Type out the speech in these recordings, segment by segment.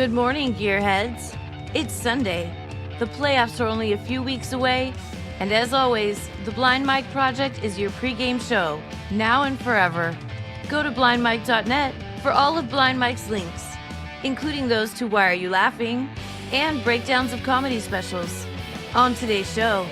Good morning, gearheads. It's Sunday. The playoffs are only a few weeks away, and as always, the Blind Mike Project is your pregame show, now and forever. Go to blindmike.net for all of Blind Mike's links, including those to Why Are You Laughing and breakdowns of comedy specials. On today's show,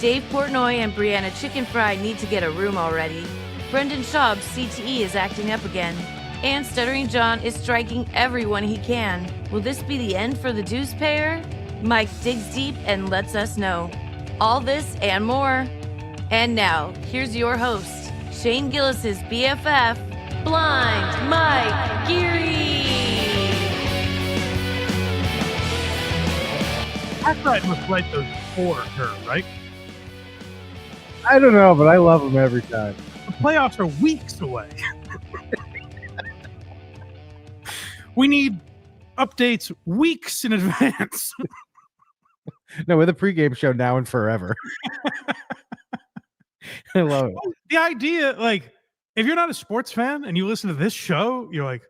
Dave Portnoy and Brianna Chickenfry need to get a room already. Brendan Schaub's CTE is acting up again. And Stuttering John is striking everyone he can. Will this be the end for the dues payer? Mike digs deep and lets us know. All this and more. And now, here's your host, Shane Gillis's BFF, Blind Mike Geary. HACKRIDE must write those for her, right? I don't know, but I love them every time. The playoffs are weeks away. We need updates weeks in advance. No, with a pregame show now and forever. I love it. The idea, like, if you're not a sports fan and you listen to this show, you're like,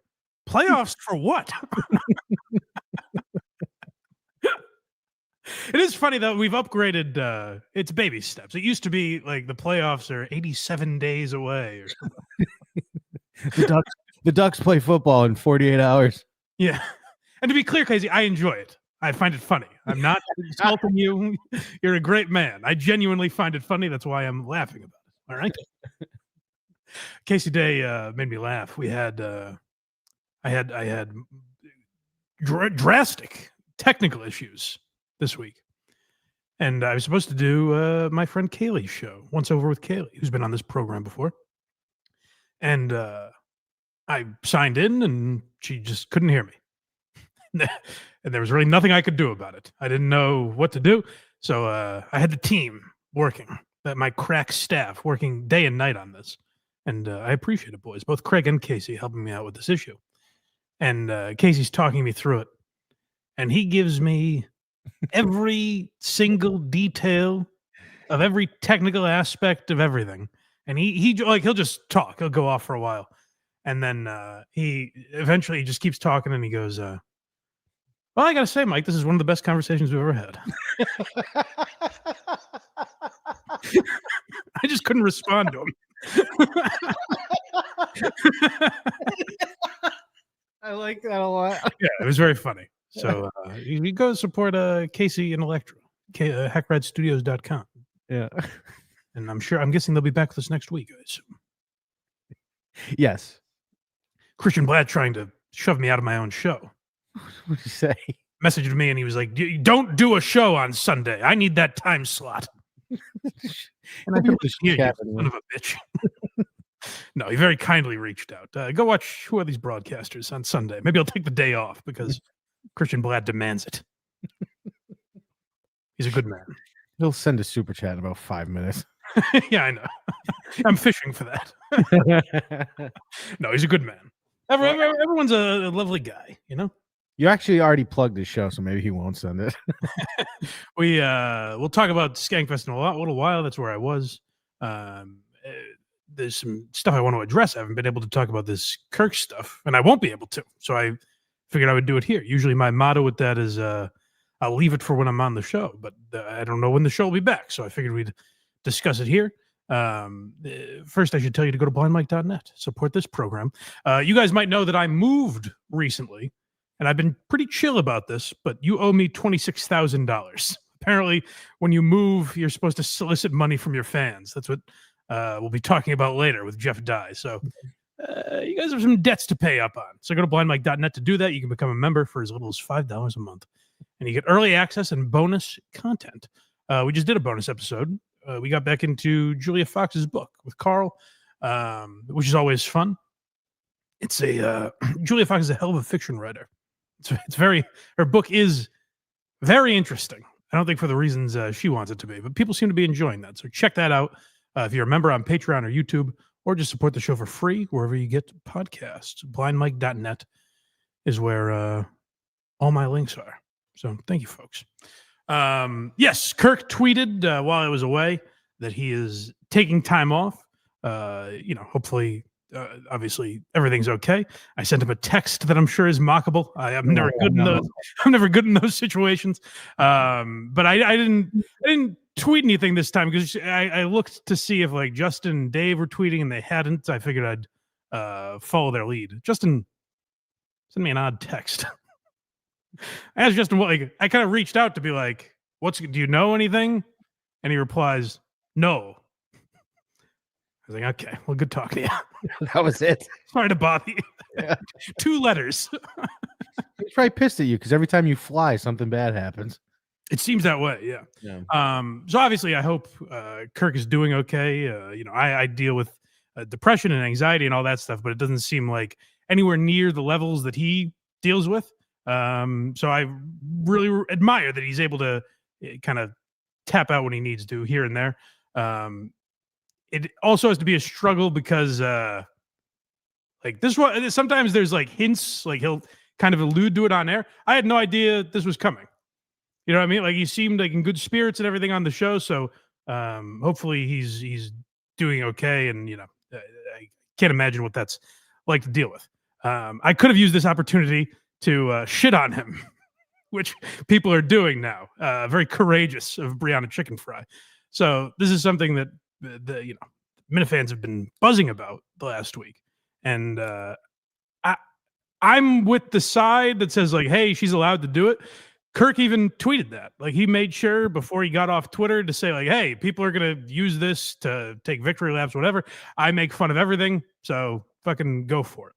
playoffs for what? It is funny, though. We've upgraded. It's baby steps. It used to be like the playoffs are 87 days away. Or something. The Ducks play football in 48 hours. Yeah. And to be clear, Casey, I enjoy it. I find it funny. I'm not insulting you. You're a great man. I genuinely find it funny. That's why I'm laughing about it. All right. Casey Day made me laugh. We had I had drastic technical issues this week. And I was supposed to do my friend Kaylee's show, Once Over with Kaylee, who's been on this program before. And I signed in and she just couldn't hear me. And there was really nothing I could do about it. I didn't know what to do. So I had the team working, my crack staff working day and night on this. And I appreciate it, boys. Both Craig and Casey helping me out with this issue. And Casey's talking me through it. And he gives me every single detail of every technical aspect of everything. And he'll just talk. He'll go off for a while. And then he eventually just keeps talking and he goes, well, I got to say, Mike, this is one of the best conversations we've ever had. I just couldn't respond to him. I like that a lot. Yeah, it was very funny. So you go support Casey and ELECTRA, HackRideStudios.com. Yeah. And I'm guessing they'll be back with us next week, guys. Yes. Christian Blatt trying to shove me out of my own show. What did you say? Messaged me and he was like, don't do a show on Sunday. I need that time slot. And I thought, you son of a bitch. No, he very kindly reached out. Go watch Who Are These Broadcasters on Sunday. Maybe I'll take the day off because Christian Blatt demands it. He's a good man. He'll send a super chat in about 5 minutes. Yeah, I know. I'm fishing for that. No, he's a good man. Everyone's a lovely guy, you know? You actually already plugged his show, so maybe he won't send it. We'll talk about Skankfest in a little while. That's where I was. There's some stuff I want to address. I haven't been able to talk about this Kirk stuff, and I won't be able to. So I figured I would do it here. Usually my motto with that is I'll leave it for when I'm on the show, but I don't know when the show will be back. So I figured we'd discuss it here. First, I should tell you to go to blindmike.net, support this program. You guys might know that I moved recently, and I've been pretty chill about this, but you owe me $26,000. Apparently, when you move, you're supposed to solicit money from your fans. That's what we'll be talking about later with Jeff Dye. So you guys have some debts to pay up on. So go to blindmike.net to do that. You can become a member for as little as $5 a month, and you get early access and bonus content. We just did a bonus episode. We got back into Julia Fox's book with Carl, which is always fun. It's Julia Fox is a hell of a fiction writer. Her book is very interesting. I don't think for the reasons she wants it to be, but people seem to be enjoying that. So check that out if you're a member on Patreon or YouTube, or just support the show for free wherever you get podcasts. Blindmike.net is where all my links are. So thank you, folks. Yes, Kirk tweeted while I was away that he is taking time off. Hopefully obviously everything's okay. I sent him a text that I'm sure is mockable. I'm never good in those. I'm never good in those situations. But I didn't tweet anything this time because I looked to see if like Justin and Dave were tweeting and they hadn't. I figured I'd follow their lead. Justin sent me an odd text. I asked Justin what, like, I kind of reached out to be like, do you know anything? And he replies, no. I was like, okay, well, good talking to you. That was it. Sorry to bother you. Yeah. 2 letters. He's probably pissed at you because every time you fly, something bad happens. It seems that way, yeah. So obviously, I hope Kirk is doing okay. I deal with depression and anxiety and all that stuff, but it doesn't seem like anywhere near the levels that he deals with. So I really admire that he's able to kind of tap out when he needs to here and there. It also has to be a struggle because like this one, sometimes there's like hints, like he'll kind of allude to it on air. I had no idea this was coming. You know what I mean? Like he seemed like in good spirits and everything on the show. So hopefully he's doing okay. And I can't imagine what that's like to deal with. I could have used this opportunity to shit on him, which people are doing now. Very courageous of Brianna Chickenfry. So this is something that the Minifans have been buzzing about the last week, and I'm with the side that says like, hey, she's allowed to do it. Kirk even tweeted that. Like he made sure before he got off Twitter to say like, hey, people are gonna use this to take victory laps, whatever. I make fun of everything, so fucking go for it.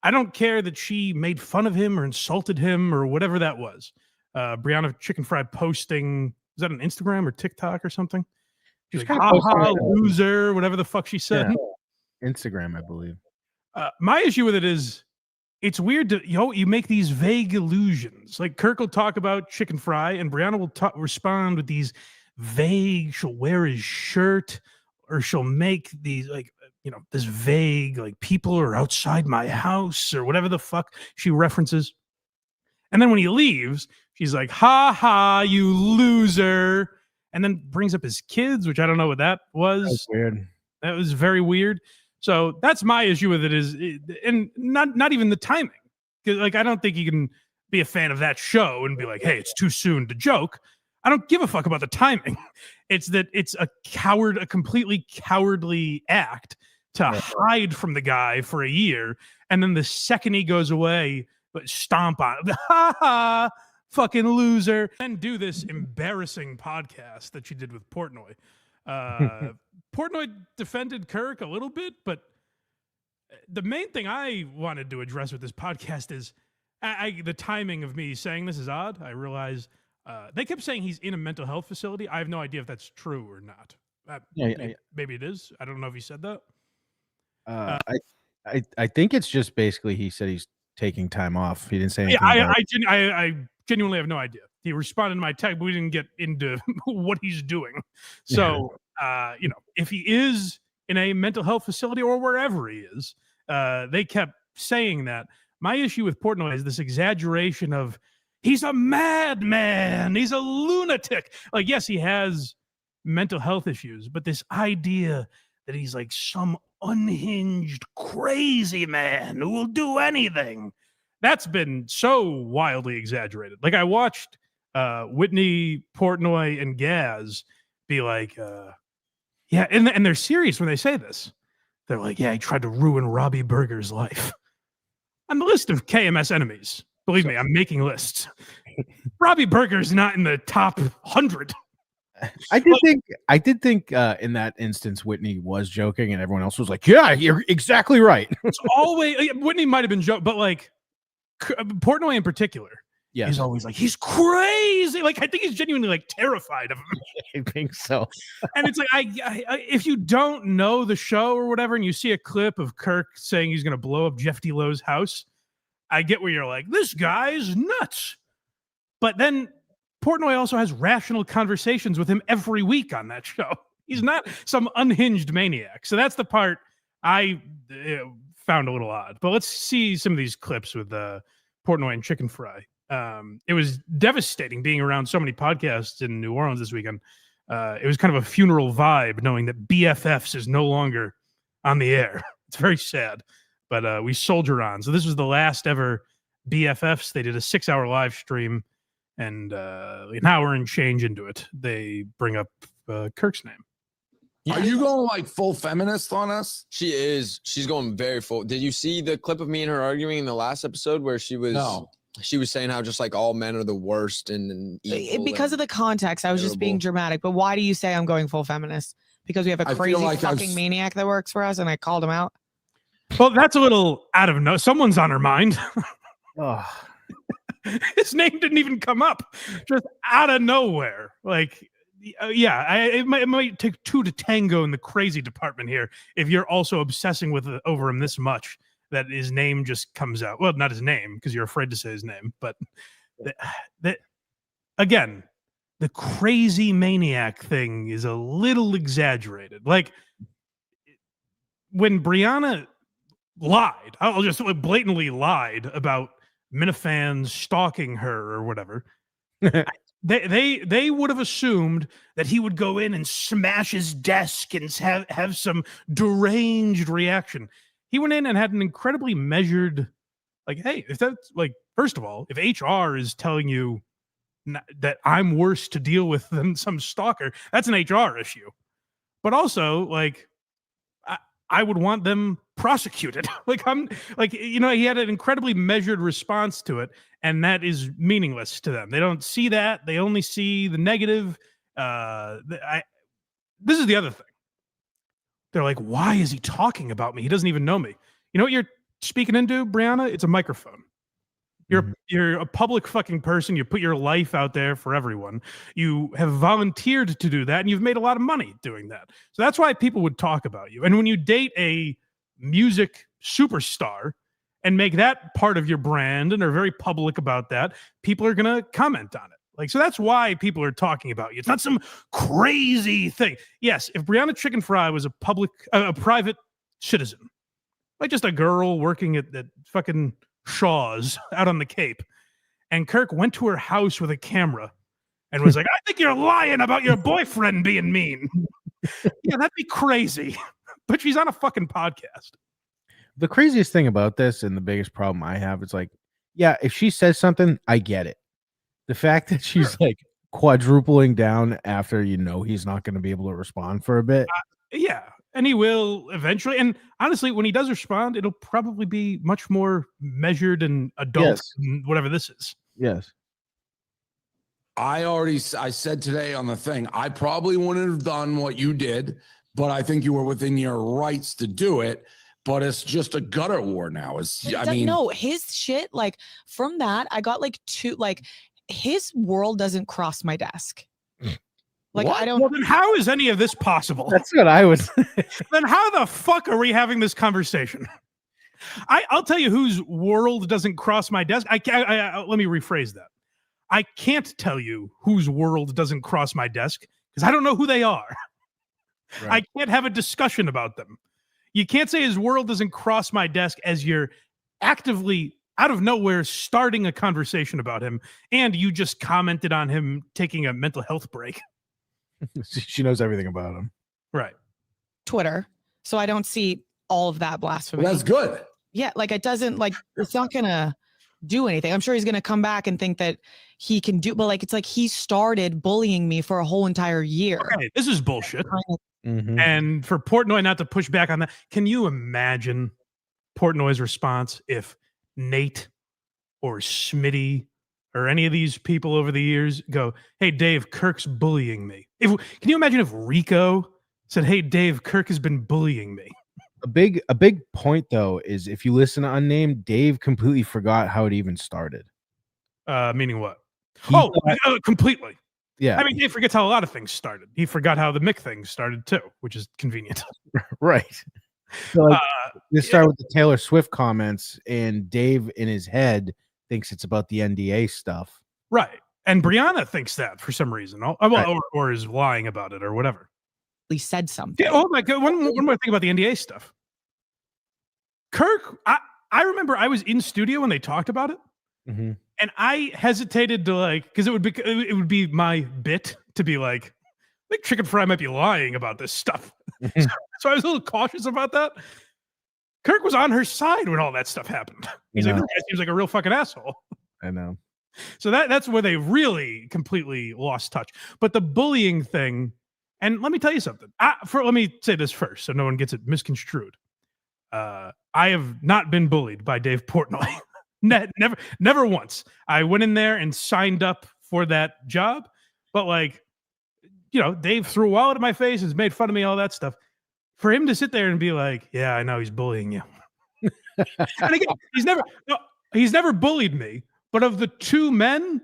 I don't care that she made fun of him or insulted him or whatever that was. Brianna Chickenfry posting, is that on Instagram or TikTok or something? She's like, ha, loser, whatever the fuck she said. Yeah. Instagram, I believe. My issue with it is it's weird to, you make these vague allusions. Like Kirk will talk about Chickenfry and Brianna will respond with these vague, she'll wear his shirt or she'll make these like, this vague, like people are outside my house or whatever the fuck she references. And then when he leaves, she's like, ha ha, you loser. And then brings up his kids, which I don't know what that was. That's weird. That was very weird. So that's my issue with it and not even the timing. Because like I don't think you can be a fan of that show and be like, hey, it's too soon to joke. I don't give a fuck about the timing. It's that it's a completely cowardly act to hide from the guy for a year. And then the second he goes away, stomp on it. Ha ha, fucking loser. And do this embarrassing podcast that she did with Portnoy. Portnoy defended Kirk a little bit, but the main thing I wanted to address with this podcast is the timing of me saying this is odd. I realize they kept saying he's in a mental health facility. I have no idea if that's true or not. Maybe it is. I don't know if he said that. I think it's just basically he said he's taking time off. He didn't say anything. I genuinely have no idea. He responded to my text, but we didn't get into what he's doing. So, if he is in a mental health facility or wherever he is, they kept saying that. My issue with Portnoy is this exaggeration of he's a madman, he's a lunatic. Like, yes, he has mental health issues, but this idea that he's like some unhinged, crazy man who will do anything, that's been so wildly exaggerated. Like I watched Whitney, Portnoy, and Gaz be like, and they're serious when they say this. They're like, yeah, he tried to ruin Robbie Berger's life. On the list of KMS enemies, believe me, I'm making lists. Robbie Berger's not in the top 100. I did think in that instance Whitney was joking and everyone else was like, yeah, you're exactly right. It's always Whitney might have been joking, but like Portnoy in particular, he's always like, he's crazy. Like I think he's genuinely like terrified of him. I think so. And it's like I if you don't know the show or whatever and you see a clip of Kirk saying he's gonna blow up Jeff D. Lowe's house, I get where you're like, this guy's nuts. But then Portnoy also has rational conversations with him every week on that show. He's not some unhinged maniac. So that's the part I found a little odd. But let's see some of these clips with Portnoy and Chickenfry. It was devastating being around so many podcasts in New Orleans this weekend. It was kind of a funeral vibe knowing that BFFs is no longer on the air. It's very sad, but we soldier on. So this was the last ever BFFs. They did a 6-hour live stream, and an hour and change into it, they bring up Kirk's name. Are you going like full feminist on us? She is. She's going very full. Did you see the clip of me and her arguing in the last episode where she was? No. She was saying how just like all men are the worst and evil because of the context. I was just being dramatic. But why do you say I'm going full feminist? Because we have a crazy fucking maniac that works for us, and I called him out. Well, that's a little out of no. Someone's on her mind. Oh. His name didn't even come up, just out of nowhere. Like, yeah, it might take two to tango in the crazy department here if you're also obsessing with over him this much that his name just comes out. Well, not his name because you're afraid to say his name, but again, the crazy maniac thing is a little exaggerated. Like when Brianna lied, I'll just blatantly lied about Minifans stalking her or whatever. They would have assumed that he would go in and smash his desk and have some deranged reaction. He went in and had an incredibly measured, like, hey, if that's like, first of all, if HR is telling you that I'm worse to deal with than some stalker, that's an HR issue. But also, like, I would want them prosecuted. He had an incredibly measured response to it, and that is meaningless to them. They don't see that. They only see the negative. This is the other thing. They're like, why is he talking about me? He doesn't even know me. You know what you're speaking into, Brianna? It's a microphone. You're a public fucking person. You put your life out there for everyone. You have volunteered to do that, and you've made a lot of money doing that. So that's why people would talk about you. And when you date a music superstar and make that part of your brand and are very public about that, people are going to comment on it. Like, so that's why people are talking about you. It's not some crazy thing. Yes, if Brianna Chickenfry was a private citizen, like just a girl working at fucking Shaw's out on the Cape, and Kirk went to her house with a camera and was like, I think you're lying about your boyfriend being mean. Yeah, that'd be crazy. But she's on a fucking podcast. The craziest thing about this, and the biggest problem I have, is like, yeah, if she says something, I get it. The fact that she's like quadrupling down after he's not going to be able to respond for a bit. Yeah. And he will eventually. And honestly, when he does respond, it'll probably be much more measured and adult than whatever this is. Yes. I said today on the thing, I probably wouldn't have done what you did, but I think you were within your rights to do it. But it's just a gutter war now. No, his shit, like from that, I got like his world doesn't cross my desk. Like, what? I don't. Well, then how is any of this possible? That's what I was. Then how the fuck are we having this conversation? I'll tell you whose world doesn't cross my desk. Let me rephrase that. I can't tell you whose world doesn't cross my desk because I don't know who they are. Right. I can't have a discussion about them. You can't say his world doesn't cross my desk as you're actively out of nowhere starting a conversation about him, and you just commented on him taking a mental health break. She knows everything about him. Right. Twitter. So I don't see all of that blasphemy. Well, that's good. Yeah. Like it doesn't it's not going to do anything. I'm sure he's going to come back and think that he can do, but it's like he started bullying me for a whole entire year. Okay, this is bullshit. Mm-hmm. And for Portnoy not to push back on that, can you imagine Portnoy's response if Nate or Smitty or any of these people over the years go, hey, Dave, Kirk's bullying me? Can you imagine if Rico said, hey, Dave, Kirk has been bullying me? A big point, though, is if you listen to Unnamed, Dave completely forgot how it even started. Meaning what? He completely. Yeah. I mean, Dave forgets how a lot of things started. He forgot how the Mick thing started, too, which is convenient. Right. So let's start with the Taylor Swift comments, and Dave in his head thinks it's about the NDA stuff. Right. And Brianna thinks that for some reason, or is lying about it or whatever. He said something. Yeah, oh my God. One more thing about the NDA stuff. Kirk, I remember I was in studio when they talked about it. Mm-hmm. And I hesitated to because it would be my bit to be like, I think Chickenfry might be lying about this stuff. So I was a little cautious about that. Kirk was on her side when all that stuff happened. He's like, this guy seems like a real fucking asshole. I know. So that's where they really completely lost touch. But the bullying thing, and let me tell you something. Let me say this first so no one gets it misconstrued. I have not been bullied by Dave Portnoy. Never once. I went in there and signed up for that job. But like, Dave threw a wallet at my face, has made fun of me, all that stuff. For him to sit there and be like, yeah, I know he's bullying you. And again, he's never bullied me. But of the two men,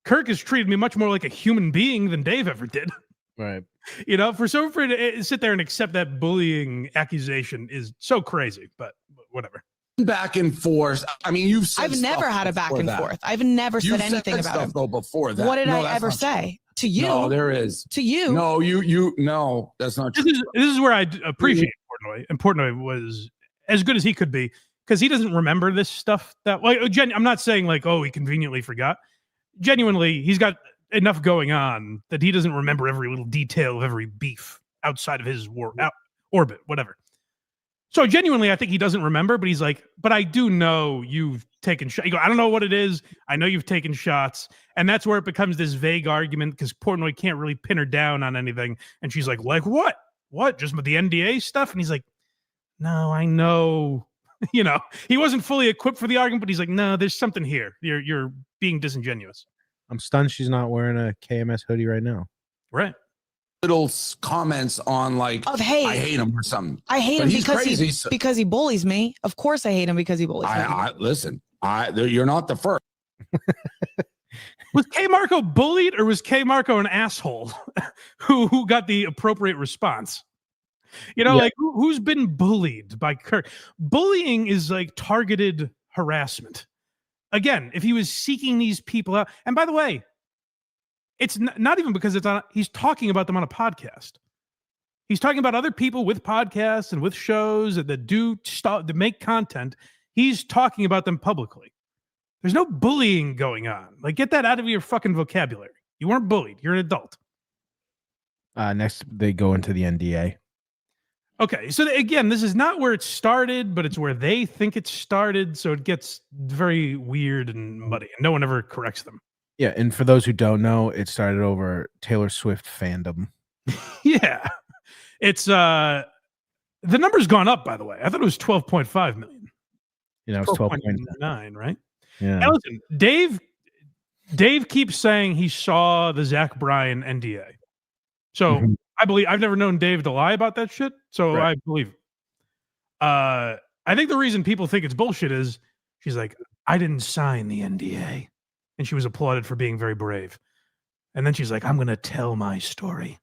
Kirk has treated me much more like a human being than Dave ever did. Right. For him to sit there and accept that bullying accusation is so crazy, but whatever. Back and forth. I mean, I've never had a back and forth. I've never said anything about him. Though before that. What did I ever say to you? No, there is. To you? No, no, that's not true. This is where I appreciate Portnoy, and Portnoy was as good as he could be because he doesn't remember this stuff that. Like, I'm not saying like, oh, he conveniently forgot. Genuinely, he's got enough going on that he doesn't remember every little detail of every beef outside of his orbit, whatever. So genuinely, I think he doesn't remember, but he's like, but I do know you've taken shots. I don't know what it is. I know you've taken shots. And that's where it becomes this vague argument because Portnoy can't really pin her down on anything. And she's like what? What? Just with the NDA stuff? And he's like, no, I know. He wasn't fully equipped for the argument, but he's like, no, there's something here. You're being disingenuous. I'm stunned she's not wearing a KMS hoodie right now. Right. Little comments on like of hate. I hate him or something. I hate him because he bullies me. Of course I hate him because he bullies me. Listen, you're not the first. Was K Marco bullied or was K Marco an asshole who got the appropriate response? Like who's been bullied by Kirk? Bullying is like targeted harassment. Again, if he was seeking these people out, and by the way, it's not even because he's talking about them on a podcast. He's talking about other people with podcasts and with shows that do stuff, that make content. He's talking about them publicly. There's no bullying going on. Like, get that out of your fucking vocabulary. You weren't bullied. You're an adult. Next, they go into the NDA. Okay, so again, this is not where it started, but it's where they think it started. So it gets very weird and muddy, and no one ever corrects them. Yeah, and for those who don't know, it started over Taylor Swift fandom. Yeah. It's the number's gone up, by the way. I thought it was 12.5 million. It's 12.9, right? Yeah. Now listen, Dave keeps saying he saw the Zach Bryan NDA. So I believe I've never known Dave to lie about that shit. So right. I believe it. I think the reason people think it's bullshit is she's like, I didn't sign the NDA. And she was applauded for being very brave. And then she's like, I'm going to tell my story.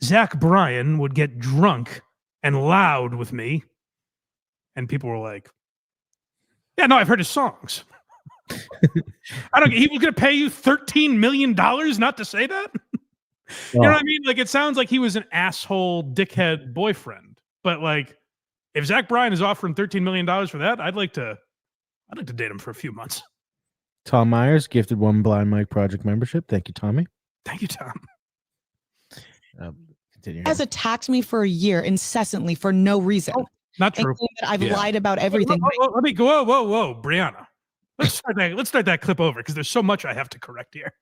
Zach Bryan would get drunk and loud with me. And people were like, yeah, no, I've heard his songs. He was going to pay you $13 million not to say that? You know what I mean? Like, it sounds like he was an asshole, dickhead boyfriend. But like, if Zach Bryan is offering $13 million for that, I'd like to date him for a few months. Tom Myers gifted 1 Blind Mike Project membership. Thank you, Tommy. Thank you, Tom. Has attacked me for a year incessantly for no reason. Oh, not true. That I've lied about everything. Let me go. Whoa, Brianna. Let's start that clip over because there's so much I have to correct here.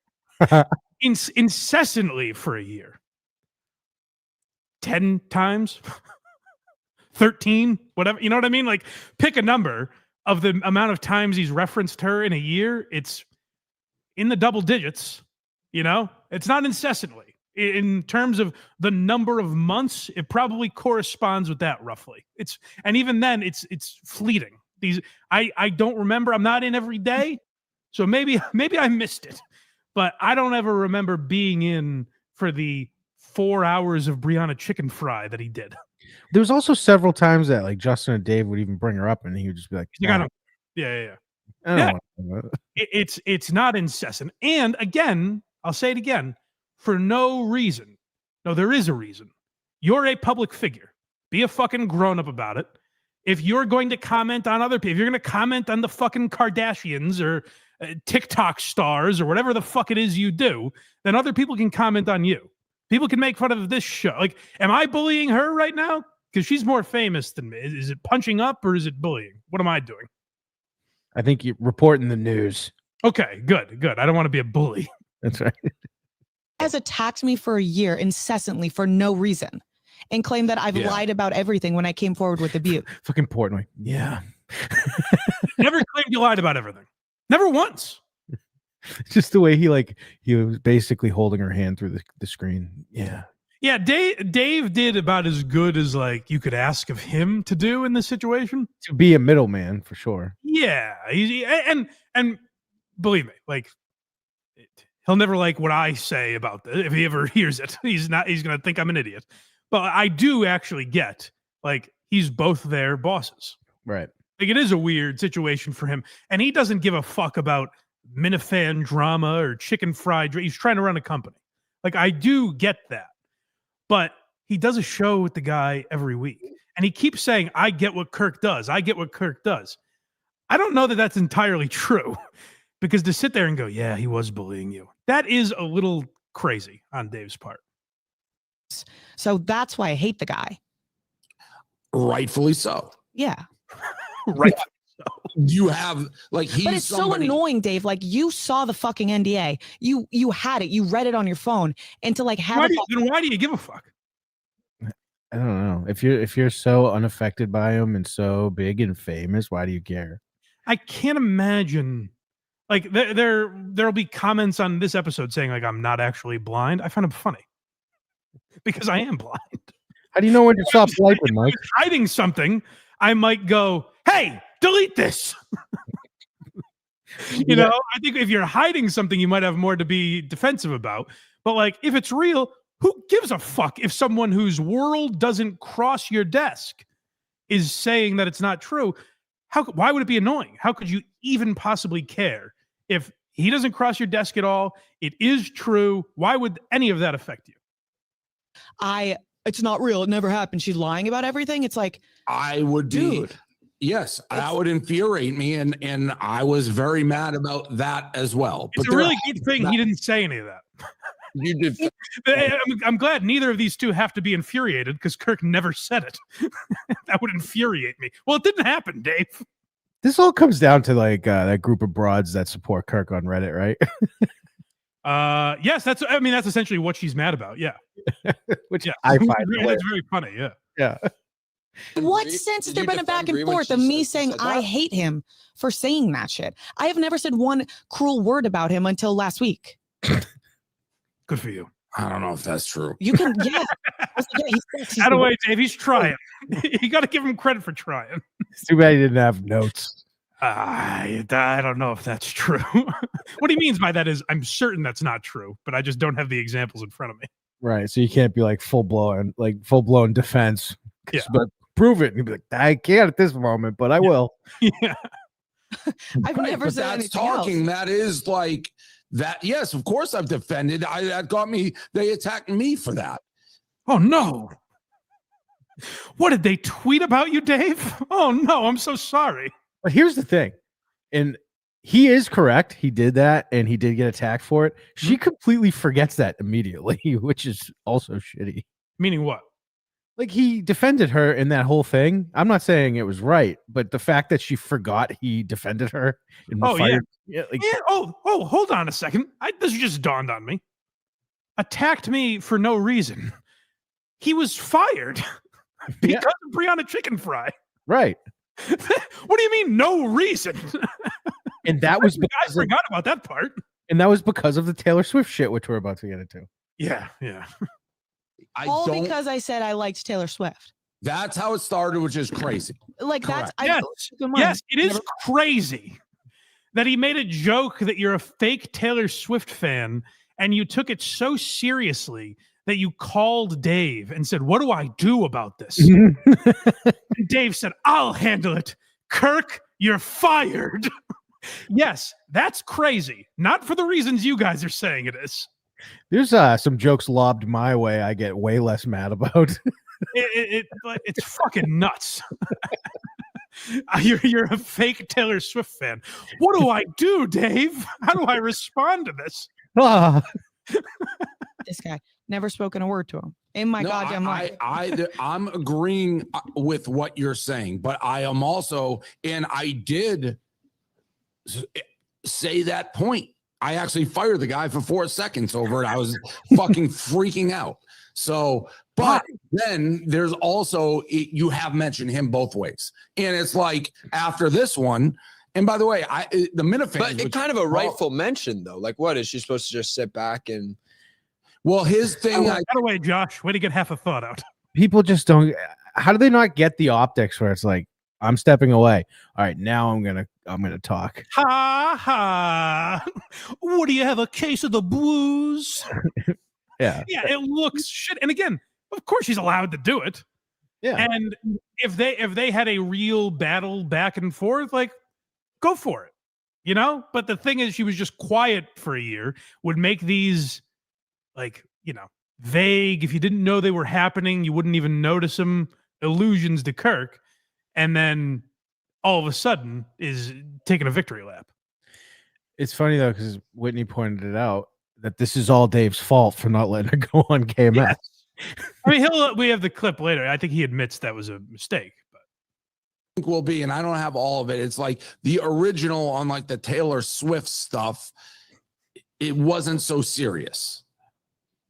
Incessantly for a year. 10 times? 13? Whatever. You know what I mean? Like, pick a number of the amount of times he's referenced her in a year. It's in the double digits. It's not incessantly. In terms of the number of months, it probably corresponds with that roughly. And even then, it's fleeting. I don't remember. I'm not in every day, so maybe I missed it. But I don't ever remember being in for the 4 hours of Brianna Chickenfry that he did. There was also several times that like Justin and Dave would even bring her up, and he would just be like, "Yeah. It's not incessant." And again, I'll say it again, for no reason. No, there is a reason. You're a public figure. Be a fucking grown up about it. If you're going to comment on other people, if you're going to comment on the fucking Kardashians or TikTok stars or whatever the fuck it is you do, then other people can comment on you. People can make fun of this show. Like, am I bullying her right now? Because she's more famous than me. Is it punching up or is it bullying? What am I doing? I think you're reporting the news. Okay, good. I don't want to be a bully. That's right. Has attacked me for a year incessantly for no reason and claimed that I've lied about everything when I came forward with the Butte. Fucking Portnoy. Yeah. Never claimed you lied about everything. Never once. Just the way he was basically holding her hand through the screen. Yeah. Yeah, Dave did about as good as like you could ask of him to do in this situation. To be a middleman for sure. Yeah, and believe me, like he'll never like what I say about this. If he ever hears it, he's gonna think I'm an idiot. But I do actually get like he's both their bosses. Right. Like it is a weird situation for him, and he doesn't give a fuck about Minifan drama or Chickenfry. He's trying to run a company. Like I do get that. But he does a show with the guy every week. And he keeps saying, I get what Kirk does. I get what Kirk does. I don't know that that's entirely true. Because to sit there and go, yeah, he was bullying you. That is a little crazy on Dave's part. So that's why I hate the guy. Rightfully so. Yeah. Right. You have like he's but it's so annoying, Dave. Like you saw the fucking NDA. You had it. You read it on your phone. And to like have why do you give a fuck? I don't know. If you're so unaffected by him and so big and famous, why do you care? I can't imagine. Like there'll be comments on this episode saying like I'm not actually blind. I find it funny because I am blind. How do you know when to stop swiping, Mike? Hiding something, I might go, hey, delete this. You know, I think if you're hiding something, you might have more to be defensive about. But like, if it's real, who gives a fuck if someone whose world doesn't cross your desk is saying that it's not true? Why would it be annoying? How could you even possibly care if he doesn't cross your desk at all? It is true. Why would any of that affect you? It's not real. It never happened. She's lying about everything. It's like, I would be. Yes, that would infuriate me, and I was very mad about that as well. It's a really good thing he didn't say any of that. You did. I'm glad neither of these two have to be infuriated because Kirk never said it. That would infuriate me. Well, it didn't happen, Dave. This all comes down to like that group of broads that support Kirk on Reddit, right? Yes, that's essentially what she's mad about. Yeah. Which yeah. I find it's very funny. Yeah. Yeah. What sense has there been a back and forth of me saying I hate him for saying that shit? I have never said one cruel word about him until last week. Good for you. I don't know if that's true. You can, yeah. Out of way, Dave. He's trying. You got to give him credit for trying. It's too bad he didn't have notes. I don't know if that's true. What he means by that is I'm certain that's not true, but I just don't have the examples in front of me. Right. So you can't be like full blown defense. Yeah. But prove it. And you'd be like, I can't at this moment, but I will. Yeah. I've never said that's anything talking. else. That is like that. Yes, of course I've defended. That got me. They attacked me for that. Oh no. What did they tweet about you, Dave? Oh no, I'm so sorry. But here's the thing. And he is correct. He did that and he did get attacked for it. She completely forgets that immediately, which is also shitty. Meaning what? Like he defended her in that whole thing. I'm not saying it was right, but the fact that she forgot he defended her. Yeah. Hold on a second. This just dawned on me. Attacked me for no reason. He was fired because of Brianna Chickenfry. Right. What do you mean no reason? And that was because I forgot about that part. And that was because of the Taylor Swift shit, which we're about to get into. Yeah. Because I said I liked Taylor Swift. That's how it started, which is crazy. Like Correct. Yes, it is crazy that he made a joke that you're a fake Taylor Swift fan and you took it so seriously that you called Dave and said, what do I do about this? And Dave said, I'll handle it. Kirk, you're fired. Yes, that's crazy. Not for the reasons you guys are saying it is. There's some jokes lobbed my way I get way less mad about. It's fucking nuts. You're a fake Taylor Swift fan. What do I do, Dave? How do I respond to this? This guy never spoken a word to him. in my No, goddamn life. I'm agreeing with what you're saying, but I am also, and I did say that point. I actually fired the guy for 4 seconds over it. I was fucking freaking out. So, but then there's also, you have mentioned him both ways. And it's like after this one, and by the way, the Minifans. But it's kind of a rightful mention, though. Like, what is she supposed to just sit back and? Well, his thing. By the way, Josh, way to get half a thought out. People just don't. How do they not get the optics where it's like, I'm stepping away. All right, now I'm gonna talk. Ha ha! What do you have? A case of the blues? Yeah, Yeah, it looks shit. And again, of course, she's allowed to do it. yeah. And if they had a real battle back and forth, like, go for it, you know. But the thing is, she was just quiet for a year. Would make these, like, you know, vague. If you didn't know they were happening, you wouldn't even notice them. Allusions to Kirk, and then all of a sudden is taking a victory lap. It's funny though, because Whitney pointed it out that this is all Dave's fault for not letting her go on KMS. Yes. I mean, we have the clip later. I think he admits that was a mistake. But Will be, and I don't have all of it. It's like the original on like the Taylor Swift stuff. It wasn't so serious.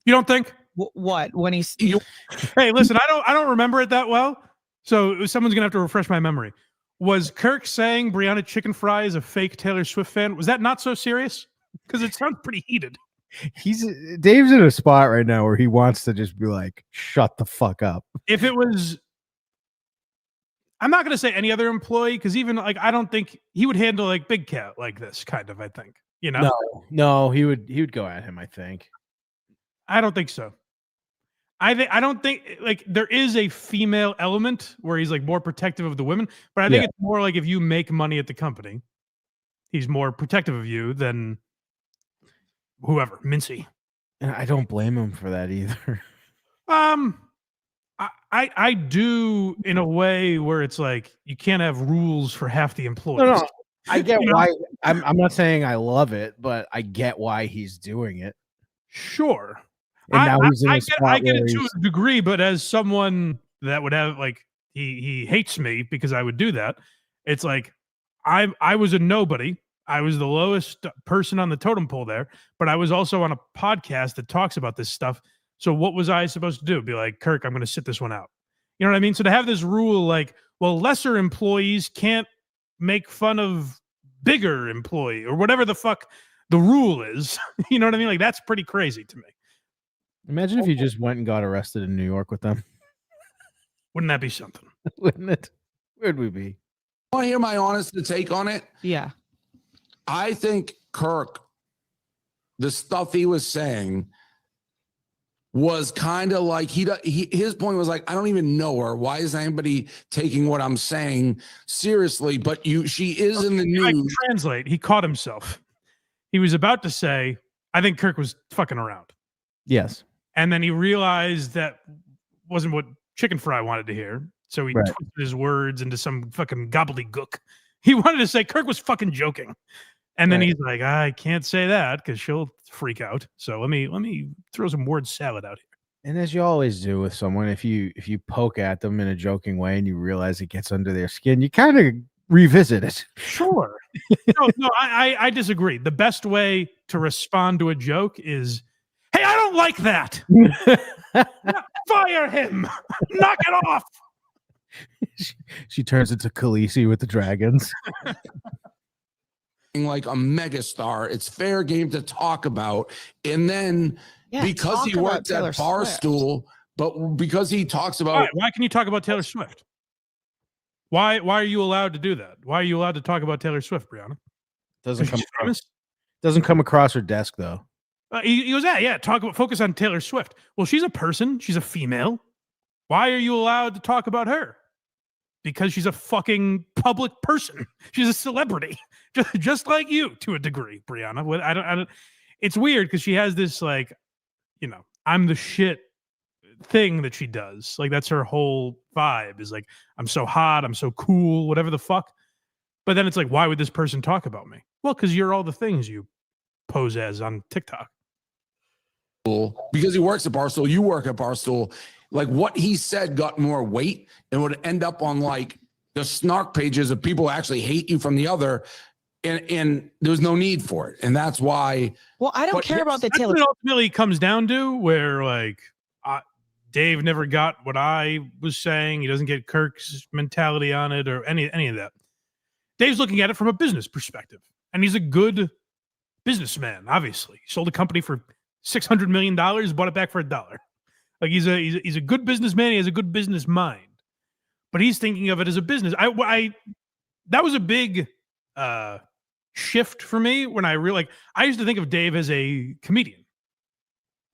you don't think? What when he's Hey, listen, I don't remember it that well, so someone's gonna have to refresh my memory. Was Kirk saying Brianna Chickenfry is a fake Taylor Swift fan? Was that not so serious? Because it sounds pretty heated. Dave's in a spot right now where he wants to just be like, shut the fuck up. If it was, I'm not gonna say any other employee, because even like I don't think he would handle like Big Cat like this kind of. I think, you know. No, he would go at him, I think. I don't think so. I don't think, like, there is a female element where he's like more protective of the women, but I think it's more like if you make money at the company, he's more protective of you than whoever, Mincy. And I don't blame him for that either. I do, in a way where it's like you can't have rules for half the employees. No, I get You know? why. I'm not saying I love it, but I get why he's doing it. Sure. And now he's in a I spot get where it to he's- a degree, but as someone that would have like he hates me because I would do that. It's like I was a nobody. I was the lowest person on the totem pole there, but I was also on a podcast that talks about this stuff. So what was I supposed to do? Be like, Kirk, I'm going to sit this one out. You know what I mean? So to have this rule like, well, lesser employees can't make fun of bigger employee or whatever the fuck the rule is. You know what I mean? Like, that's pretty crazy to me. Imagine if you just went and got arrested in New York with them. Wouldn't that be something? Wouldn't it? Where'd we be? Want to hear my honest take on it? yeah. I think Kirk, the stuff he was saying was kind of like his point was like, I don't even know her. Why is anybody taking what I'm saying seriously? But she is in the I can news. translate. He caught himself. He was about to say, I think Kirk was fucking around. Yes. And then he realized that wasn't what Chickenfry wanted to hear. So he twisted his words into some fucking gobbledygook. He wanted to say Kirk was fucking joking. And then he's like, I can't say that because she'll freak out. So let me throw some word salad out here. And as you always do with someone, if you poke at them in a joking way and you realize it gets under their skin, you kind of revisit it. Sure. No, I disagree. The best way to respond to a joke is, hey, I don't like that. Fire him. Knock it off. She turns into Khaleesi with the dragons. Like a megastar, it's fair game to talk about. And then because he worked at Barstool, but because he talks about why can you talk about Taylor Swift? Why are you allowed to do that? Why are you allowed to talk about Taylor Swift, Brianna? Doesn't come across her desk though. He goes, focus on Taylor Swift. Well, she's a person. She's a female. Why are you allowed to talk about her? Because she's a fucking public person. She's a celebrity, just like you to a degree, Brianna. I don't. It's weird because she has this like, you know, I'm the shit thing that she does. Like that's her whole vibe is like, I'm so hot, I'm so cool, whatever the fuck. But then it's like, why would this person talk about me? Well, because you're all the things you pose as on TikTok. because he works at Barstool, you work at Barstool, like what he said got more weight and would end up on like the snark pages of people who actually hate you from the other. And there's no need for it. And that's why. Well, I don't care about the That's Taylor. what it ultimately comes down to, where like Dave never got what I was saying. He doesn't get Kirk's mentality on it or any of that. Dave's looking at it from a business perspective, and he's a good businessman. Obviously, he sold a company for $600 million, bought it back for $1. Like he's a good businessman. He has a good business mind, but he's thinking of it as a business. That was a big shift for me when I used to think of Dave as a comedian.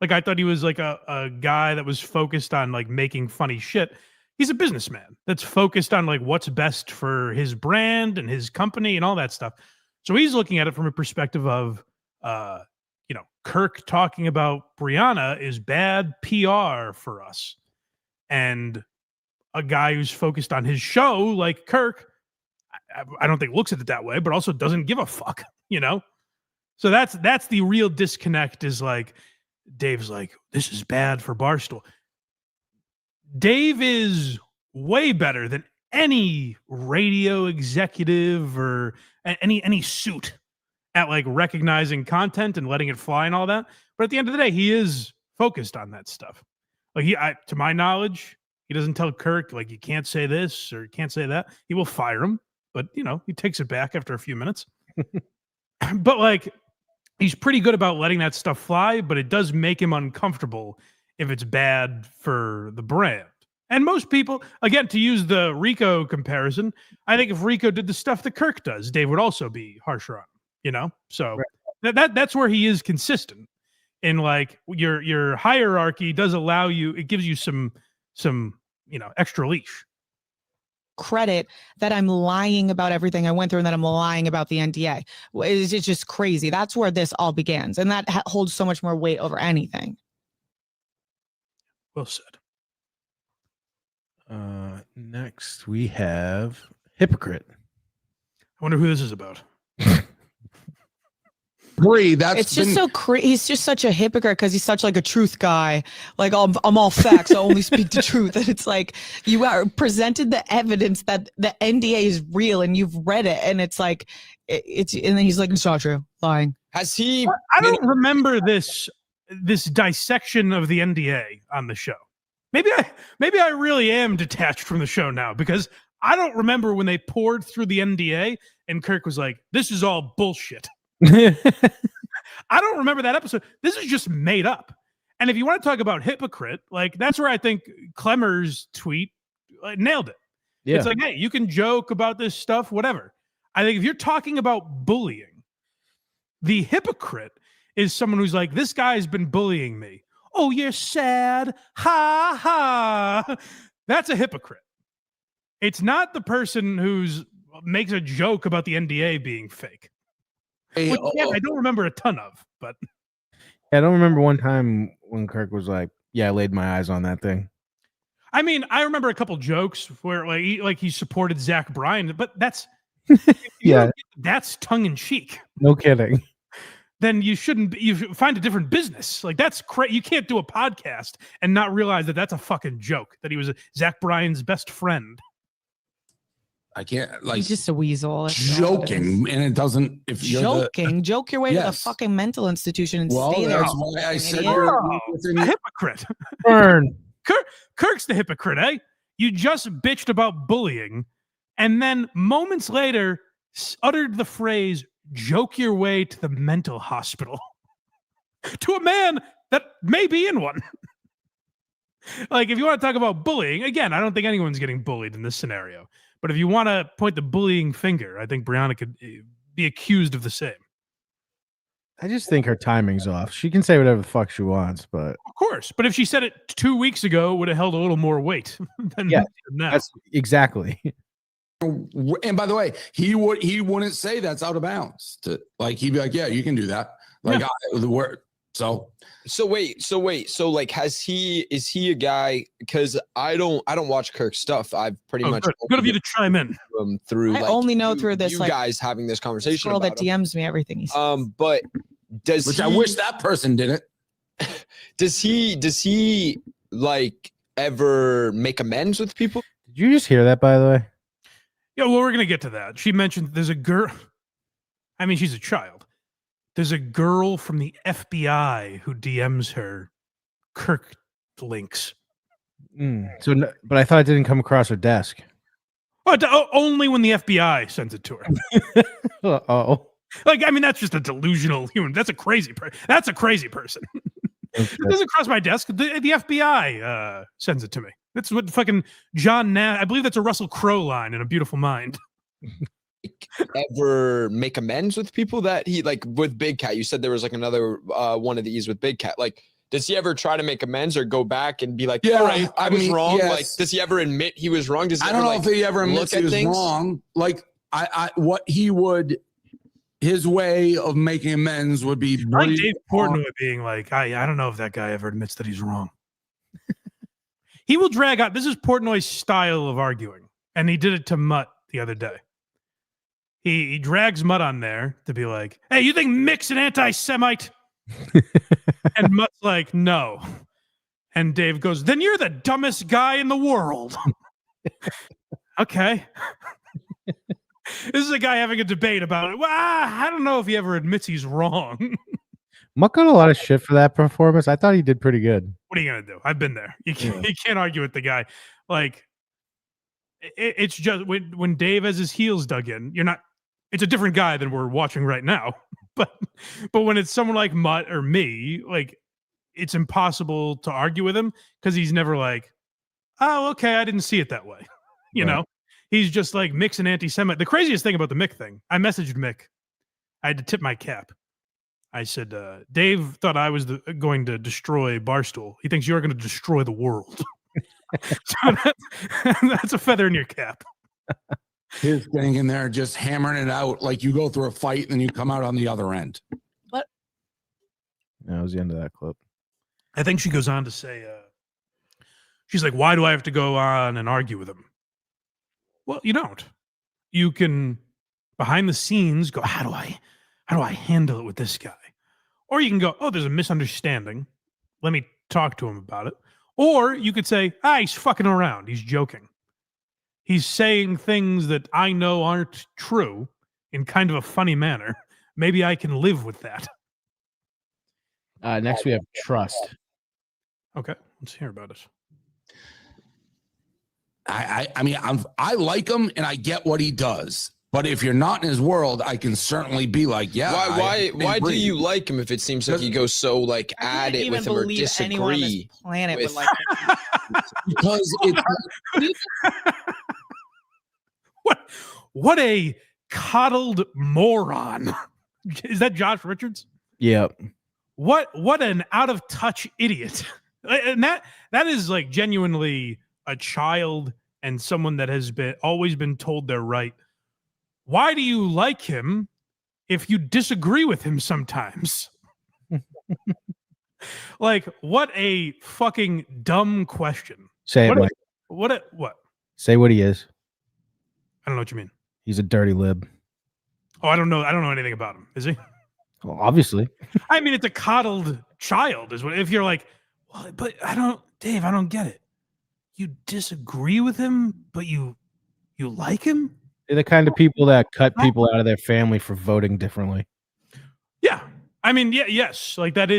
Like I thought he was like a guy that was focused on like making funny shit. He's a businessman that's focused on like what's best for his brand and his company and all that stuff. So he's looking at it from a perspective of, Kirk talking about Brianna is bad PR for us. And a guy who's focused on his show, like Kirk, I don't think looks at it that way, but also doesn't give a fuck, So that's the real disconnect, is like Dave's like, this is bad for Barstool. Dave is way better than any radio executive or any suit at like recognizing content and letting it fly and all that. But at the end of the day, he is focused on that stuff. Like to my knowledge, he doesn't tell Kirk like you can't say this or you can't say that. He will fire him, but he takes it back after a few minutes. But like he's pretty good about letting that stuff fly, but it does make him uncomfortable if it's bad for the brand. And most people, again, to use the Rico comparison, I think if Rico did the stuff that Kirk does, Dave would also be harsher on him, So right. That's where he is consistent. In like your hierarchy does allow you, it gives you some extra leash. Credit that I'm lying about everything I went through and that I'm lying about the NDA. It's just crazy. That's where this all begins. And that holds so much more weight over anything. Well said. Next we have hypocrite. I wonder who this is about. It's just so he's just such a hypocrite because he's such like a truth guy. Like I'm all facts, I only speak the truth. And it's like you are presented the evidence that the NDA is real and you've read it, and it's like and then he's like, it's not true, lying. Has he? I don't remember this dissection of the NDA on the show. Maybe I really am detached from the show now, because I don't remember when they poured through the NDA and Kirk was like, "This is all bullshit." I don't remember that episode. This is just made up. And if you want to talk about hypocrite, like that's where I think Clemmer's tweet nailed it. Yeah. It's like, hey, you can joke about this stuff, whatever. I think if you're talking about bullying, the hypocrite is someone who's like, this guy's been bullying me. Oh, you're sad. Ha ha. That's a hypocrite. It's not the person who's makes a joke about the NDA being fake. Which, I don't remember a ton of, but I don't remember one time when Kirk was like, "Yeah, I laid my eyes on that thing." I mean, I remember a couple jokes where he supported Zach Bryan, but that's that's tongue in cheek. No kidding. Then you shouldn't. You should find a different business. Like that's crazy. You can't do a podcast and not realize that that's a fucking joke. That he was Zach Bryan's best friend. I can't like. He's just a weasel. Joking, and it doesn't. If you're joke your way to the fucking mental institution and stay there. That's why I said you're a hypocrite. Burn. Kirk's the hypocrite, eh? You just bitched about bullying, and then moments later uttered the phrase "joke your way to the mental hospital" to a man that may be in one. Like, if you want to talk about bullying, again, I don't think anyone's getting bullied in this scenario. But if you want to point the bullying finger, I think Brianna could be accused of the same. I just think her timing's off. She can say whatever the fuck she wants, but of course. But if she said it 2 weeks ago, it would have held a little more weight than now. That's exactly. And by the way, he wouldn't say that's out of bounds. He'd be like, "Yeah, you can do that." Like the word. So wait. So like, is he a guy? Because I don't watch Kirk's stuff. I've pretty much good of you to chime in through. I only know through this. You guys having this conversation. Girl that DMs me everything he says. But does I wish that person did it. Does he like ever make amends with people? Did you just hear that, by the way? Yeah, well, we're gonna get to that. She mentioned there's a girl. I mean, she's a child. There's a girl from the FBI who DMs her Kirk links. So, but I thought it didn't come across her desk. Only when the FBI sends it to her. Oh, Like, I mean, that's just a delusional human. That's a crazy person. That's a crazy person. It doesn't cross my desk. The FBI sends it to me. That's what fucking John Nash. I believe that's a Russell Crowe line in A Beautiful Mind. Ever make amends with people that he like with Big Cat? You said there was like another one of these with Big Cat. Like, does he ever try to make amends or go back and be like, Yeah, all right, I was wrong? yes. Like, does he ever admit he was wrong? Does he I don't know like, if he ever admits he was wrong. Like, what he would, his way of making amends would be Like Dave Portnoy being like, I don't know if that guy ever admits that he's wrong. He will drag out. This is Portnoy's style of arguing, and he did it to Mutt the other day. He drags Mutt on there to be like, hey, you think Mick's an anti-Semite? And Mutt's like, no. And Dave goes, then you're the dumbest guy in the world. Okay. This is a guy having a debate about it. Well, I don't know if he ever admits he's wrong. Muck got a lot of shit for that performance. I thought he did pretty good. What are you gonna do? I've been there. You can't argue with the guy. Like, it's just when Dave has his heels dug in, you're not. It's a different guy than we're watching right now. But when it's someone like Mutt or me, like, it's impossible to argue with him because he's never like, oh, okay, I didn't see it that way. You know, he's just like Mick's an anti-Semite. The craziest thing about the Mick thing, I messaged Mick. I had to tip my cap. I said, Dave thought I was going to destroy Barstool. He thinks you're going to destroy the world. So that's a feather in your cap. his thing in there, just hammering it out like you go through a fight and then you come out on the other end. What? That was the end of that clip. I think she goes on to say, she's like, why do I have to go on and argue with him? Well, you don't. You can, behind the scenes, go, how do I handle it with this guy? Or you can go, oh, there's a misunderstanding. Let me talk to him about it. Or you could say, he's fucking around. He's joking. He's saying things that I know aren't true in kind of a funny manner. Maybe I can live with that. Next, we have trust. Okay, let's hear about it. I mean, I like him and I get what he does. But if you're not in his world, I can certainly be like, yeah. Why do you like him if it seems like he goes so like at it with him or anyone on this disagree? planet would with- like him. Because it's What a coddled moron. Is that Josh Richards? Yep. What an out of touch idiot. And that is like genuinely a child and someone that has always been told they're right. Why do you like him if you disagree with him sometimes? Like, what a fucking dumb question. Say it, Mike. What? Say what he is. I don't know what you mean. He's a dirty lib. Oh, I don't know anything about him. Is he? Well, obviously. I mean, it's a coddled child, is what. If you're like, well, but Dave, I don't get it. You disagree with him, but you like him? They're the kind of people that cut people out of their family for voting differently. Yeah. I mean, yes. Like that's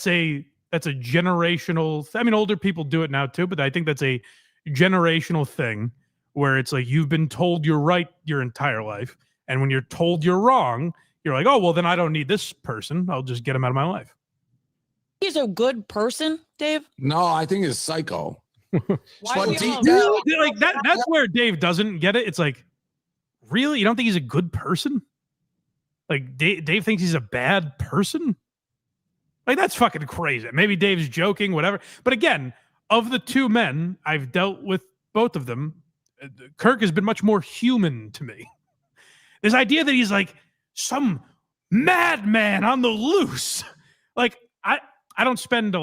a generational. I mean, older people do it now too, but I think that's a generational thing where it's like you've been told you're right your entire life, and when you're told you're wrong, you're like, oh well, then I don't need this person. I'll just get him out of my life. He's a good person, Dave. no, I think it's psycho. Why But do you deep love down- him? Like that's where Dave doesn't get it. It's like, really? You don't think he's a good person? Like Dave thinks he's a bad person? Like, that's fucking crazy. Maybe Dave's joking, whatever. But again, of the two men, I've dealt with both of them. Kirk has been much more human to me. This idea that he's like some madman on the loose. Like, I don't spend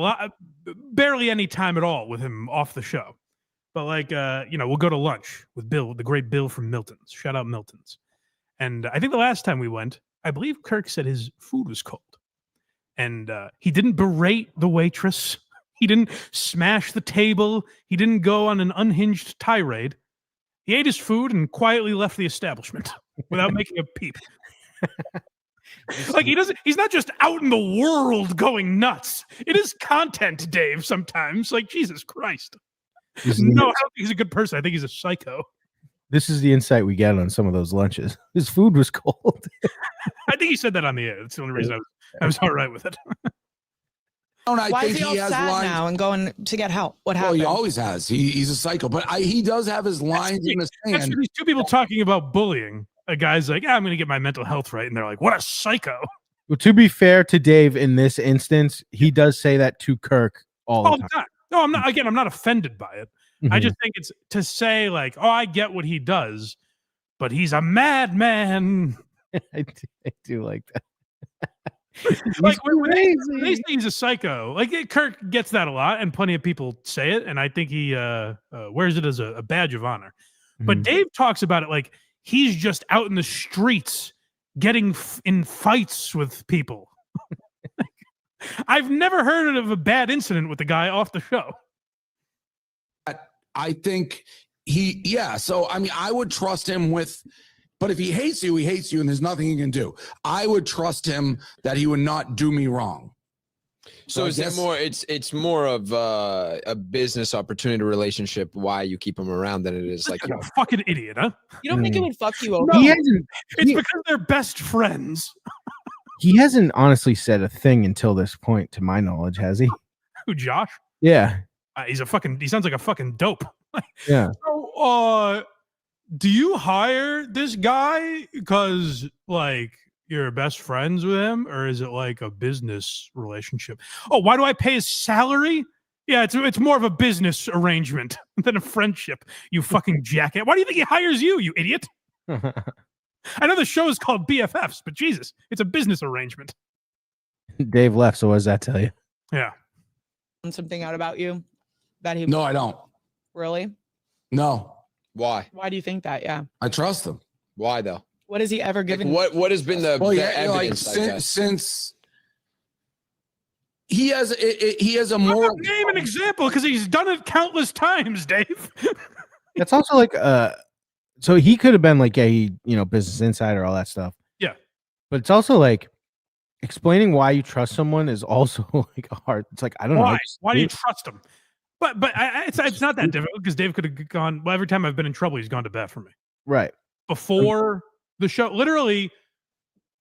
barely any time at all with him off the show. But like, we'll go to lunch with Bill, the great Bill from Milton's. Shout out Milton's. And I think the last time we went, I believe Kirk said his food was cold. and he didn't berate the waitress. He didn't smash the table. He didn't go on an unhinged tirade. He ate his food and quietly left the establishment without making a peep. Like he's not just out in the world going nuts. It is content, Dave, sometimes. Like, Jesus Christ. No, I don't think he's a good person. I think he's a psycho. This is the insight we get on some of those lunches. His food was cold. I think he said that on the air. That's the only reason I was all right with it. Why is he all sad now and going to get help? What happened? Well, he always has. He's a psycho, but he does have his lines in the sand. That's these two people talking about bullying. A guy's like, I'm going to get my mental health right. And they're like, what a psycho. Well, to be fair to Dave, in this instance, he does say that to Kirk all the time. No, I'm not. Again, I'm not offended by it. I just think it's to say like, oh, I get what he does, but he's a madman. I do like that. Like when they say he's a psycho, like Kirk gets that a lot, and plenty of people say it, and I think he wears it as a badge of honor. But Dave talks about it like he's just out in the streets getting in fights with people. I've never heard of a bad incident with the guy off the show. I think so I mean, I would trust him with, but if he hates you, and there's nothing he can do. I would trust him that he would not do me wrong. So is that more, it's more of a business opportunity relationship, why you keep him around, than it is like, you're a fucking idiot, huh? You don't think it would fuck you over? No, it's because they're best friends. He hasn't honestly said a thing until this point, to my knowledge, has he? Who, Josh? Yeah. He sounds like a fucking dope. Yeah. So, do you hire this guy because like you're best friends with him, or is it like a business relationship? Oh, why do I pay his salary? Yeah, it's more of a business arrangement than a friendship. You fucking jackass. Why do you think he hires you, you idiot? I know the show is called BFFs, but Jesus, it's a business arrangement. Dave left, so what does that tell you? Yeah. Something out about you that he. No, I don't. Really? No. Why? Why do you think that? Yeah. I trust him. Why though? What has he ever given? Like, what has been the evidence? Like since he has a moral. Name an example, because he's done it countless times, Dave. That's also like so he could have been like, yeah, Business Insider, all that stuff. Yeah. But it's also like explaining why you trust someone is also like hard. It's like, I don't know. Why do you trust him? But it's not that difficult, because Dave could have gone. Well, every time I've been in trouble, he's gone to bat for me. Right. Before the show, literally,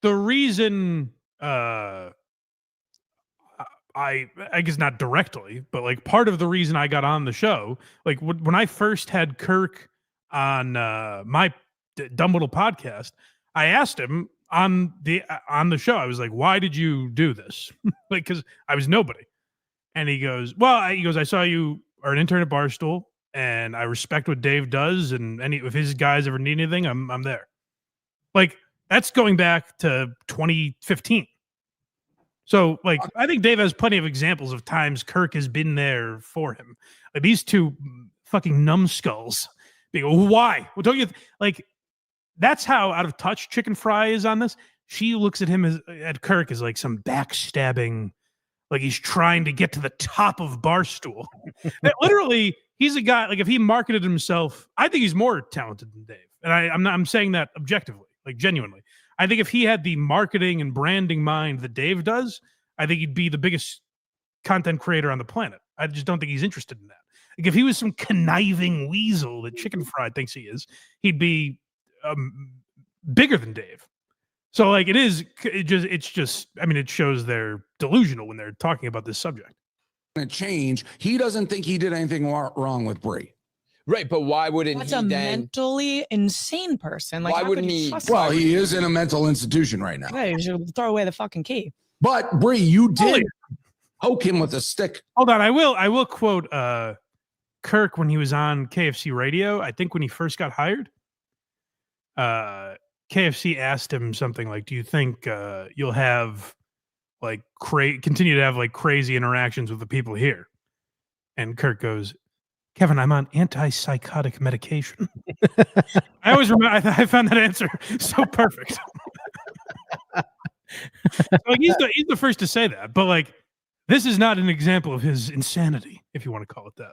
the reason I guess not directly, but like part of the reason I got on the show, like when I first had Kirk on my dumb little podcast, I asked him on the show, I was like, why did you do this? Like, because I was nobody. And he goes, I saw you are an intern at Barstool, and I respect what Dave does, and if his guys ever need anything, I'm there. Like, that's going back to 2015. So, like, I think Dave has plenty of examples of times Kirk has been there for him. Like, these two fucking numbskulls. Why? Well, don't you like? That's how out of touch Chickenfry is on this. She looks at him at Kirk as like some backstabbing, like he's trying to get to the top of Barstool. That literally, he's a guy. Like, if he marketed himself, I think he's more talented than Dave. And I'm saying that objectively, like genuinely. I think if he had the marketing and branding mind that Dave does, I think he'd be the biggest content creator on the planet. I just don't think he's interested in that. Like, if he was some conniving weasel that Chickenfry thinks he is, he'd be bigger than Dave. So, like, it's just. I mean, it shows they're delusional when they're talking about this subject. Change. He doesn't think he did anything wrong with Brie. Right, but why wouldn't That's he a then? Mentally insane person. Like, Why how wouldn't could you he- trust Well, him? he is in a mental institution right now. Yeah, you should throw away the fucking key. But Brie, you did poke him with a stick. Hold on, I will quote Kirk when he was on KFC radio. I think when he first got hired, KFC asked him something like, "Do you think you'll have like continue to have like crazy interactions with the people here?" And Kirk goes, "Kevin, I'm on antipsychotic medication." I always remember. I found that answer so perfect. Like he's the first to say that, but like this is not an example of his insanity, if you want to call it that.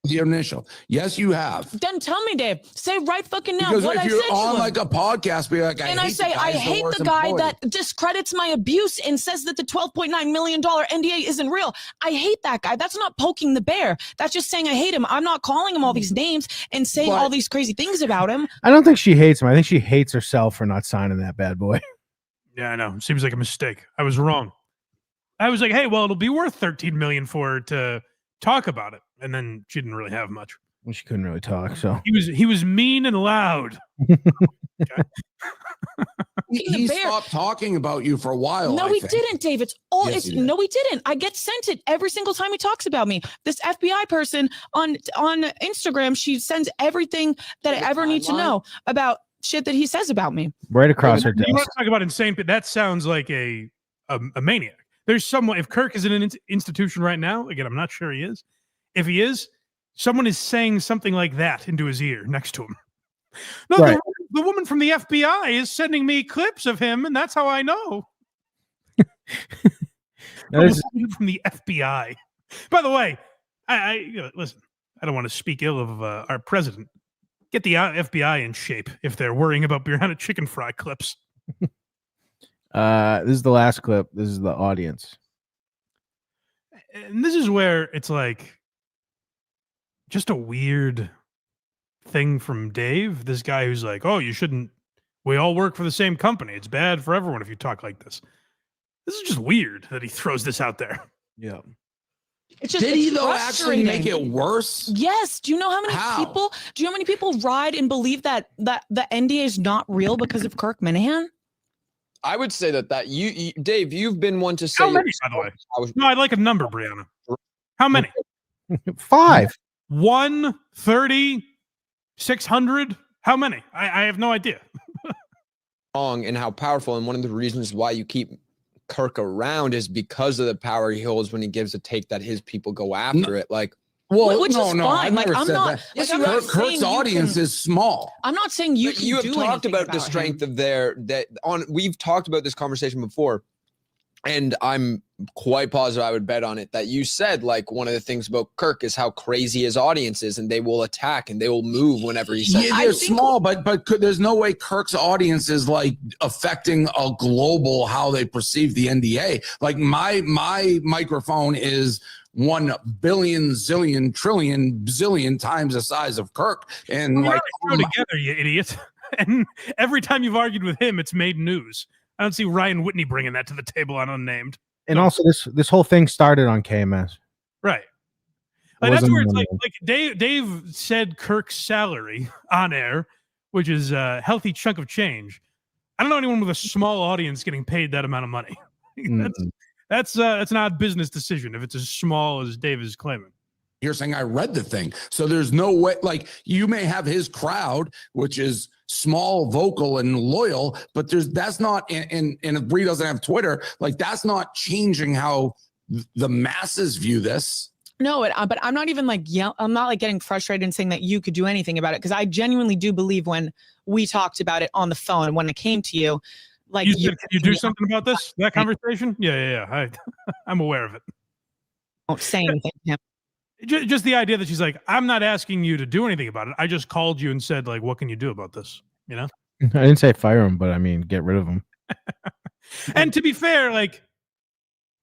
The initial. Yes, you have. Then tell me, Dave. Say right fucking now Because what if I you're said on to him. like a podcast, be like, And I say, I hate the guy that discredits my abuse and says that the $12.9 million NDA isn't real. I hate that guy. That's not poking the bear. That's just saying I hate him. I'm not calling him all these names and saying all these crazy things about him. I don't think she hates him. I think she hates herself for not signing that bad boy. Yeah, I know. Seems like a mistake. I was wrong. I was like, hey, well, it'll be worth $13 million for her to talk about it, and then she didn't really have much. Well, she couldn't really talk, so he was mean and loud. He stopped talking about you for a while. No, he didn't, Dave. It's all. Yes, it's he did. no, he didn't. I get sent it every single time he talks about me. This FBI person on Instagram, she sends everything that I ever need to know about shit that he says about me. right across her You want desk. to talk about insane, but that sounds like a maniac. There's someone. If Kirk is in an institution right now, again, I'm not sure he is. If he is, someone is saying something like that into his ear next to him. No, Right. the woman from the FBI is sending me clips of him, and that's how I know. That is- A woman from the FBI. By the way, listen. I don't want to speak ill of our president. Get the FBI in shape if they're worrying about Brianna Chickenfry clips. this is the last clip. This is the audience. And this is where it's like just a weird thing from Dave. This guy who's like, oh, you shouldn't. We all work for the same company. It's bad for everyone if you talk like this. This is just weird that he throws this out there. Yeah. It's just, Did he it's though actually frustrating. make it worse? Yes. Do you know how many How? people? Do you know how many people ride and believe that the NDA is not real because of Kirk Minahan? I would say that you Dave, you've been one to say. How many, by the way? No, I'd like a number, Brianna. How many? 5. 1, 30, 600? How many? I have no idea. Wrong and how powerful, and one of the reasons why you keep Kirk around is because of the power he holds when he gives a take that his people go after it. Like, Well, Which no, is no, fine. I Like, never I'm said not- that. like, I'm not saying Kirk's you audience can- is small. I'm not saying you but can you have do talked anything about the strength him. of we've talked about this conversation before, and I'm quite positive I would bet on it that you said like one of the things about Kirk is how crazy his audience is, and they will attack and they will move whenever he says. Yeah, I they're think- small, but there's no way Kirk's audience is like affecting a global how they perceive the NDA. Like my microphone is 1 billion, zillion, trillion, bazillion times the size of Kirk, and We're like on a show together, you idiot. And every time you've argued with him, it's made news. I don't see Ryan Whitney bringing that to the table on Unnamed. And No. also this whole thing started on KMS. Right. It Like, that's wasn't where it's on like Dave said Kirk's salary on air, which is a healthy chunk of change. I don't know anyone with a small audience getting paid that amount of money. That's an odd business decision if it's as small as Dave is claiming. you're saying I read the thing. So there's no way, like you may have his crowd, which is small, vocal, and loyal, but that's not, and if Bree doesn't have Twitter, like that's not changing how the masses view this. No, but I'm not even like I'm not like getting frustrated and saying that you could do anything about it, because I genuinely do believe when we talked about it on the phone when it came to you, like You said, can you do something about this? That conversation? Yeah. I'm aware of it. don't say anything to him. Just the idea that she's like, I'm not asking you to do anything about it. I just called you and said, like, what can you do about this? You know? I didn't say fire him, but I mean get rid of him. And to be fair, like,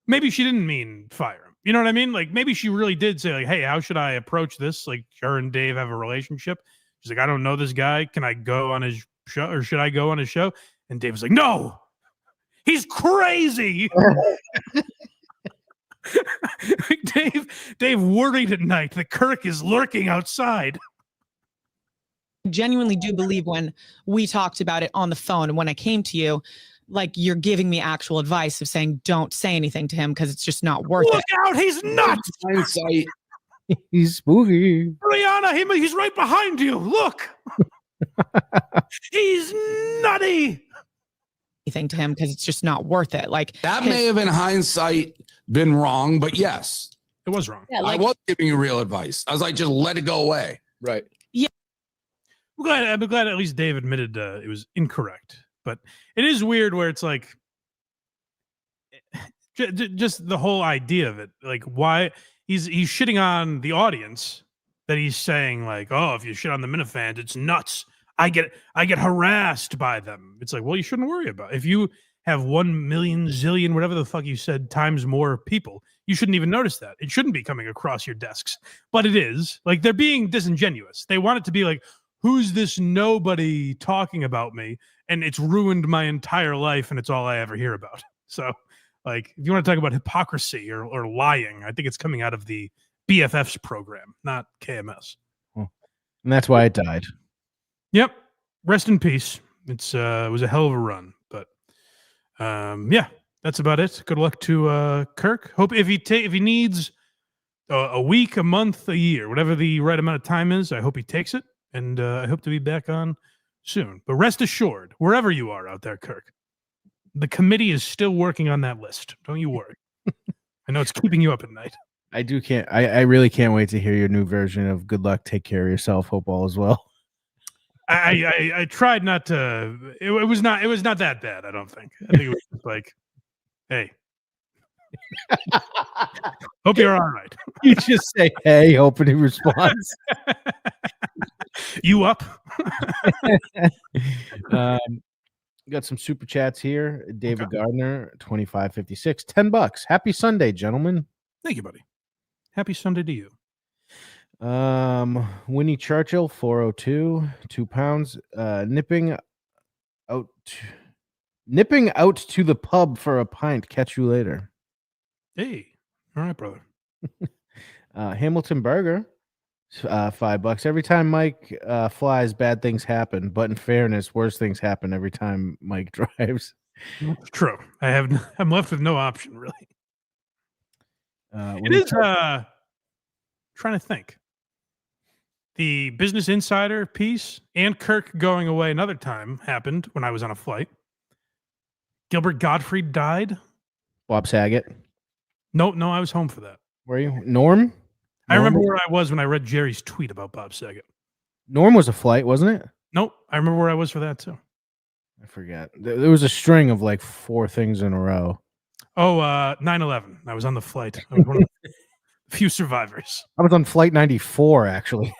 maybe she didn't mean fire him. You know what I mean? Like, maybe she really did say, like, hey, how should I approach this? Like, her and Dave have a relationship. She's like, I don't know this guy. Can I go on his show, or should I go on his show? And Dave was like, no, he's crazy. Dave worried at night that Kirk is lurking outside. I genuinely do believe when we talked about it on the phone and when I came to you, like you're giving me actual advice of saying don't say anything to him because it's just not worth Look it. out, he's nuts. Hindsight. He's spooky. Brianna, he's right behind you. Look. He's nutty. Anything to him because it's just not worth it. Like That may have in hindsight been wrong, but yes, It was wrong. yeah, I like was giving you real advice. I was like, just let it go away. right. I'm glad at least Dave admitted it was incorrect. But it is weird where it's like, Just the whole idea of it, like why he's shitting on the audience, that he's saying like, oh, if you shit on the Minifans, it's nuts. I get harassed by them. It's like, well, you shouldn't worry about it. If you have 1 million zillion, whatever the fuck you said, times more people, you shouldn't even notice that. It shouldn't be coming across your desks, but it is. Like, they're being disingenuous. They want it to be like, who's this nobody talking about me? And it's ruined my entire life, and it's all I ever hear about. So, like, if you want to talk about hypocrisy or lying, I think it's coming out of the BFFS program, not KMS. And that's why it died. Yep. Rest in peace. It was a hell of a run, but yeah, that's about it. Good luck to Kirk. Hope if he needs a week, a month, a year, whatever the right amount of time is, I hope he takes it, and I hope to be back on soon. But rest assured, wherever you are out there, Kirk, the committee is still working on that list. Don't you worry. I know it's keeping you up at night. I really can't wait to hear your new version of "Good luck, take care of yourself, hope all is well." I tried not to. It was not that bad. I don't think. I think it was just like, hey, hope you're all right. You just say, "Hey," hoping he responds. You up? Got some super chats here. David Gardner, 2556, $10. Happy Sunday, gentlemen. Thank you, buddy. Happy Sunday to you. Winnie Churchill, 402, £2. Nipping out to the pub for a pint. Catch you later. Hey, all right, brother. Hamilton Burger, $5. Every time Mike flies, bad things happen. But in fairness, worse things happen every time Mike drives. True. I'm left with no option, really. It is trying to think. The Business Insider piece and Kirk going away another time happened when I was on a flight. Gilbert Gottfried died. Bob Saget. No, I was home for that. Were you? Norm? I remember where I was when I read Jerry's tweet about Bob Saget. Norm was a flight, wasn't it? Nope. I remember where I was for that too. I forget. There was a string of like 4 things in a row. Oh, 9/11. I was on the flight. I was one of the few survivors. I was on flight 94, actually.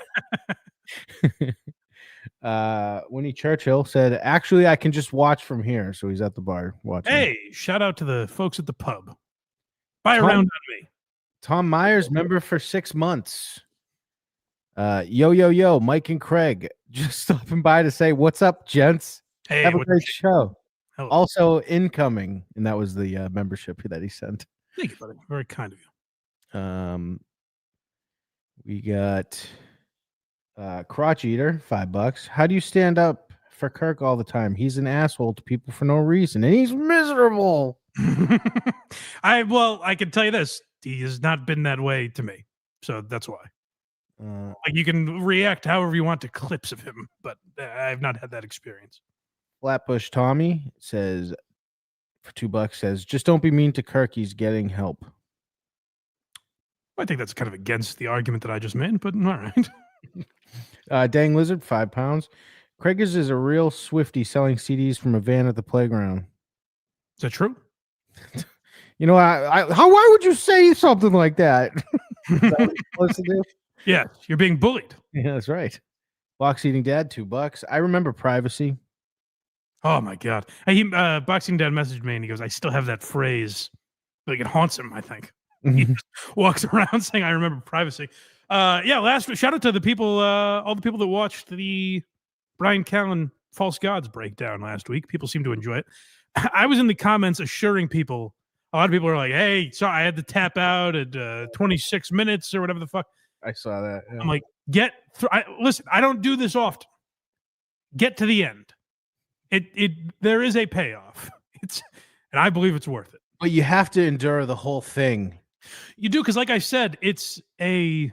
Winnie Churchill said, actually, I can just watch from here. So he's at the bar watching. Hey, shout out to the folks at the pub. Buy a round on me. Tom Myers, member for 6 months. Yo, Mike and Craig just stopping by to say, what's up, gents? Hey, have a great show. Hello. Also incoming, and that was the membership that he sent. Thank you, buddy. Very kind of you. We got Crotch Eater, $5. How do you stand up for Kirk all the time? He's an asshole to people for no reason, and he's miserable. I can tell you this. He has not been that way to me. So that's why. Like, you can react however you want to clips of him, but I've not had that experience. Flatbush Tommy says, for $2, says, just don't be mean to Kirk. He's getting help. I think that's kind of against the argument that I just made, but all right. Dang Lizard, £5. Craig is a real Swiftie selling CDs from a van at the playground. Is that true? You know, why would you say something like that? Is that what you're supposed to do? Yeah, you're being bullied. Yeah, that's right. Box Eating Dad, $2. I remember Privacy. Oh my God. Boxing Dad messaged me and he goes, I still have that phrase. Like, it haunts him, I think. He just walks around saying, I remember Privacy. Yeah, shout out to the people, all the people that watched the Brian Callen False Gods breakdown last week. People seem to enjoy it. I was in the comments assuring people, a lot of people are like, hey, sorry, I had to tap out at 26 minutes or whatever the fuck. I saw that. Yeah. I'm like, listen, I don't do this often. Get to the end. There is a payoff. And I believe it's worth it. But you have to endure the whole thing. You do, because like I said, it's a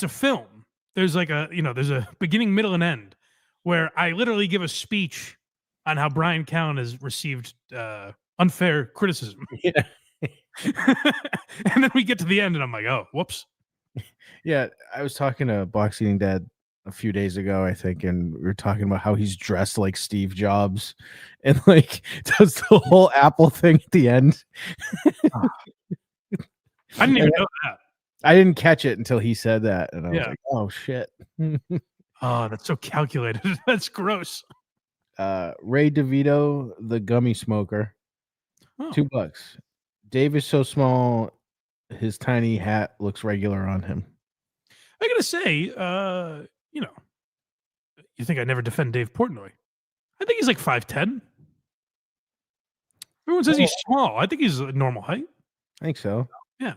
film. There's like there's a beginning, middle, and end where I literally give a speech on how Brian Callen has received unfair criticism. Yeah. And then we get to the end and I'm like, oh, whoops. Yeah, I was talking to Box Eating Dad a few days ago, I think, and we were talking about how he's dressed like Steve Jobs and like does the whole Apple thing at the end. I didn't even know that. I didn't catch it until he said that, and I was Yeah. like, "Oh shit!" Oh, that's so calculated. That's gross. Ray DeVito, the gummy smoker, Oh. $2. Dave is so small, his tiny hat looks regular on him. I gotta say, you know, you think I never defend Dave Portnoy? I think he's like 5'10". Everyone says he's small. I think he's a normal height. I think so. Yeah.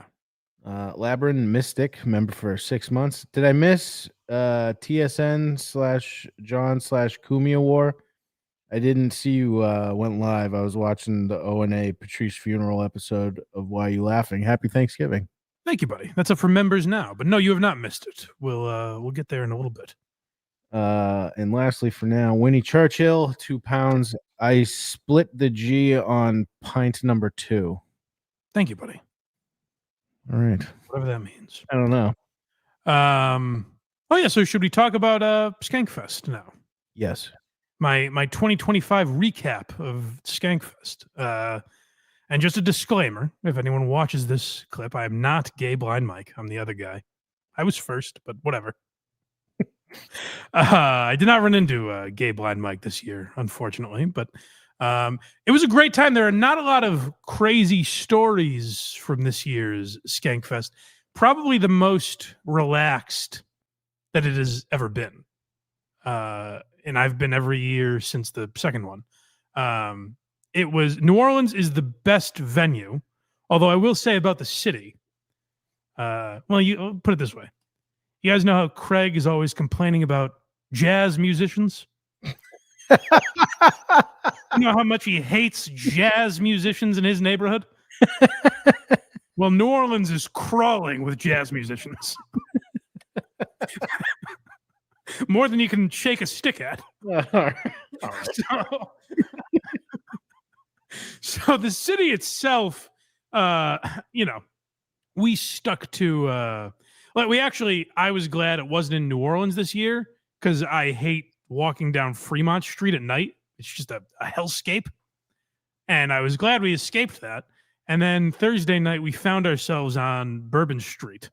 Labyrinth Mystic, member for 6 months. Did I miss TSN/John/Cumia War? I didn't see you went live. I was watching the O&A Patrice funeral episode of Why You Laughing. Happy Thanksgiving. Thank you, buddy. That's up for members now. But no, you have not missed it. We'll get there in a little bit. And lastly, for now, Winnie Churchill, £2. I split the G on pint number 2. Thank you, buddy. All right. Whatever that means. I don't know. Oh yeah. So should we talk about Skankfest now? Yes. My 2025 recap of Skankfest. And just a disclaimer: if anyone watches this clip, I am not Gay Blind Mike. I'm the other guy. I was first, but whatever. I did not run into Gay Blind Mike this year, unfortunately, but it was a great time. There are not a lot of crazy stories from this year's Skankfest. Probably the most relaxed that it has ever been. And I've been every year since the second one. It was New Orleans is the best venue, although I will say about the city. Well, you put it this way. You guys know how Craig is always complaining about jazz musicians? You know how much he hates jazz musicians in his neighborhood? Well, New Orleans is crawling with jazz musicians. More than you can shake a stick at. So the city itself, we stuck to I was glad it wasn't in New Orleans this year because I hate walking down Fremont Street at night. It's just a hellscape. And I was glad we escaped that. And then Thursday night, we found ourselves on Bourbon Street.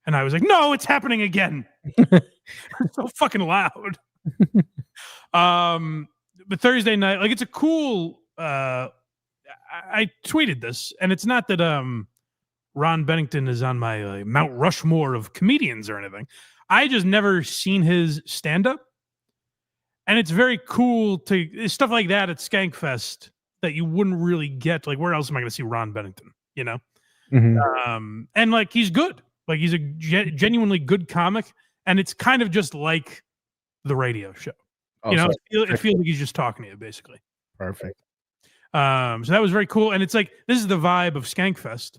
And I was like, no, it's happening again. It's so fucking loud. But Thursday night, like, it's a cool, I tweeted this, and it's not that Ron Bennington is on my Mount Rushmore of comedians or anything. I just never seen his stand-up. And it's very cool to stuff like that at Skankfest that you wouldn't really get. Like, where else am I going to see Ron Bennington? You know? Mhm. And like, he's good. Like, he's a genuinely good comic. And it's kind of just like the radio show. Oh, You know, so it feels like he's just talking to you, basically. perfect. So that was very cool. And it's like, this is the vibe of Skankfest,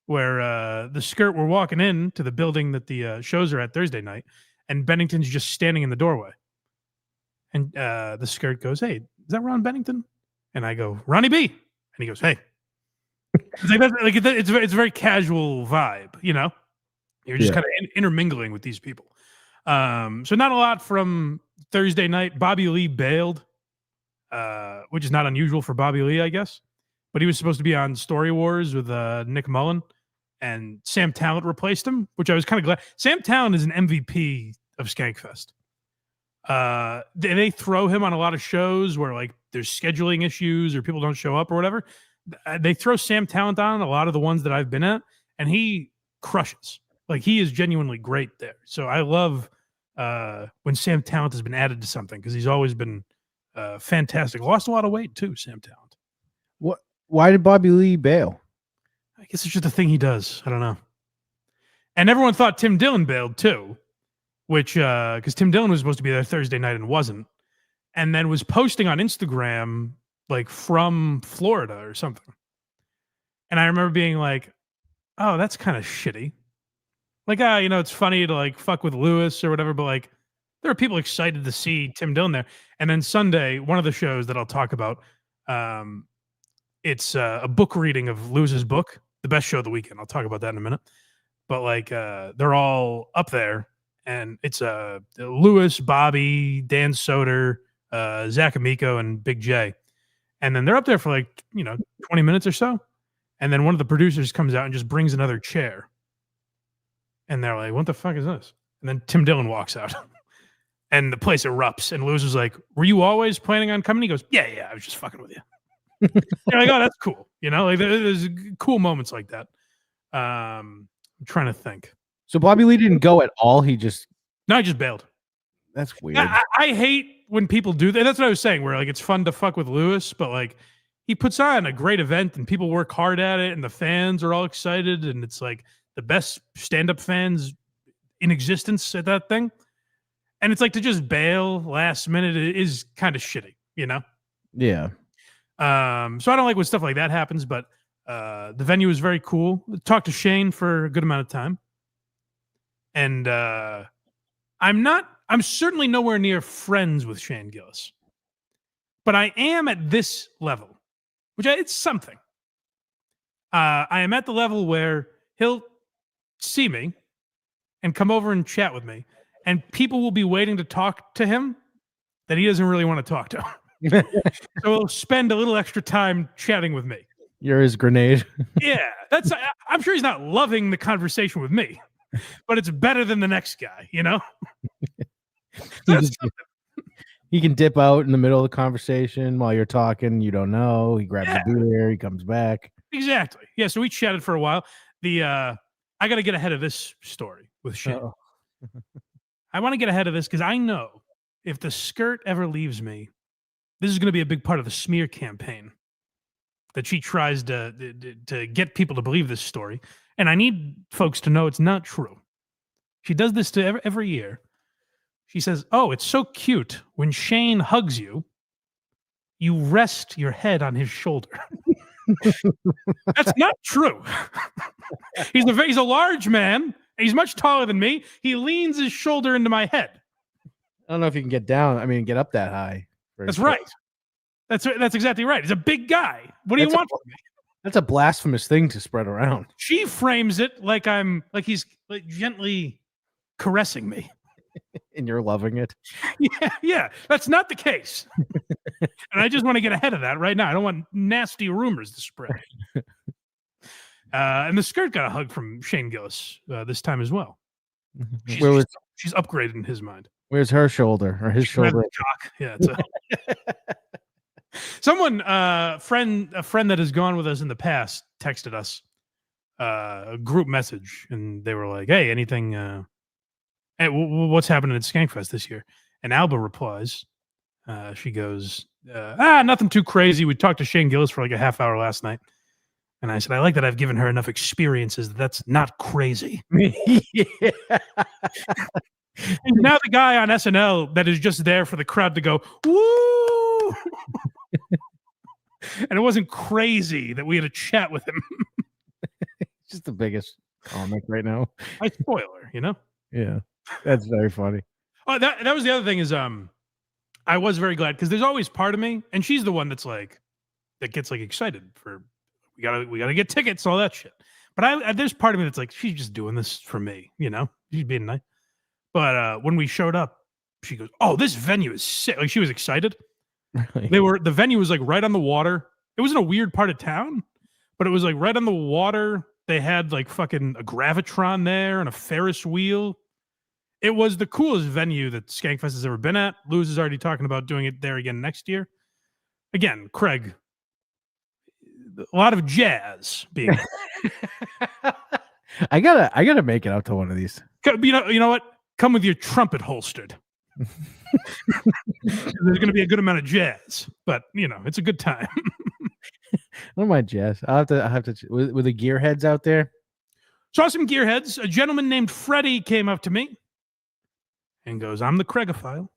where we're walking in to the building that the shows are at Thursday night, and Bennington's just standing in the doorway. And the skirt goes, hey, is that Ron Bennington? And I go, Ronnie B. And he goes, hey. It's a very casual vibe, you know? You're just kind of intermingling with these people. So not a lot from Thursday night. Bobby Lee bailed, which is not unusual for Bobby Lee, I guess. But he was supposed to be on Story Wars with Nick Mullen, and Sam Talent replaced him, which I was kind of glad. Sam Talent is an MVP of Skankfest. They throw him on a lot of shows where, like, there's scheduling issues or people don't show up or whatever. They throw Sam Talent on a lot of the ones that I've been at, and he crushes. Like, he is genuinely great there. So I love when Sam Talent has been added to something, because he's always been fantastic. Lost a lot of weight too, Sam Talent. Why did Bobby Lee bail? I guess it's just a thing he does. I don't know. And everyone thought Tim Dillon bailed too, which because Tim Dillon was supposed to be there Thursday night and wasn't, and then was posting on Instagram like from Florida or something. And I remember being like, oh, that's kind of shitty. Like, it's funny to like fuck with Lewis or whatever, but like, there are people excited to see Tim Dillon there. And then Sunday, one of the shows that I'll talk about, it's a book reading of Lewis's book, the best show of the weekend. I'll talk about that in a minute. But like, they're all up there, and it's Lewis, Bobby, Dan Soder, Zach Amico, and Big J. And then they're up there for like 20 minutes or so, and then one of the producers comes out and just brings another chair, and they're like, "What the fuck is this?" And then Tim Dillon walks out, and the place erupts. And Lewis was like, "Were you always planning on coming?" He goes, "Yeah, I was just fucking with you." You're like, "Oh, that's cool." Like there's cool moments like that. I'm trying to think. So Bobby Lee didn't go at all. He just bailed. That's weird. I hate when people do that. That's what I was saying, where like it's fun to fuck with Lewis, but like he puts on a great event and people work hard at it and the fans are all excited and it's like the best stand-up fans in existence at that thing. And it's like to just bail last minute is kind of shitty, Yeah. So I don't like when stuff like that happens, but the venue is very cool. Talked to Shane for a good amount of time. And I'm certainly nowhere near friends with Shane Gillis, but I am at this level, it's something. I am at the level where he'll see me and come over and chat with me, and people will be waiting to talk to him that he doesn't really want to talk to. So he'll spend a little extra time chatting with me. You're his grenade. Yeah, I'm sure he's not loving the conversation with me, but it's better than the next guy, He can dip out in the middle of the conversation while you're talking. You don't know. He grabs a beer. He comes back. Exactly. Yeah. So we chatted for a while. I got to get ahead of this story with Shane. I want to get ahead of this because I know if the skirt ever leaves me, this is going to be a big part of the smear campaign that she tries to get people to believe this story. And I need folks to know it's not true. She does this to every year. She says, "Oh, it's so cute. When Shane hugs you, you rest your head on his shoulder." That's not true. He's a large man. He's much taller than me. He leans his shoulder into my head. I don't know if you can get up that high. That's right. That's exactly right. He's a big guy. What do you want from me? That's a blasphemous thing to spread around. She frames it like he's like gently caressing me. And you're loving it. Yeah. That's not the case. And I just want to get ahead of that right now. I don't want nasty rumors to spread. And the skirt got a hug from Shane Gillis this time as well. She's upgraded in his mind. Where's her shoulder or his shoulder? Yeah. Someone, a friend that has gone with us in the past, texted us a group message, and they were like, "Hey, anything? Hey, what's happening at Skankfest this year?" And Alba replies, she goes, "Nothing too crazy. We talked to Shane Gillis for like a half hour last night." And I said, "I like that I've given her enough experiences that's not crazy." Yeah. And now the guy on SNL that is just there for the crowd to go, "Woo!" And it wasn't crazy that we had a chat with him. Just the biggest comic right now. I spoil her, Yeah, that's very funny. Oh, that was the other thing is I was very glad because there's always part of me, and she's the one that gets like excited for we gotta get tickets, all that shit. But there's part of me that's like, she's just doing this for me, she's being nice. But when we showed up, she goes, "Oh, this venue is sick." Like she was excited. Really? The venue was like right on the water. It was in a weird part of town, but it was like right on the water. They had like fucking a Gravitron there and a Ferris wheel. It was the coolest venue that Skankfest has ever been at. Luz is already talking about doing it there again next year. Again, Craig, a lot of jazz being. I gotta make it out to one of these. You know what? Come with your trumpet holstered. There's going to be a good amount of jazz, but it's a good time. I don't mind jazz. I have to. With the gearheads out there. Saw some gearheads. A gentleman named Freddie came up to me and goes, "I'm the Craigophile."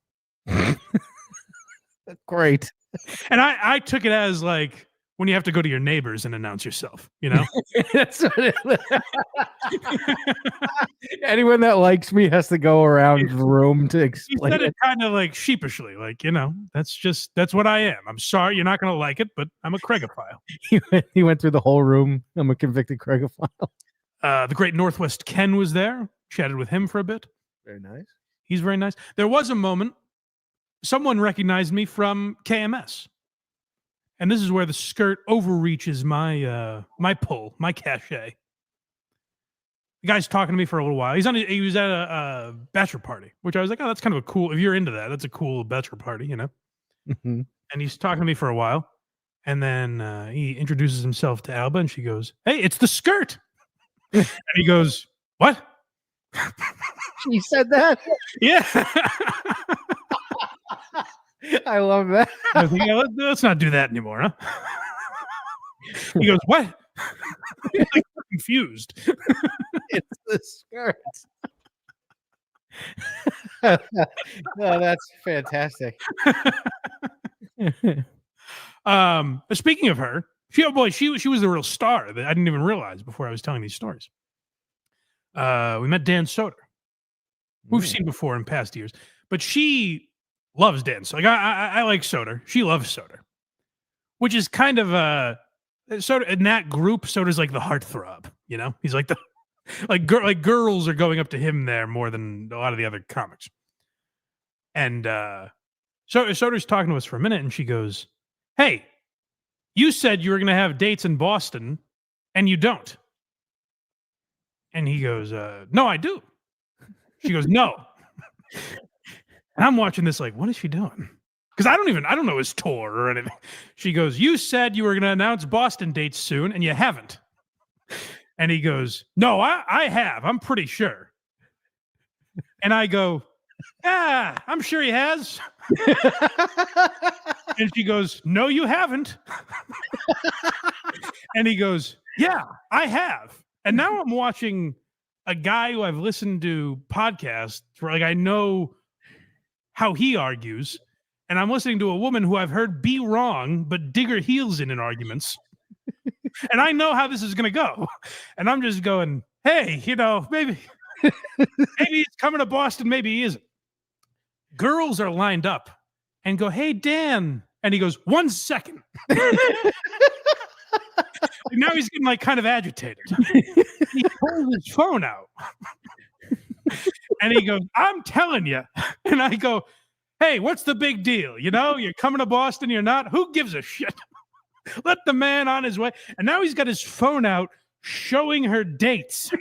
Great. And I took it as like when you have to go to your neighbors and announce yourself, That's what it Anyone that likes me has to go around the room to explain. He said it kind of like sheepishly, like, that's what I am. I'm sorry, you're not going to like it, but I'm a Craigophile. He went through the whole room. I'm a convicted Craigophile. The great Northwest Ken was there. Chatted with him for a bit. Very nice. He's very nice. There was a moment someone recognized me from KMS. And this is where the skirt overreaches my my pull, my cachet. The guy's talking to me for a little while. He was at a bachelor party, which I was like, oh, that's kind of a cool. If you're into that, that's a cool bachelor party, you know. Mm-hmm. And he's talking to me for a while, and then he introduces himself to Alba, and she goes, "Hey, it's the skirt." And he goes, "What?" She said that. Yeah. I love that. I was like, yeah, let's not do that anymore, huh? He goes, "What?" Like, confused. It's the skirt. No, that's fantastic. Speaking of her, she was the real star that I didn't even realize before I was telling these stories. We met Dan Soder, who we've seen before in past years, but she loves Dan. So like I like Soder. She loves Soder, which is kind of Soder in that group. Soder's like the heartthrob, you know. He's like the like girls are going up to him there more than a lot of the other comics. And Soder's talking to us for a minute, and she goes, "Hey, you said you were going to have dates in Boston, and you don't." And he goes, "No, I do." She goes, "No." And I'm watching this like, what is she doing? Because I don't know his tour or anything. She goes, "You said you were going to announce Boston dates soon, and you haven't." And he goes, "No, I have. I'm pretty sure." And I go, "Yeah, I'm sure he has." And she goes, "No, you haven't." And he goes, "Yeah, I have." And now I'm watching a guy who I've listened to podcasts for, like, I know how he argues, and I'm listening to a woman who I've heard be wrong but dig her heels in arguments. And I know how this is going to go. And I'm just going, hey, you know, maybe he's coming to Boston, maybe he isn't. Girls are lined up and go, "Hey, Dan." And he goes, "1 second." Now he's getting like kind of agitated. He pulls his phone out. And he goes, "I'm telling you." And I go, "Hey, what's the big deal? You know, you're coming to Boston, you're not. Who gives a shit? Let the man on his way." And now he's got his phone out showing her dates.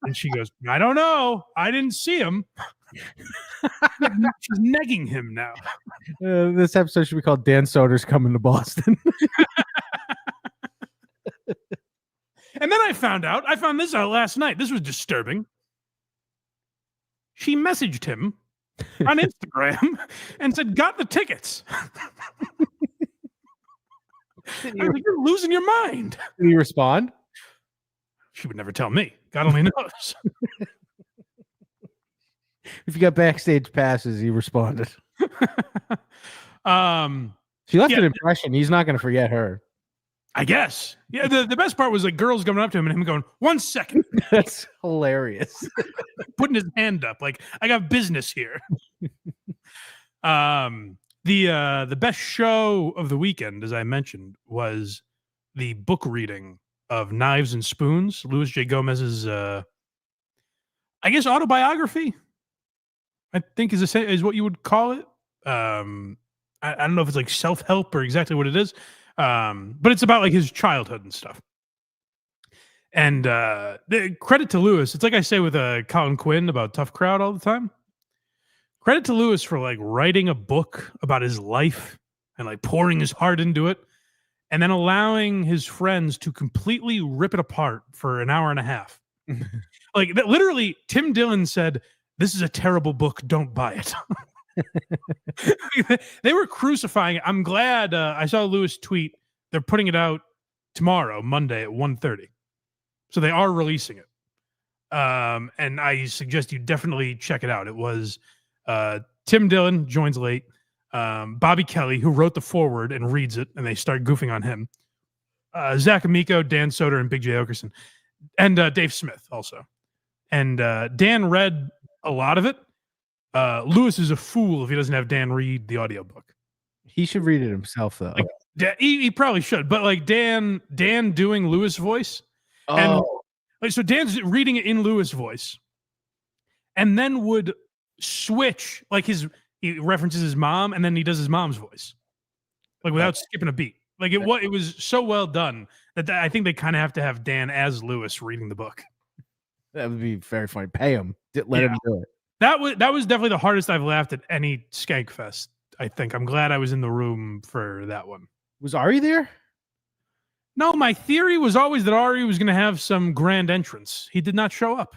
And she goes, "I don't know. I didn't see him." She's negging him now. This episode should be called Dan Soder's Coming to Boston. And then I found this out last night. This was disturbing. She messaged him on Instagram and said, "Got the tickets." I was like, "You're losing your mind." Did he respond? She would never tell me. God only knows. If you got backstage passes, he responded. She left an impression. He's not going to forget her. I guess. Yeah, the best part was like girls coming up to him and him going, "1 second." That's hilarious. Putting his hand up like, "I got business here." The best show of the weekend, as I mentioned, was the book reading of Knives and Spoons, Louis J. Gomez's I guess autobiography, I think is what you would call it. I don't know if it's like self-help or exactly what it is. But it's about like his childhood and stuff. And the credit to Lewis. It's like I say with Colin Quinn about Tough Crowd all the time. Credit to Lewis for like writing a book about his life and like pouring his heart into it, and then allowing his friends to completely rip it apart for an hour and a half. Like literally, Tim Dillon said, "This is a terrible book. Don't buy it." They were crucifying it. I'm glad I saw Lewis tweet. They're putting it out tomorrow, Monday at 1:30. So they are releasing it. And I suggest you definitely check it out. It was Tim Dillon joins late. Bobby Kelly, who wrote the foreword and reads it, and they start goofing on him. Zach Amico, Dan Soder, and Big J. Okerson. And Dave Smith also. And Dan read a lot of it. Lewis is a fool if he doesn't have Dan read the audiobook. He should read it himself, though. Like, he probably should, but like Dan doing Lewis voice. And like, so Dan's reading it in Lewis voice. and then would switch like he references his mom and then he does his mom's voice, like without skipping a beat. Like it was so well done that I think they kind of have to have Dan as Lewis reading the book. That would be very funny. Pay him. Let him do it. That was definitely the hardest I've laughed at any Skankfest. I think I'm glad I was in the room for that one. Was Ari there? No, my theory was always that Ari was going to have some grand entrance. He did not show up.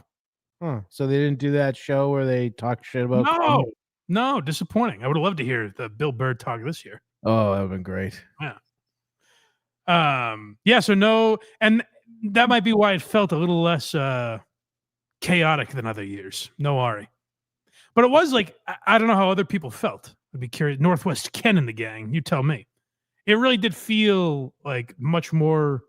Huh. So they didn't do that show where they talk shit about. No, disappointing. I would have loved to hear the Bill Burr talk this year. Oh, that would have been great. Yeah. So no, and that might be why it felt a little less chaotic than other years. No Ari, but it was like I don't know how other people felt. I'd be curious. Northwest Ken and the gang, you tell me. It really did feel like much more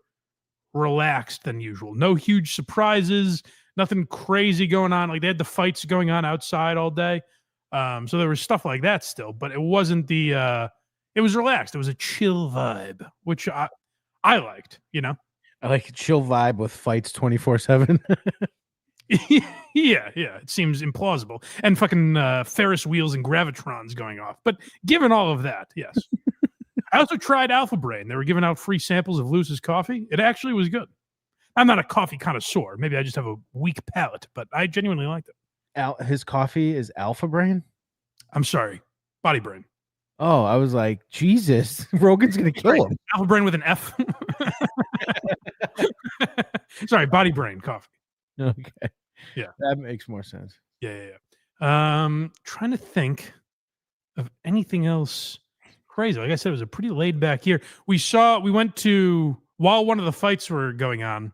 relaxed than usual. No huge surprises, nothing crazy going on. Like they had the fights going on outside all day. So there was stuff like that still, but it wasn't it was relaxed. It was a chill vibe, which I liked, you know? I like a chill vibe with fights 24/7. Yeah. It seems implausible. And fucking Ferris wheels and gravitrons going off. But given all of that, yes. I also tried Alpha Brain. They were giving out free samples of Lewis's coffee. It actually was good. I'm not a coffee connoisseur. Maybe I just have a weak palate, but I genuinely liked it. His coffee is Alpha Brain? I'm sorry. Body Brain. Oh, I was like, Jesus, Rogan's going to kill him. Alpha Brain with an F. Sorry, Body Brain coffee. Okay. Yeah. That makes more sense. Yeah. Trying to think of anything else crazy. Like I said, it was a pretty laid back year. We went to, while one of the fights were going on,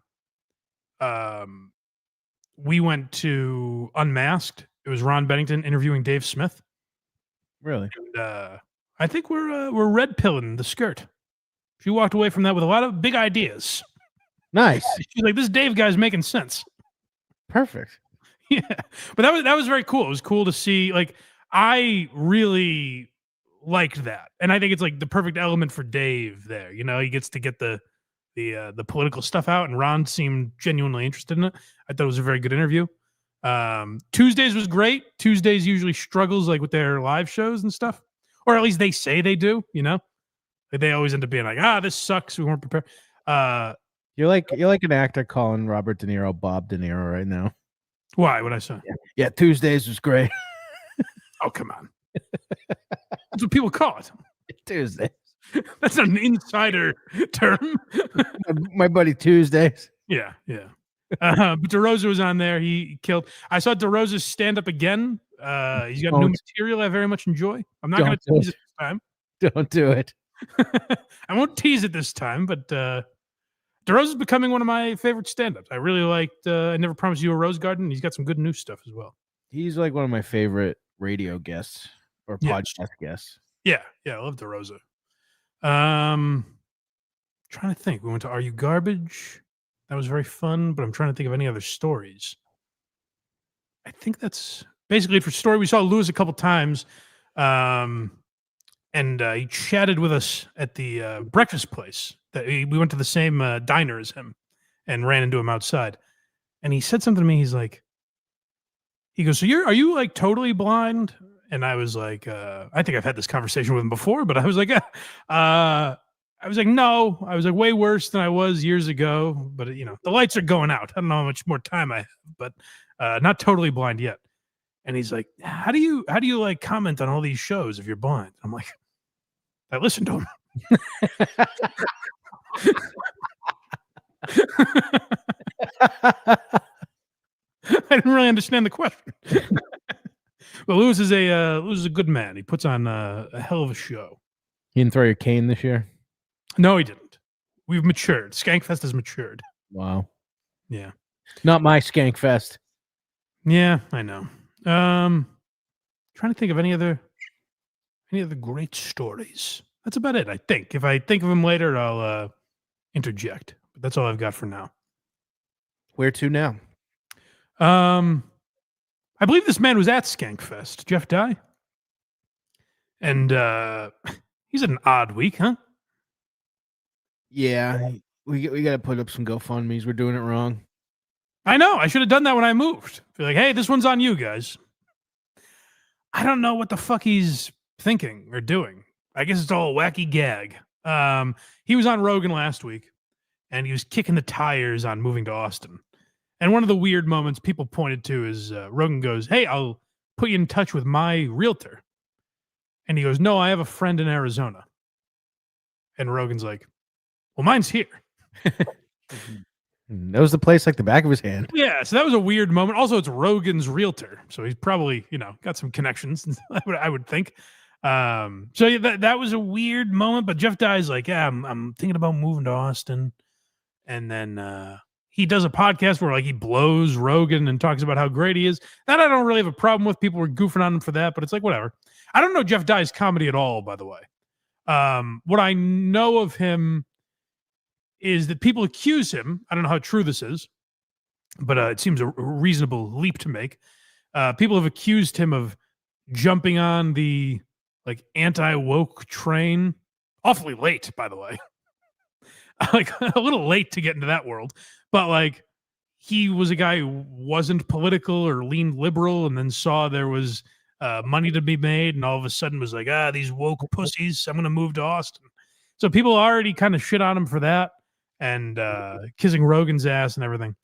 we went to Unmasked. It was Ron Bennington interviewing Dave Smith. Really? And I think we're red pilling the skirt. She walked away from that with a lot of big ideas. Nice. She's like, this Dave guy's making sense. Perfect. Yeah. But that was very cool. It was cool to see. Like, I really liked that. And I think it's like the perfect element for Dave there. You know, he gets to get the political stuff out, and Ron seemed genuinely interested in it. I thought it was a very good interview. Tuesdays was great. Tuesdays usually struggles like with their live shows and stuff, or at least they say they do, you know, like they always end up being like, this sucks. We weren't prepared. You're like an actor calling Robert De Niro Bob De Niro right now. Why would I say? Yeah, Tuesdays was great. Oh, come on. That's what people call it. Tuesdays. That's an insider term. My buddy Tuesdays. Yeah. But DeRosa was on there. He killed. I saw DeRosa stand up again. He's got new material I very much enjoy. I'm not going to tease it this time. Don't do it. I won't tease it this time, but DeRosa's becoming one of my favorite stand-ups. I really liked I Never Promised You a Rose Garden. He's got some good new stuff as well. He's like one of my favorite radio guests or podcast guests. Yeah, I love DeRosa. Trying to think. We went to Are You Garbage? That was very fun, but I'm trying to think of any other stories. I think that's basically it for story. We saw Lewis a couple times, and he chatted with us at the breakfast place. We went to the same diner as him and ran into him outside. And he said something to me. He goes, so are you like totally blind? And I was like, I think I've had this conversation with him before, but I was like, no. I was like way worse than I was years ago, but you know, the lights are going out. I don't know how much more time I have, but not totally blind yet. And he's like, how do you like comment on all these shows if you're blind? I'm like, I listen to them. I didn't really understand the question. But Lewis is a good man. He puts on a hell of a show. You didn't throw your cane this year? No, he didn't. We've matured. Skankfest has matured. Wow. Yeah. Not my Skankfest. Yeah, I know. Trying to think of any other great stories. That's about it, I think. If I think of them later, I'll interject. But that's all I've got for now. Where to now? I believe this man was at Skankfest, Jeff Dye. And he's had an odd week, huh? Yeah, we got to put up some GoFundMes. We're doing it wrong. I know. I should have done that when I moved. Be like, hey, this one's on you guys. I don't know what the fuck he's thinking or doing. I guess it's all a wacky gag. He was on Rogan last week, and he was kicking the tires on moving to Austin. And one of the weird moments people pointed to is Rogan goes, hey, I'll put you in touch with my realtor. And he goes, no, I have a friend in Arizona. And Rogan's like, well, mine's here. Knows the place like the back of his hand. Yeah, so that was a weird moment. Also, it's Rogan's realtor, so he's probably, got some connections, I would think. So yeah, that was a weird moment, but Jeff Dye's like, yeah, I'm thinking about moving to Austin. And then he does a podcast where like he blows Rogan and talks about how great he is. That I don't really have a problem with. People were goofing on him for that, but it's like, whatever. I don't know Jeff Dye's comedy at all, by the way. What I know of him is that people accuse him. I don't know how true this is, but it seems a reasonable leap to make. People have accused him of jumping on the like anti-woke train awfully late, by the way. Like a little late to get into that world, but like he was a guy who wasn't political or leaned liberal and then saw there was money to be made and all of a sudden was like, these woke pussies, I'm going to move to Austin. So people already kind of shit on him for that. And kissing Rogan's ass and everything.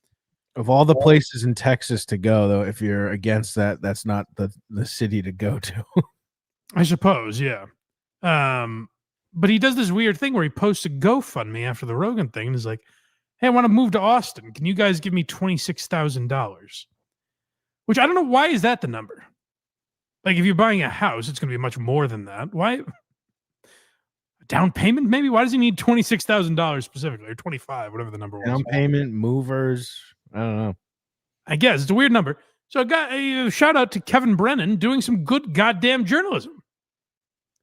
Of all the places in Texas to go, though, if you're against that, that's not the city to go to. I suppose, yeah. But he does this weird thing where he posts a GoFundMe after the Rogan thing and is like, hey, I want to move to Austin. Can you guys give me $26,000? Which I don't know, why is that the number? Like, if you're buying a house, it's going to be much more than that. Why? Down payment, maybe? Why does he need $26,000 specifically, or 25, whatever the number was? Down payment, movers. I don't know. I guess it's a weird number. So, a shout out to Kevin Brennan doing some good goddamn journalism.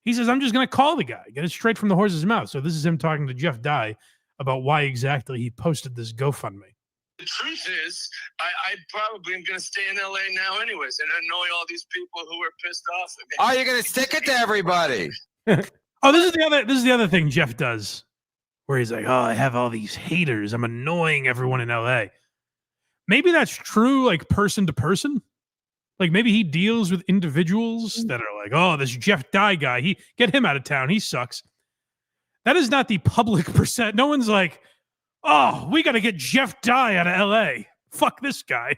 He says, "I'm just going to call the guy, get it straight from the horse's mouth." So this is him talking to Jeff Dye about why exactly he posted this GoFundMe. The truth is, I probably am going to stay in LA now, anyways, and annoy all these people who are pissed off at me. Oh, you're going to stick it to everybody. Oh, this is the other thing Jeff does, where he's like, "Oh, I have all these haters. I'm annoying everyone in LA." Maybe that's true, like person to person. Like maybe he deals with individuals that are like, "Oh, this Jeff Dye guy, get him out of town. He sucks." That is not the public percent. No one's like, "Oh, we got to get Jeff Dye out of LA. Fuck this guy."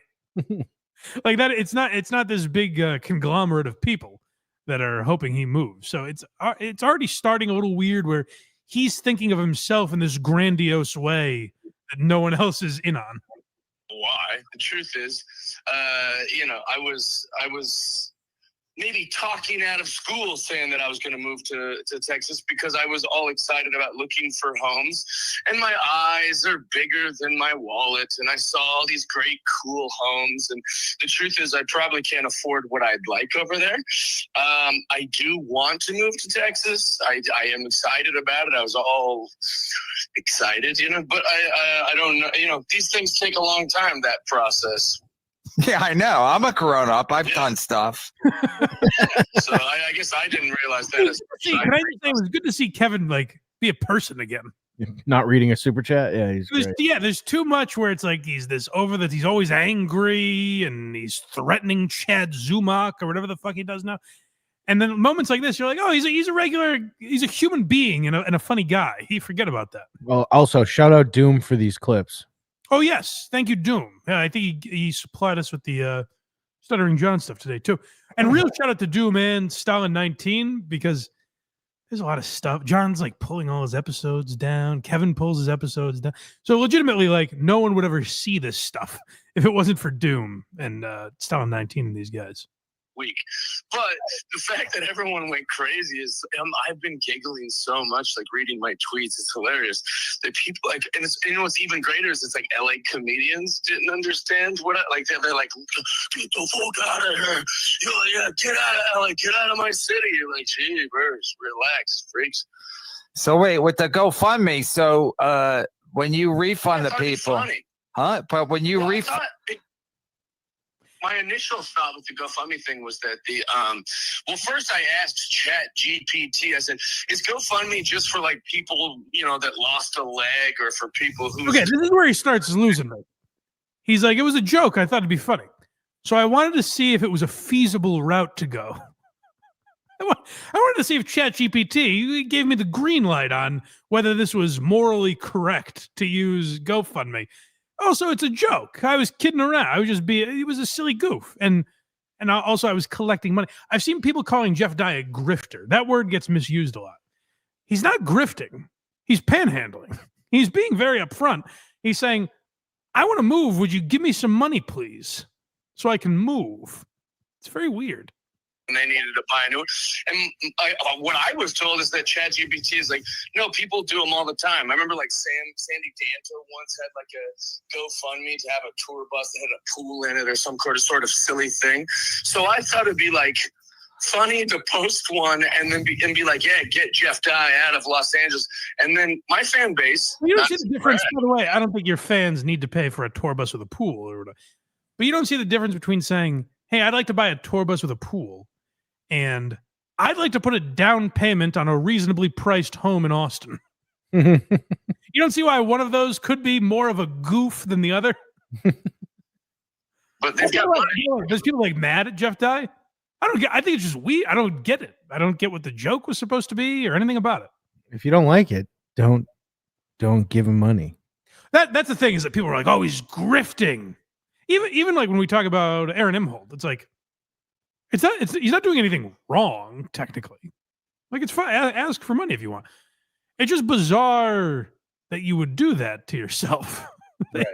Like that. It's not this big conglomerate of people that are hoping he moves. So it's already starting a little weird where he's thinking of himself in this grandiose way that no one else is in on. Why? The truth is, I was maybe talking out of school saying that I was going to move to Texas because I was all excited about looking for homes, and my eyes are bigger than my wallet, and I saw all these great, cool homes, and the truth is I probably can't afford what I'd like over there. I do want to move to Texas. I am excited about it. I was all excited, but I don't know, these things take a long time, that process. Yeah, I know. I'm a grown-up. I've done stuff. So I guess I didn't realize that. Can I just say it was good to see Kevin be a person again. Not reading a super chat. Yeah, he's great. Yeah, there's too much where it's like he's always angry and he's threatening Chad Zumock or whatever the fuck he does now. And then moments like this, you're like, oh, he's a human being and a funny guy. You forget about that. Well, also shout out Doom for these clips. Oh yes, thank you, Doom. Yeah, I think he supplied us with the Stuttering John stuff today too. And real shout out to Doom and Stalin 19 because there's a lot of stuff. John's like pulling all his episodes down. Kevin pulls his episodes down. So legitimately, like no one would ever see this stuff if it wasn't for Doom and Stalin 19 and these guys. Week, but the fact that everyone went crazy is I've been giggling so much, like reading my tweets. It's hilarious that people like, and it's, what's even greater is it's like LA comedians didn't understand what they're like, get the fuck out of here, yeah, get out of LA, get out of my city. You're like, gee, relax, freaks. So wait, with the GoFundMe, so when you refund the people, huh? But when you refund. My initial thought with the GoFundMe thing was that first I asked Chat GPT, I said, is GoFundMe just for like people, that lost a leg or for people who... Okay, this is where he starts losing me. He's like, it was a joke. I thought it'd be funny. So I wanted to see if it was a feasible route to go. I wanted to see if ChatGPT gave me the green light on whether this was morally correct to use GoFundMe. Also, it's a joke. I was kidding around. I was just it was a silly goof. And also I was collecting money. I've seen people calling Jeff Dye a grifter. That word gets misused a lot. He's not grifting. He's panhandling. He's being very upfront. He's saying, I want to move. Would you give me some money, please, so I can move? It's very weird. And they needed to buy a new one. And what I was told is that ChatGPT is like, no, people do them all the time. I remember like Sandy Danto once had like a GoFundMe to have a tour bus that had a pool in it or some sort of silly thing. So I thought it'd be like funny to post one and then be like, yeah, get Jeff Dye out of Los Angeles. And then my fan base. Well, you don't see the difference, by the way. I don't think your fans need to pay for a tour bus with a pool or whatever. But you don't see the difference between saying, hey, I'd like to buy a tour bus with a pool, and I'd like to put a down payment on a reasonably priced home in Austin. You don't see why one of those could be more of a goof than the other? But they've got money. There's people like mad at Jeff Dye. I think it's just weird. I don't get it. I don't get what the joke was supposed to be or anything about it. If you don't like it, don't give him money. That's the thing, is that people are like, oh, he's grifting. Even like when we talk about Aaron Imholt, it's like, he's not doing anything wrong, technically. Like, it's fine. Ask for money if you want. It's just bizarre that you would do that to yourself. that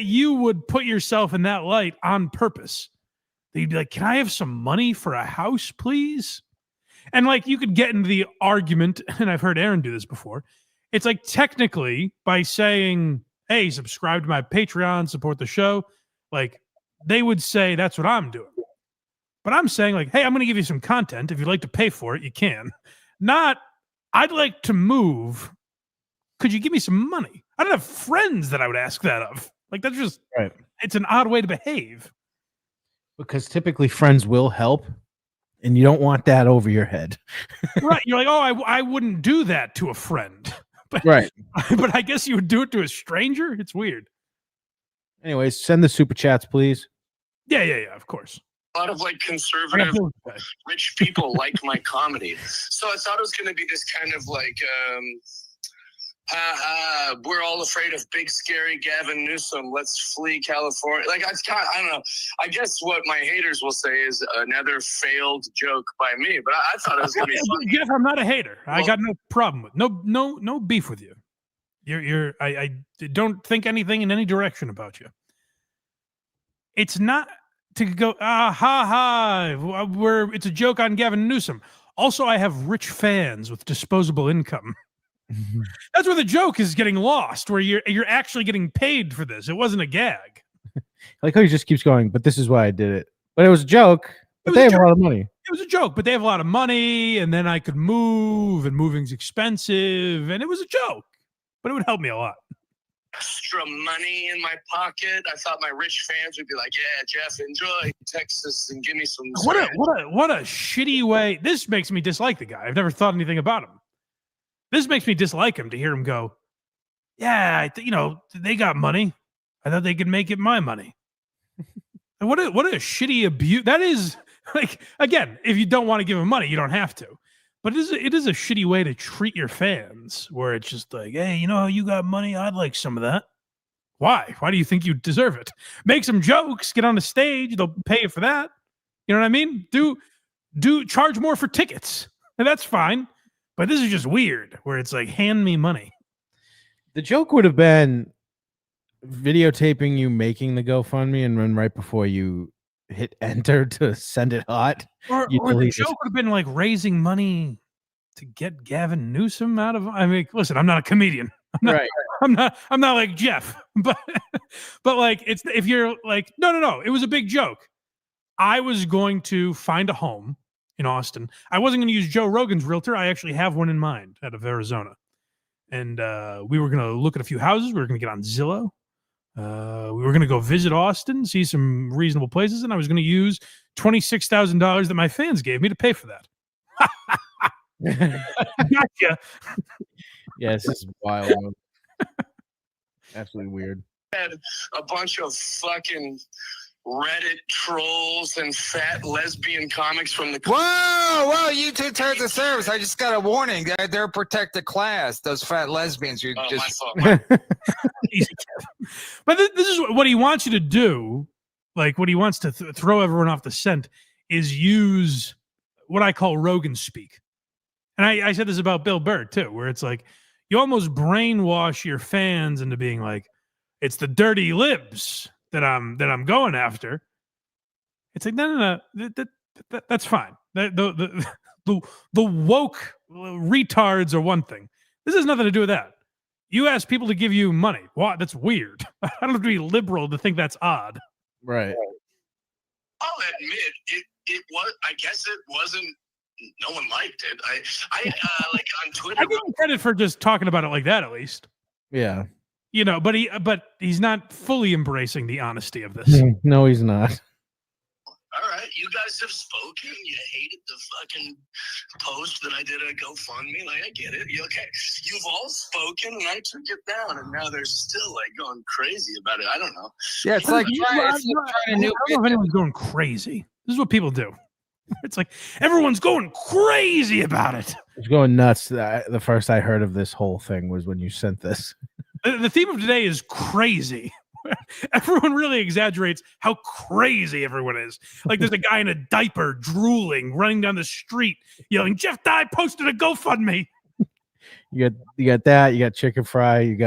you would put yourself in that light on purpose. That you'd be like, can I have some money for a house, please? And like, you could get into the argument, and I've heard Aaron do this before. It's like, technically, by saying, hey, subscribe to my Patreon, support the show, like, they would say that's what I'm doing. But I'm saying, like, hey, I'm going to give you some content. If you'd like to pay for it, you can. Not, I'd like to move. Could you give me some money? I don't have friends that I would ask that of. Like, that's just, right. It's an odd way to behave. Because typically friends will help, and you don't want that over your head. Right. You're like, oh, I wouldn't do that to a friend. But, right. But I guess you would do it to a stranger? It's weird. Anyways, send the super chats, please. Yeah, of course. A lot of like conservative rich people like my comedy. So I thought it was going to be this kind of like, we're all afraid of big, scary Gavin Newsom. Let's flee California. Like, I don't know. I guess what my haters will say is another failed joke by me. But I thought it was going to be funny. Jeff, I'm not a hater. I got no problem with no beef with you. I don't think anything in any direction about you. It's not to go it's a joke on Gavin Newsom. Also, I have rich fans with disposable income. That's where the joke is getting lost, where you're actually getting paid for this. It wasn't a gag. I like how he just keeps going, but this is why I did it. But it was a joke. But they have a lot of money. It was a joke, but they have a lot of money, and then I could move, and moving's expensive, and it was a joke. But it would help me a lot. Extra money in my pocket. I thought my rich fans would be like, yeah, Jeff, enjoy Texas and give me some. What a shitty way. This makes me dislike the guy. I've never thought anything about him. This makes me dislike him, to hear him go, yeah, they got money. I thought they could make it my money. And what a shitty abuse. That is, like, again, if you don't want to give him money, you don't have to. But it is a shitty way to treat your fans, where it's just like, hey, you got money? I'd like some of that. Why? Why do you think you deserve it? Make some jokes, get on the stage, they'll pay you for that. You know what I mean? Do charge more for tickets. And that's fine. But this is just weird, where it's like, hand me money. The joke would have been videotaping you making the GoFundMe, and then right before you hit enter to send it hot. Or the joke would have been like raising money to get Gavin Newsom out of. I mean, listen, I'm not a comedian. I'm not like Jeff. But like, it's, if you're like, no, it was a big joke. I was going to find a home in Austin. I wasn't going to use Joe Rogan's realtor. I actually have one in mind out of Arizona. And we were going to look at a few houses. We were going to get on Zillow. We were going to go visit Austin, see some reasonable places, and I was going to use $26,000 that my fans gave me to pay for that. Gotcha. Yeah, this is wild. Absolutely weird. had a bunch of fucking Reddit trolls and fat lesbian comics from the. Whoa, you two terms of service. I just got a warning. They're a protected class. Those fat lesbians. You just. My fault. Easy, but this is what he wants you to do. Like what he wants to throw everyone off the scent is use what I call Rogan speak. And I said this about Bill Burr too, where it's like you almost brainwash your fans into being like, it's the dirty libs that I'm going after. It's like no, that's fine. The woke retards are one thing. This has nothing to do with that. You ask people to give you money. What? That's weird. I don't have to be liberal to think that's odd. Right. I'll admit it was. I guess it wasn't. No one liked it. I like on Twitter. I give him credit for just talking about it like that, at least. Yeah. You know, but he's not fully embracing the honesty of this. No, he's not. All right, you guys have spoken. You hated the fucking post that I did at GoFundMe. Like, I get it. Okay, you've all spoken, and I took it down, and now they're still like going crazy about it. I don't know. Yeah, it's like trying I don't know if anyone's going crazy. This is what people do. It's like everyone's going crazy about it. It's going nuts. The first I heard of this whole thing was when you sent this. The theme of today is crazy. Everyone really exaggerates how crazy everyone is. Like there's a guy in a diaper drooling, running down the street, yelling, "Jeff Dye posted a GoFundMe." You got that. You got Chickenfry. You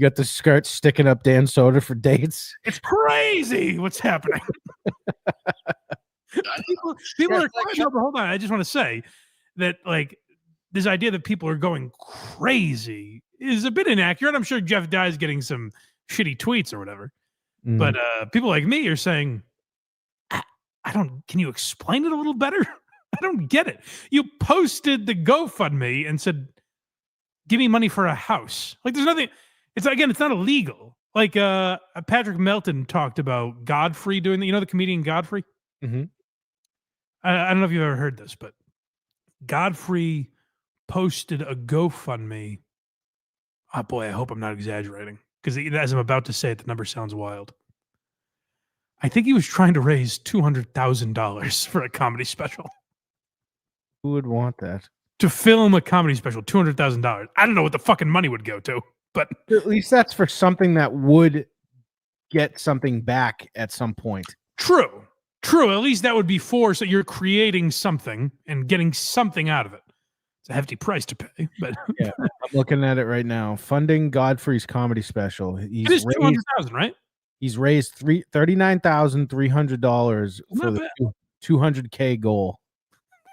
got the skirt sticking up Dan Soder for dates. It's crazy what's happening. people are no, but hold on. I just want to say that like this idea that people are going crazy is a bit inaccurate. I'm sure Jeff Dye is getting some shitty tweets or whatever. But people like me are saying, I don't, can you explain it a little better? I don't get it. You posted the GoFundMe and said, give me money for a house. Like there's nothing, it's again, it's not illegal. Like Patrick Melton talked about Godfrey doing that. You know, the comedian Godfrey? Mm-hmm. I don't know if you've ever heard this, but Godfrey posted a GoFundMe. Oh boy, I hope I'm not exaggerating. Because as I'm about to say it, the number sounds wild. I think he was trying to raise $200,000 for a comedy special. Who would want that? To film a comedy special, $200,000. I don't know what the fucking money would go to, but at least that's for something that would get something back at some point. True. At least that would be so you're creating something and getting something out of it. It's a hefty price to pay, but yeah, I'm looking at it right now. Funding Godfrey's comedy special. It is $200,000, right? He's raised $39,300 for the $200K goal.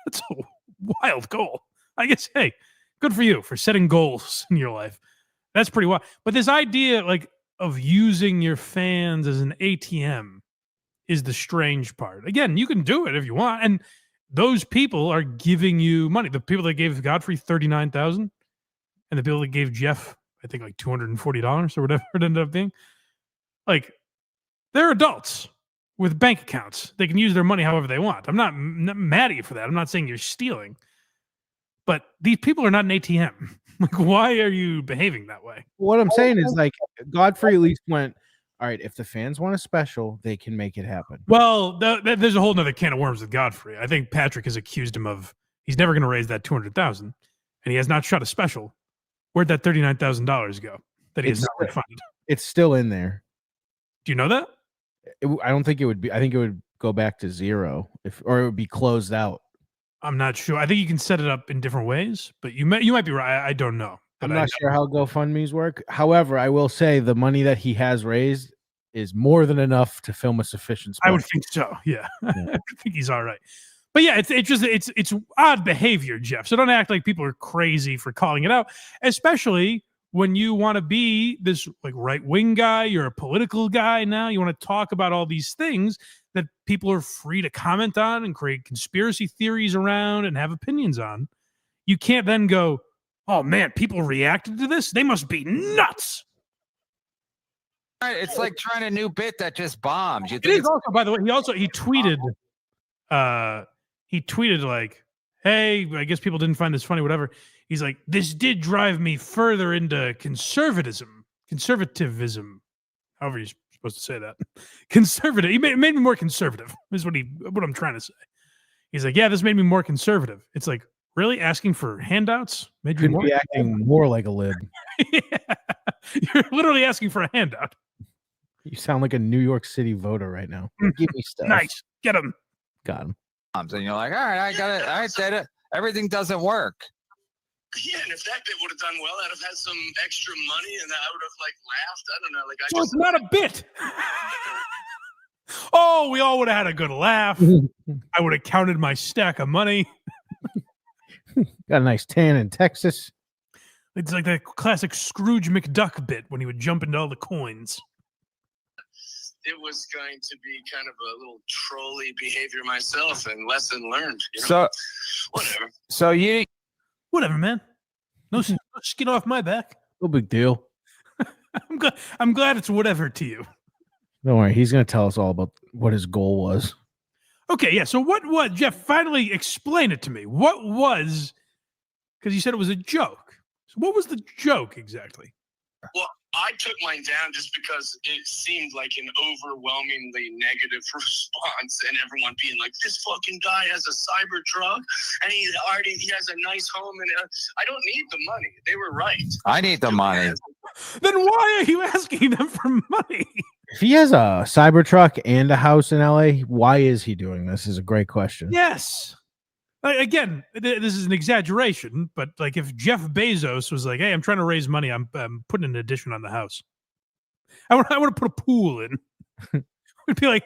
That's a wild goal. I guess, hey, good for you for setting goals in your life. That's pretty wild. But this idea, like, of using your fans as an ATM is the strange part. Again, you can do it if you want, and those people are giving you money. The people that gave Godfrey $39,000, and the people that gave Jeff, I think, like $240 or whatever it ended up being. Like, they're adults with bank accounts. They can use their money however they want. I'm not mad at you for that. I'm not saying you're stealing. But these people are not an ATM. Like, why are you behaving that way? What I'm saying is, like, Godfrey at least went, all right, if the fans want a special, they can make it happen. Well, there's a whole nother can of worms with Godfrey. I think Patrick has accused him of he's never going to raise that $200,000, and he has not shot a special. Where'd that $39,000 go that he has not refunded? It's still in there. Do you know that? I don't think it would be. I think it would go back to zero or it would be closed out. I'm not sure. I think you can set it up in different ways, but you might be right. I don't know. I'm not sure how GoFundMe's work. However, I will say the money that he has raised is more than enough to film a sufficient special. I would think so. Yeah. I think he's all right. But yeah, it's odd behavior, Jeff. So don't act like people are crazy for calling it out, especially when you want to be this like right-wing guy. You're a political guy now. You want to talk about all these things that people are free to comment on and create conspiracy theories around and have opinions on. You can't then go, oh man, people reacted to this? They must be nuts. It's like trying a new bit that just bombs. You It think is also, by the way, he tweeted like, hey, I guess people didn't find this funny, whatever. He's like, this did drive me further into conservatism. however you're supposed to say that. Conservative. He made me more conservative, is what I'm trying to say. He's like, yeah, this made me more conservative. It's like, really? Asking for handouts? Made you Could be acting more like a lib. Yeah. You're literally asking for a handout. You sound like a New York City voter right now. Give me stuff. Nice. Get him. Got him. And you're like, all right, I got it. I did it. Everything doesn't work. Yeah, and if that bit would have done well, I'd have had some extra money, and I would have like laughed. I don't know, like So it's not a bit. Oh, we all would have had a good laugh. I would have counted my stack of money. Got a nice tan in Texas. It's like that classic Scrooge McDuck bit when he would jump into all the coins. It was going to be kind of a little trolly behavior myself, and lesson learned. You know? So whatever. So you Whatever, man. No skin off my back. No big deal. I'm glad it's whatever to you. Don't worry. He's going to tell us all about what his goal was. Okay, yeah. So what, Jeff, finally explain it to me. What was, because you said it was a joke. So what was the joke exactly? Well, I took mine down just because it seemed like an overwhelmingly negative response, and everyone being like, "This fucking guy has a cyber truck, and he has a nice home, and I don't need the money." They were right. I need the money. Then why are you asking them for money? If he has a Cybertruck and a house in LA, why is he doing this? Is a great question. Yes. Again, this is an exaggeration, but like if Jeff Bezos was like, "Hey, I'm trying to raise money. I'm putting an addition on the house. I want to put a pool in." We'd be like,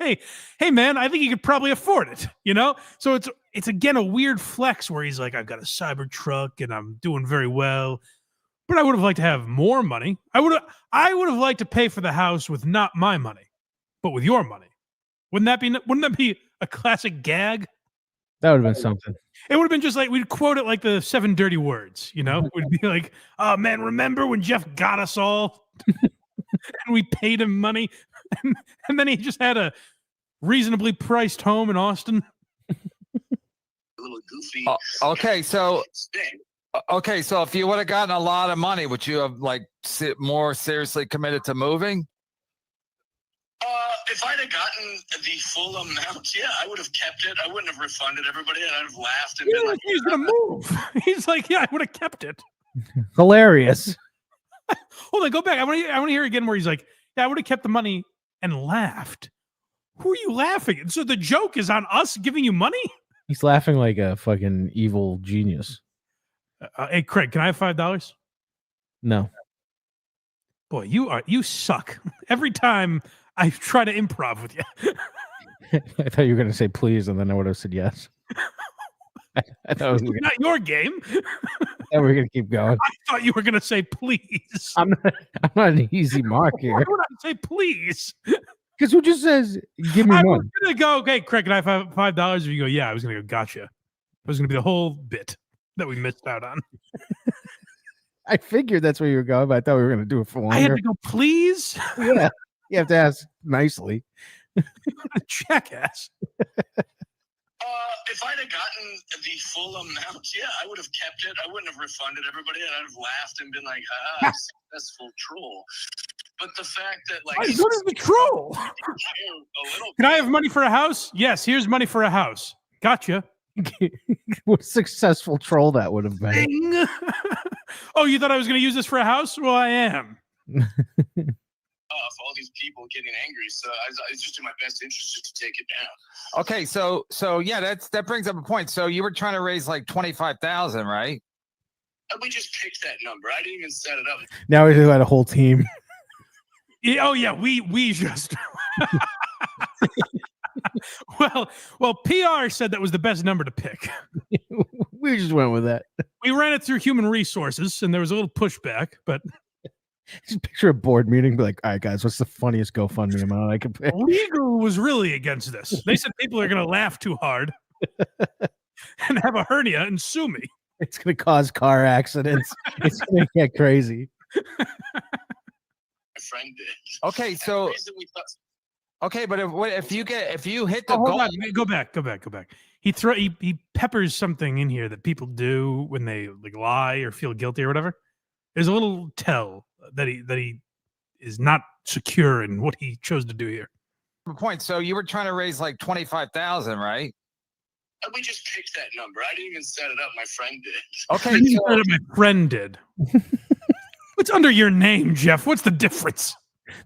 "Hey, man, I think you could probably afford it." You know? So it's again a weird flex where he's like, "I've got a Cybertruck and I'm doing very well, but I would have liked to have more money. I would have liked to pay for the house with not my money, but with your money." Wouldn't that be a classic gag? That would have been something. It would have been just like we'd quote it like the 7 dirty words, you know? We'd be like, "Oh man, remember when Jeff got us all and we paid him money?" And then he just had a reasonably priced home in Austin. A little goofy. Okay, so if you would have gotten a lot of money, would you have like more seriously committed to moving? If I'd have gotten the full amount, yeah, I would have kept it. I wouldn't have refunded everybody, and I'd have laughed and been like, "He's gonna move." He's like, "Yeah, I would have kept it." Hilarious. Hold on, go back. I want to hear again where he's like, "Yeah, I would have kept the money and laughed." Who are you laughing at? So the joke is on us giving you money? He's laughing like a fucking evil genius. Hey, Craig, can I have $5? No. Boy, you suck. Every time I try to improv with you. I thought you were going to say please, and then I would have said yes. I thought it was not your game. And we're going to keep going. I thought you were going to say please. I'm not an easy mark here. Why would I say please? Because who just says, "Give me I money"? was going to go, "Okay, Craig, can I have $5?" If you go, "Yeah," I was going to go, "Gotcha." It was going to be the whole bit that we missed out on. I figured that's where you were going, but I thought we were going to do it for longer. I had to go, "Please?" Yeah. You have to ask nicely. Jackass. If I'd have gotten the full amount, yeah, I would have kept it. I wouldn't have refunded everybody, and I'd have laughed and been like, successful troll. But the fact that, like, what is the troll? Can I have money for a house? Yes, here's money for a house. Gotcha. What a successful troll that would have been. Ding. Oh, you thought I was going to use this for a house? Well, I am. All these people getting angry, so it's just in my best interest just to take it down. Okay, so yeah, that brings up a point. So you were trying to raise like 25,000, right? We just picked that number. I didn't even set it up. Now we had a whole team. Yeah, oh yeah, we just well, PR said that was the best number to pick. We just went with that. We ran it through human resources, and there was a little pushback, but just picture a board meeting, be like, "All right, guys, what's the funniest GoFundMe amount I can pay?" Legal was really against this. They said people are going to laugh too hard and have a hernia and sue me. It's going to cause car accidents. It's going to get crazy. My friend did. Okay, so okay, but if you hit the hold goal, on, go back. He peppers something in here that people do when they like lie or feel guilty or whatever. There's a little tell that he is not secure in what he chose to do here. Point. So you were trying to raise like 25,000, right? We just picked that number. I didn't even set it up. My friend did. Okay. My friend did. What's under your name, Jeff? What's the difference?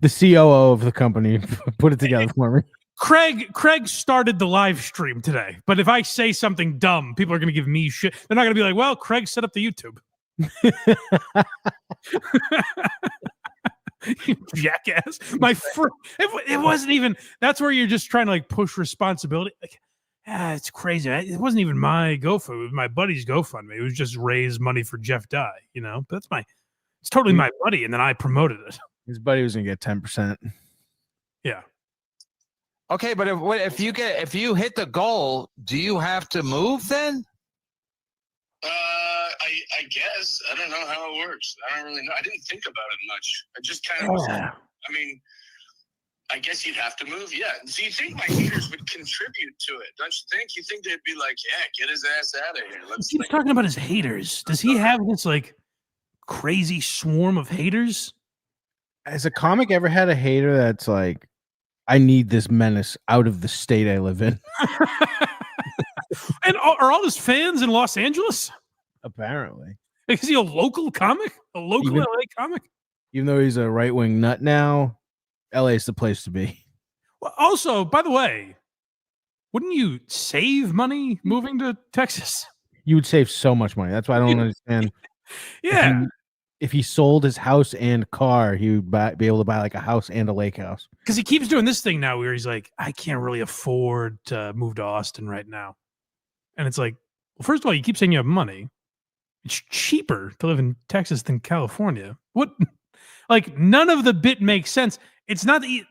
The COO of the company put it together for me. Craig started the live stream today, but if I say something dumb, people are going to give me shit. They're not going to be like, well, Craig set up the YouTube. You jackass. It wasn't even, that's where you're just trying to like push responsibility. Like, it's crazy. It wasn't even my GoFundMe. It was my buddy's GoFundMe. It was just raise money for Jeff Dye, you know? But it's totally my buddy, and then I promoted it. His buddy was going to get 10%. Yeah. Okay, but if you hit the goal, do you have to move then? I guess. I don't know how it works. I don't really know. I didn't think about it much. I just kind of I mean, I guess you'd have to move. Yeah. So you think my haters would contribute to it, don't you think? You think they'd be like, yeah, get his ass out of here. He's talking about his haters. Does he have this like crazy swarm of haters? Has a comic ever had a hater that's like, I need this menace out of the state I live in? And are all his fans in Los Angeles? Apparently. Is he a local comic? A local LA comic? Even though he's a right-wing nut now, LA is the place to be. Well, also, by the way, wouldn't you save money moving to Texas? You would save so much money. That's why I don't understand. Yeah. If he sold his house and car, he would be able to buy like a house and a lake house. Because he keeps doing this thing now where he's like, I can't really afford to move to Austin right now. And it's like, well, first of all, you keep saying you have money. It's cheaper to live in Texas than California. What? Like, none of the bit makes sense. It's not that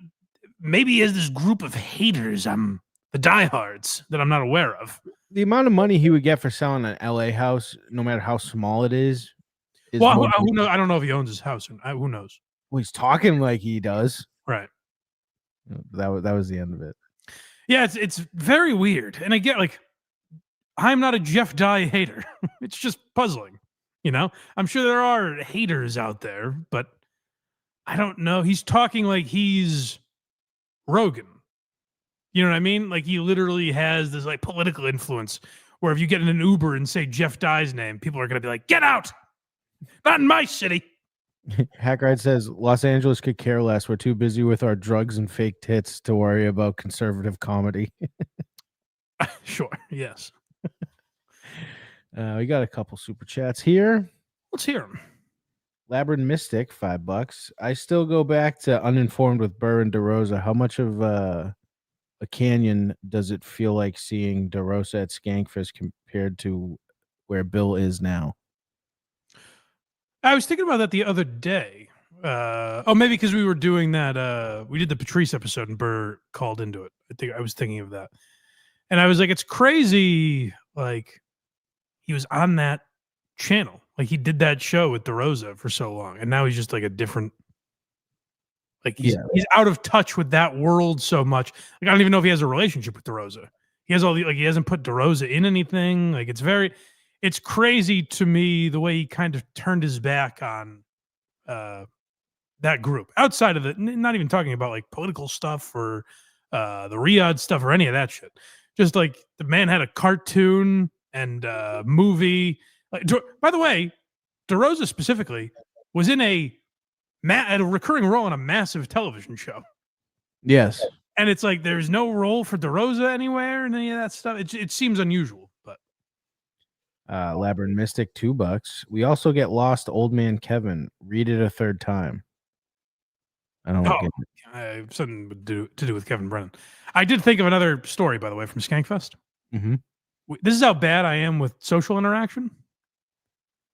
maybe he has this group of haters, the diehards, that I'm not aware of. The amount of money he would get for selling an LA house, no matter how small it is well, who knows? I don't know if he owns his house. Or who knows? Well, he's talking like he does. Right. That was the end of it. Yeah, it's very weird. And I get like, I'm not a Jeff Dye hater. It's just puzzling. You know, I'm sure there are haters out there, but I don't know. He's talking like he's Rogan. You know what I mean? Like he literally has this like political influence where if you get in an Uber and say Jeff Dye's name, people are going to be like, get out. Not in my city. HACKRIDE says Los Angeles could care less. We're too busy with our drugs and fake tits to worry about conservative comedy. Sure. Yes. We got a couple super chats here. Let's hear them. Labyrinth Mystic, $5. I still go back to Uninformed with Burr and DeRosa. How much of a canyon does it feel like seeing DeRosa at Skankfest compared to where Bill is now? I was thinking about that the other day. Maybe because we were doing that. We did the Patrice episode and Burr called into it. I was thinking of that. And I was like, it's crazy. Like he was on that channel. Like he did that show with DeRosa for so long. And now he's just like a different, like he's out of touch with that world so much. Like I don't even know if he has a relationship with DeRosa. He has he hasn't put DeRosa in anything. Like it's crazy to me the way he kind of turned his back on that group outside of it. Not even talking about like political stuff or the Riyadh stuff or any of that shit. Just like the man had a cartoon and movie. Like, by the way, DeRosa specifically was in a recurring role in a massive television show. Yes. And it's like there's no role for DeRosa anywhere and any of that stuff. It seems unusual, but Labyrinth Mystic, $2. We also get Lost Old Man Kevin. Read it a third time. I don't get it. I have something to do with Kevin Brennan. I did think of another story, by the way, from Skankfest. Mm-hmm. This is how bad I am with social interaction.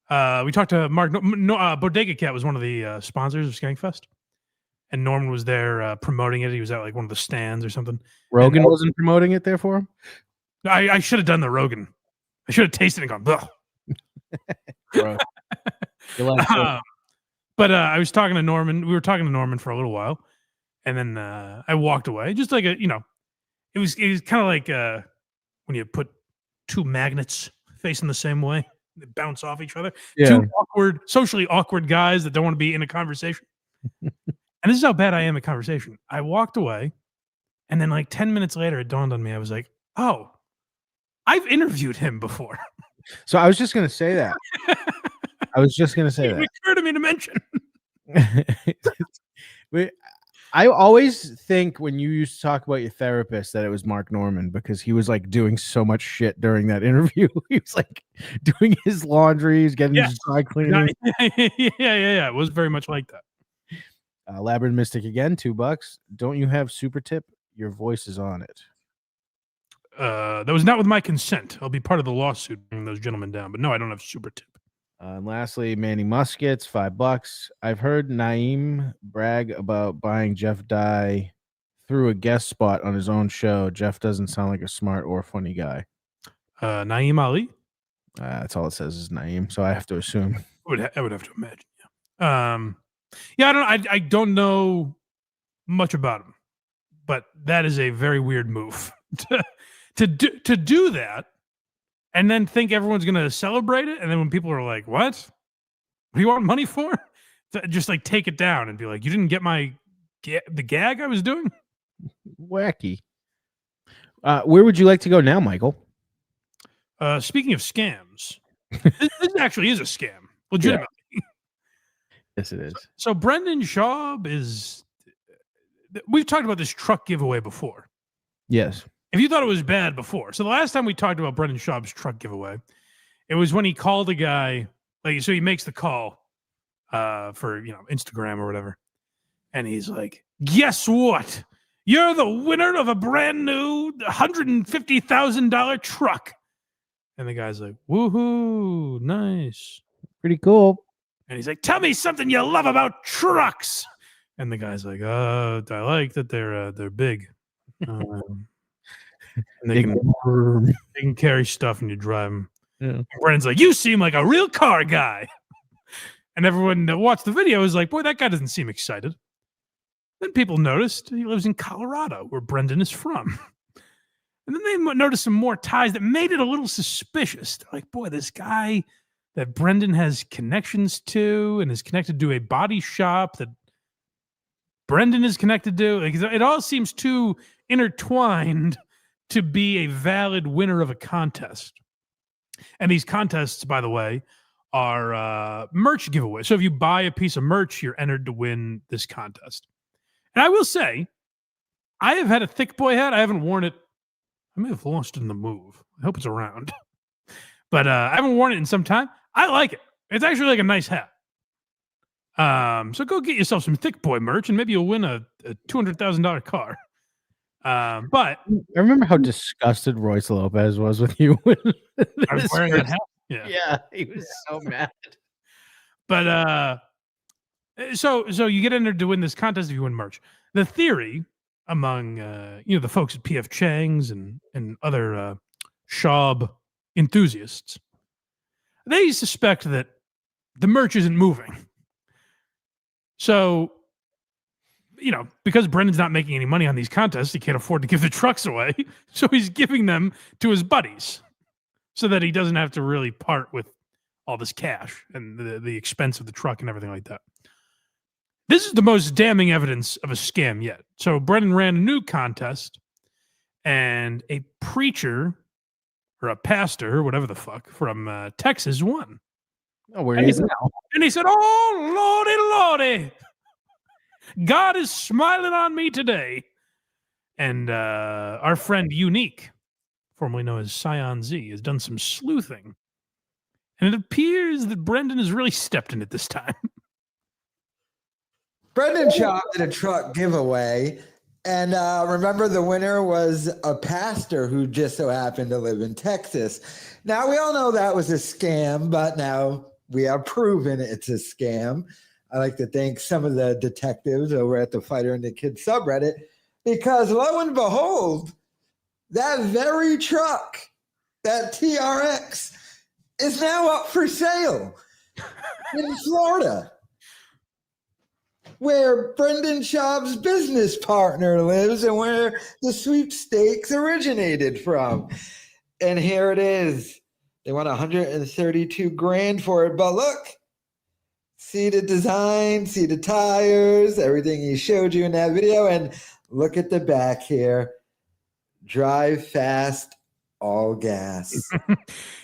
We talked to Mark. Bodega Cat was one of the sponsors of Skankfest, and Norman was there promoting it. He was at like one of the stands or something. Rogan wasn't promoting it there for him? I should have done the Rogan. I should have tasted it and gone, but I was talking to Norman. We were talking to Norman for a little while, and then I walked away. Just like it was kind of like when you put two magnets facing the same way, they bounce off each other. Yeah. Two socially awkward guys that don't want to be in a conversation. And this is how bad I am at conversation. I walked away, and then like 10 minutes later, it dawned on me. I was like, oh, I've interviewed him before. So I was just gonna say that. I was just gonna say It that. occurred to me to mention. I always think when you used to talk about your therapist that it was Mark Norman because he was like doing so much shit during that interview. He was like doing his laundry, he's getting his dry cleaning. Yeah. It was very much like that. Labyrinth Mystic again, $2. Don't you have super tip? Your voice is on it. That was not with my consent. I'll be part of the lawsuit bringing those gentlemen down. But no, I don't have super tip. And lastly, Manny Muskets, $5. I've heard Naeem brag about buying Jeff Dye through a guest spot on his own show. Jeff doesn't sound like a smart or funny guy. Naeem Ali? That's all it says is Naeem, so I have to assume. I would have to imagine. Yeah. I don't know much about him, but that is a very weird move to do that. And then think everyone's going to celebrate it. And then when people are like, what do you want money for? Just like take it down and be like, you didn't get the gag I was doing? Wacky. Where would you like to go now, Michael? Speaking of scams, this actually is a scam. Legitimately. Yeah. Yes, it is. So Brendan Schaub we've talked about this truck giveaway before. Yes. If you thought it was bad before. So the last time we talked about Brendan Schaub's truck giveaway, it was when he called a guy, so he makes the call for, Instagram or whatever. And he's like, guess what? You're the winner of a brand new $150,000 truck. And the guy's like, woohoo, nice. Pretty cool. And he's like, tell me something you love about trucks. And the guy's like, I like that they're big. And they can carry stuff and you drive them. Yeah. And Brennan's like, you seem like a real car guy. And everyone that watched the video is like, boy, that guy doesn't seem excited. Then people noticed he lives in Colorado, where Brendan is from. And then they noticed some more ties that made it a little suspicious. They're like, boy, this guy that Brendan has connections to and is connected to a body shop that Brendan is connected to. Like, it all seems too intertwined to be a valid winner of a contest. And these contests, by the way, are merch giveaways. So if you buy a piece of merch, you're entered to win this contest. And I will say, I have had a thick boy hat. I haven't worn it. I may have lost it in the move. I hope it's around. But I haven't worn it in some time. I like it. It's actually like a nice hat. So go get yourself some thick boy merch and maybe you'll win a $200,000 car. But I remember how disgusted Royce Lopez was with you when I was wearing that hat. Yeah, he was so mad. But so you get entered to win this contest if you win merch. The theory among the folks at PF Chang's and other Schaub enthusiasts, they suspect that the merch isn't moving. So, because Brendan's not making any money on these contests, he can't afford to give the trucks away. So he's giving them to his buddies so that he doesn't have to really part with all this cash and the expense of the truck and everything like that. This is the most damning evidence of a scam yet. So Brendan ran a new contest and a preacher or a pastor or whatever the fuck from Texas won. Oh, where is he now? And he said, oh, Lordy. God is smiling on me today. And our friend Unique, formerly known as Scion Z, has done some sleuthing. And it appears that Brendan has really stepped in it this time. Brendan Schaub did a truck giveaway. And remember, the winner was a pastor who just so happened to live in Texas. Now, we all know that was a scam, but now we have proven it's a scam. I like to thank some of the detectives over at the Fighter and the Kid subreddit, because lo and behold, that very truck, that TRX, is now up for sale in Florida, where Brendan Schaub's business partner lives and where the sweepstakes originated from. And here it is. They want $132,000 for it, but look, See the design, see the tires, everything he showed you in that video. And look at the back here. Drive fast, all gas.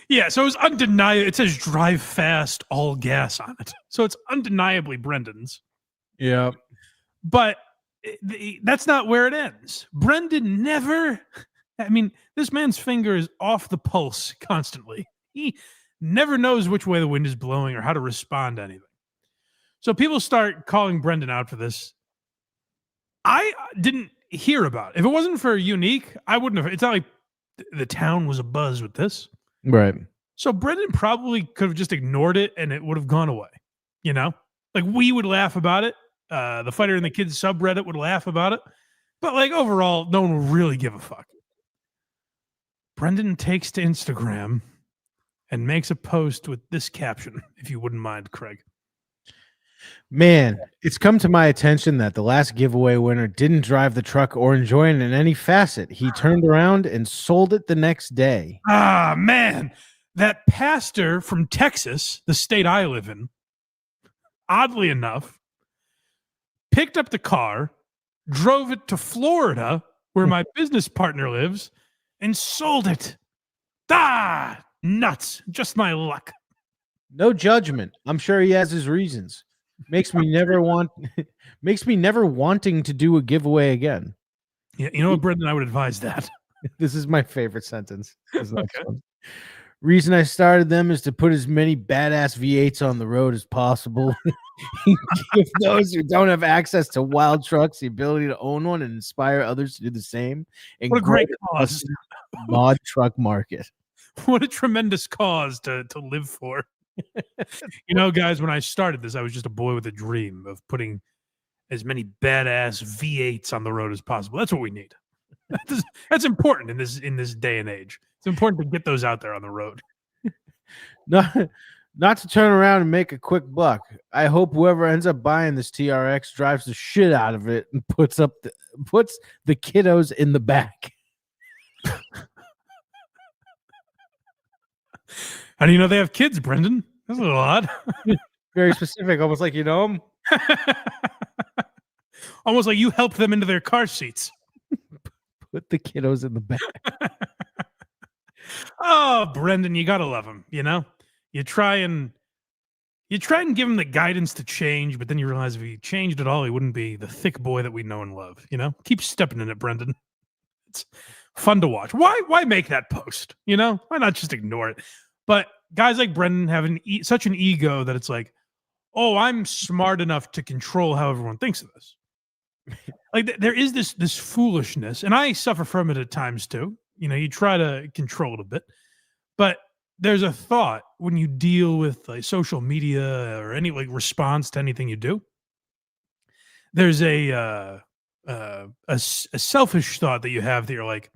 Yeah, so it's undeniable. It says drive fast, all gas on it. So it's undeniably Brendan's. Yeah. But that's not where it ends. Brendan never, I mean, this man's finger is off the pulse constantly. He never knows which way the wind is blowing or how to respond to anything. So people start calling Brendan out for this. I didn't hear about it. If it wasn't for Unique, I wouldn't have. It's not like the town was abuzz with this. Right. So Brendan probably could have just ignored it and it would have gone away. You know? Like we would laugh about it. The Fighter and the Kids subreddit would laugh about it. But like overall, no one would really give a fuck. Brendan takes to Instagram and makes a post with this caption, if you wouldn't mind, Craig. Man, it's come to my attention that the last giveaway winner didn't drive the truck or enjoy it in any facet. He turned around and sold it the next day. Ah, man. That pastor from Texas, the state I live in, oddly enough, picked up the car, drove it to Florida, where my business partner lives, and sold it. Ah, nuts. Just my luck. No judgment. I'm sure he has his reasons. Makes me never wanting to do a giveaway again. Yeah, you know what, Brendan? I would advise that. This is my favorite sentence. Okay. Reason I started them is to put as many badass V8s on the road as possible. Give those who don't have access to wild trucks the ability to own one and inspire others to do the same. And What a great cause. Mod truck market. What a tremendous cause to live for. You know, guys, when I started this, I was just a boy with a dream of putting as many badass V8s on the road as possible. That's what we need. That's important in this day and age. It's important to get those out there on the road. Not to turn around and make a quick buck. I hope whoever ends up buying this TRX drives the shit out of it and puts the kiddos in the back. How do you know they have kids, Brendan? That's a little odd. Very specific, almost like you know them. Almost like you help them into their car seats. Put the kiddos in the back. Oh, Brendan, you gotta love him. You know, you try and give him the guidance to change, but then you realize if he changed at all, he wouldn't be the thick boy that we know and love. You know, keep stepping in it, Brendan. It's fun to watch. Why make that post? You know, why not just ignore it? But guys like Brendan have such an ego that it's like, oh, I'm smart enough to control how everyone thinks of this. Like there is this foolishness, and I suffer from it at times too. You know, you try to control it a bit, but there's a thought when you deal with like social media or any like response to anything you do. There's a selfish thought that you have that you're like,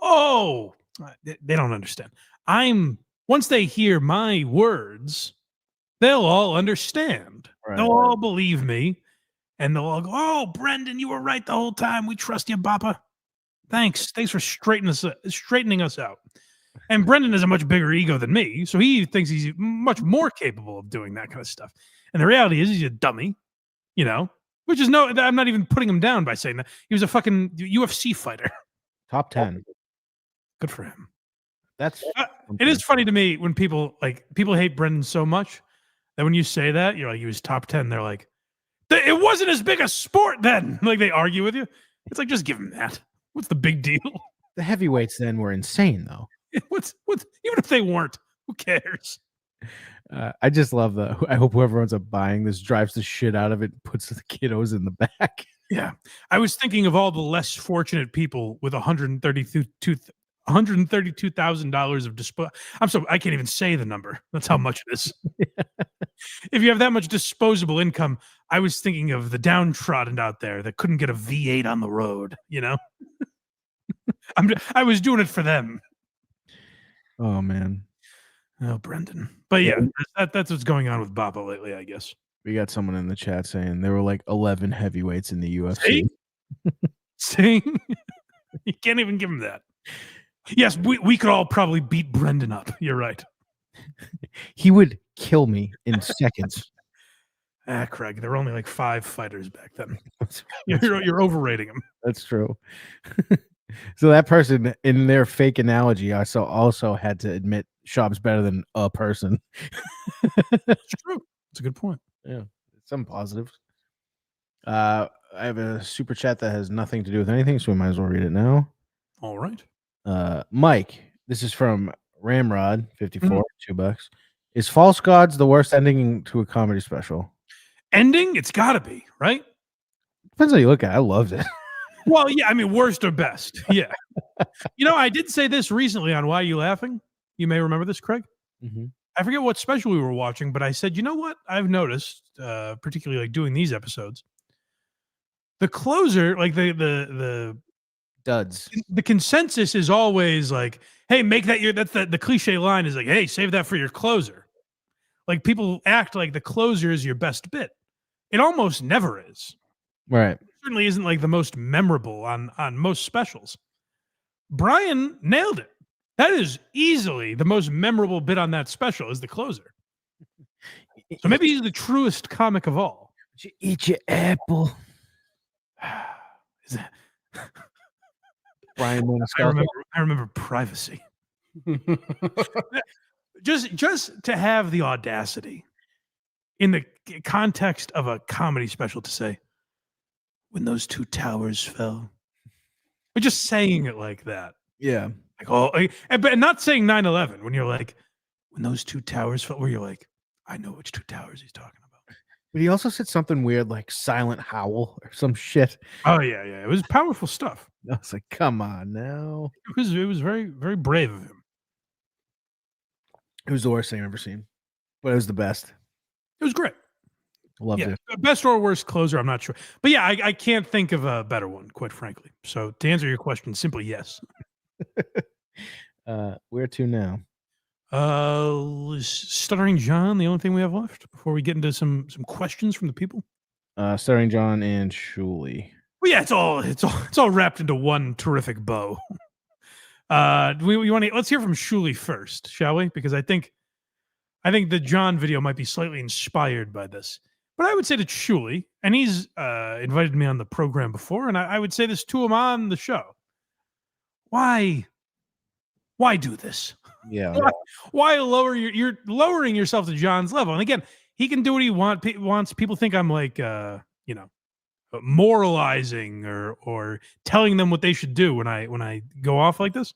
oh, they don't understand. Once they hear my words, they'll all understand. Right. They'll all believe me. And they'll all go, oh, Brendan, you were right the whole time. We trust you, Papa. Thanks for straightening us out. And Brendan has a much bigger ego than me, so he thinks he's much more capable of doing that kind of stuff. And the reality is he's a dummy, you know, which is I'm not even putting him down by saying that. He was a fucking UFC fighter. Top 10. Good for him. That's it is funny to me when people hate Brendan so much that when you say that, you're like, he was top 10. They're like, it wasn't as big a sport then. Like they argue with you. It's like, just give him that. What's the big deal? The heavyweights then were insane though. What's even if they weren't, who cares? I just love I hope whoever ends up buying this drives the shit out of it and puts the kiddos in the back. Yeah. I was thinking of all the less fortunate people with $132,000 of disposable. I can't even say the number. That's how much it is. If you have that much disposable income, I was thinking of the downtrodden out there that couldn't get a V8 on the road, you know? I was doing it for them. Oh, man. Oh, Brendan. But yeah, that's what's going on with Bappa lately, I guess. We got someone in the chat saying there were like 11 heavyweights in the UFC. See? You can't even give him that. Yes, we could all probably beat Brendan up. You're right. He would kill me in seconds. Craig, there were only like 5 fighters back then. You're overrating them. That's true. So that person in their fake analogy also had to admit Schaub's better than a person. It's true. It's a good point. Yeah, some positives. I have a super chat that has nothing to do with anything, so we might as well read it now. All right. Mike, this is from Ramrod 54, $2. Is False Gods the worst ending to a comedy special? Ending? It's got to be, right? Depends how you look at it. I loved it. Well, yeah, I mean, worst or best. Yeah. I did say this recently on Why Are You Laughing? You may remember this, Craig. Mm-hmm. I forget what special we were watching, but I said, you know what? I've noticed, particularly like doing these episodes, the closer, like the duds, the consensus is always like, hey, make that the cliche line is like, hey, save that for your closer. Like people act like the closer is your best bit. It almost never is. Right. It certainly isn't like the most memorable on most specials. Brian nailed it. That is easily the most memorable bit on that special is the closer. So maybe he's the truest comic of all. Would you eat your apple? Is that... Brian I remember privacy. just to have the audacity in the context of a comedy special to say, when those 2 towers fell. Or just saying it like that. Yeah. Like, but not saying 9/11 when you're like, when those 2 towers fell, where you're like, I know which 2 towers he's talking about. But he also said something weird like silent howl or some shit. Oh, yeah. It was powerful stuff. I was like, come on now. It was very, very brave of him. It was the worst thing I've ever seen, but it was the best. It was great. Loved it. Best or worst closer, I'm not sure. But yeah, I can't think of a better one, quite frankly. So to answer your question, simply yes. Where to now? Stuttering John, the only thing we have left before we get into some questions from the people. Stuttering John and Shuli. Well, yeah, it's all wrapped into one terrific bow. Let's hear from Shuli first, shall we? Because I think the John video might be slightly inspired by this. But I would say to Shuli, and he's invited me on the program before, and I would say this to him on the show. Why do this? Yeah. Why lower you're lowering yourself to John's level? And again, he can do what he wants. People think I'm like, moralizing or telling them what they should do when I go off like this.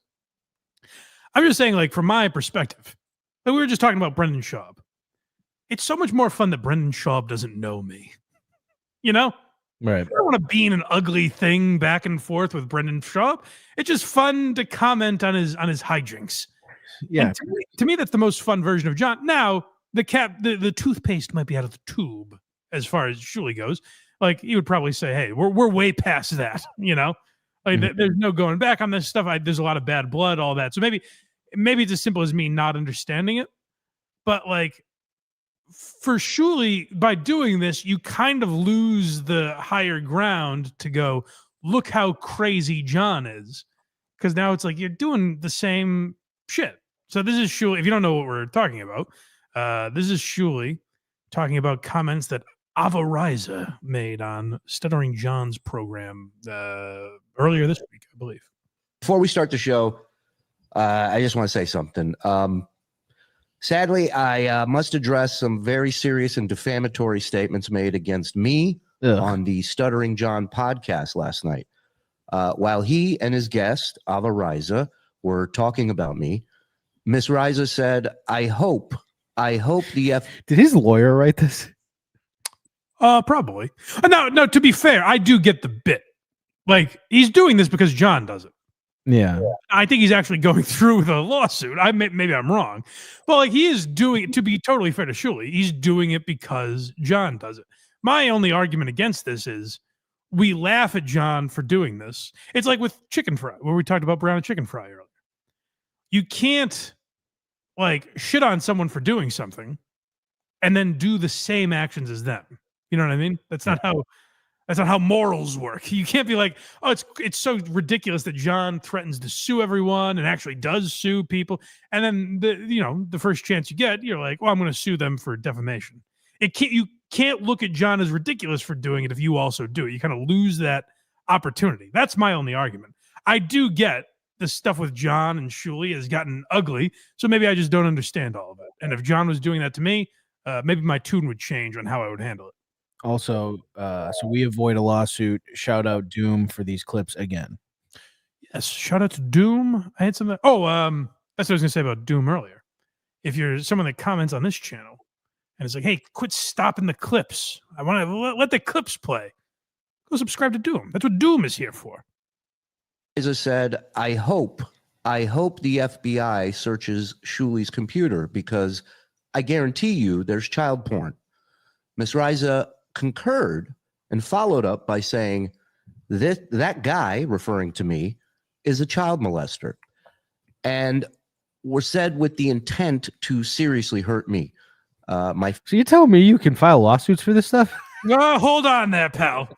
I'm just saying, like, from my perspective, like we were just talking about Brendan Schaub. It's so much more fun that Brendan Schaub doesn't know me. Right. I don't want to be in an ugly thing back and forth with Brendan Schaub. It's just fun to comment on his hijinks. Yeah. To me, that's the most fun version of John. Now, the toothpaste might be out of the tube as far as Shuli goes. Like, you would probably say, hey, we're way past that, Like, there's no going back on this stuff. There's a lot of bad blood, all that. So maybe it's as simple as me not understanding it. But, like, for Shuli, by doing this, you kind of lose the higher ground to go, look how crazy John is. Because now it's like you're doing the same shit. So this is Shuli. If you don't know what we're talking about, this is Shuli talking about comments that Avariza made on Stuttering John's program earlier this week, I believe. Before we start the show, I just want to say something. Sadly, I must address some very serious and defamatory statements made against me on the Stuttering John podcast last night. While he and his guest, Avariza, were talking about me, Miss Riza said, I hope the Did his lawyer write this? Probably. No, to be fair, I do get the bit. Like, he's doing this because John does it. Yeah. I think he's actually going through the lawsuit. Maybe I'm wrong. But, like, he is doing it, to be totally fair to Shuli, he's doing it because John does it. My only argument against this is we laugh at John for doing this. It's like with Chickenfry, where we talked about Brianna Chickenfry earlier. You can't, like, shit on someone for doing something and then do the same actions as them. You know what I mean? That's not how morals work. You can't be like, oh, it's so ridiculous that John threatens to sue everyone and actually does sue people. And then the first chance you get, you're like, well, I'm going to sue them for defamation. You can't look at John as ridiculous for doing it if you also do it. You kind of lose that opportunity. That's my only argument. I do get the stuff with John and Shuli has gotten ugly, so maybe I just don't understand all of it. And if John was doing that to me, maybe my tune would change on how I would handle it. Also, so we avoid a lawsuit. Shout out Doom for these clips again. Yes, shout out to Doom. I had something. Oh, that's what I was gonna say about Doom earlier. If you're someone that comments on this channel and it's like, hey, quit stopping the clips. I want to let the clips play. Go subscribe to Doom. That's what Doom is here for. As I said, I hope the FBI searches Shuli's computer because I guarantee you there's child porn. Ms. Riza concurred and followed up by saying that guy, referring to me, is a child molester. And were said with the intent to seriously hurt me. So you tell me you can file lawsuits for this stuff? No, hold on there, pal.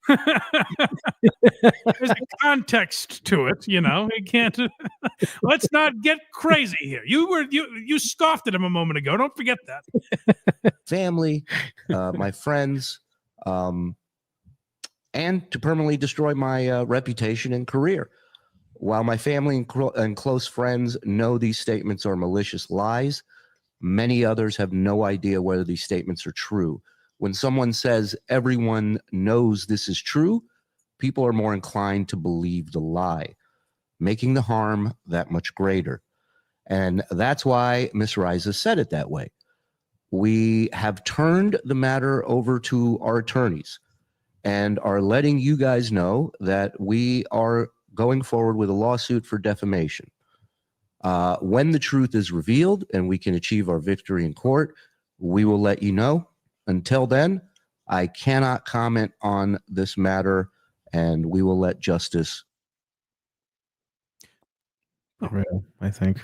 There's a context to it, you know. You can't. Let's not get crazy here. You scoffed at him a moment ago. Don't forget that. Family, my friends, and to permanently destroy my reputation and career. While my family and close friends know these statements are malicious lies, many others have no idea whether these statements are true. When someone says everyone knows this is true, people are more inclined to believe the lie, making the harm that much greater. And that's why Ms. Riza said it that way. We have turned the matter over to our attorneys and are letting you guys know that we are going forward with a lawsuit for defamation. When the truth is revealed and we can achieve our victory in court, we will let you know. Until then, I cannot comment on this matter, and we will let justice. Real, I think.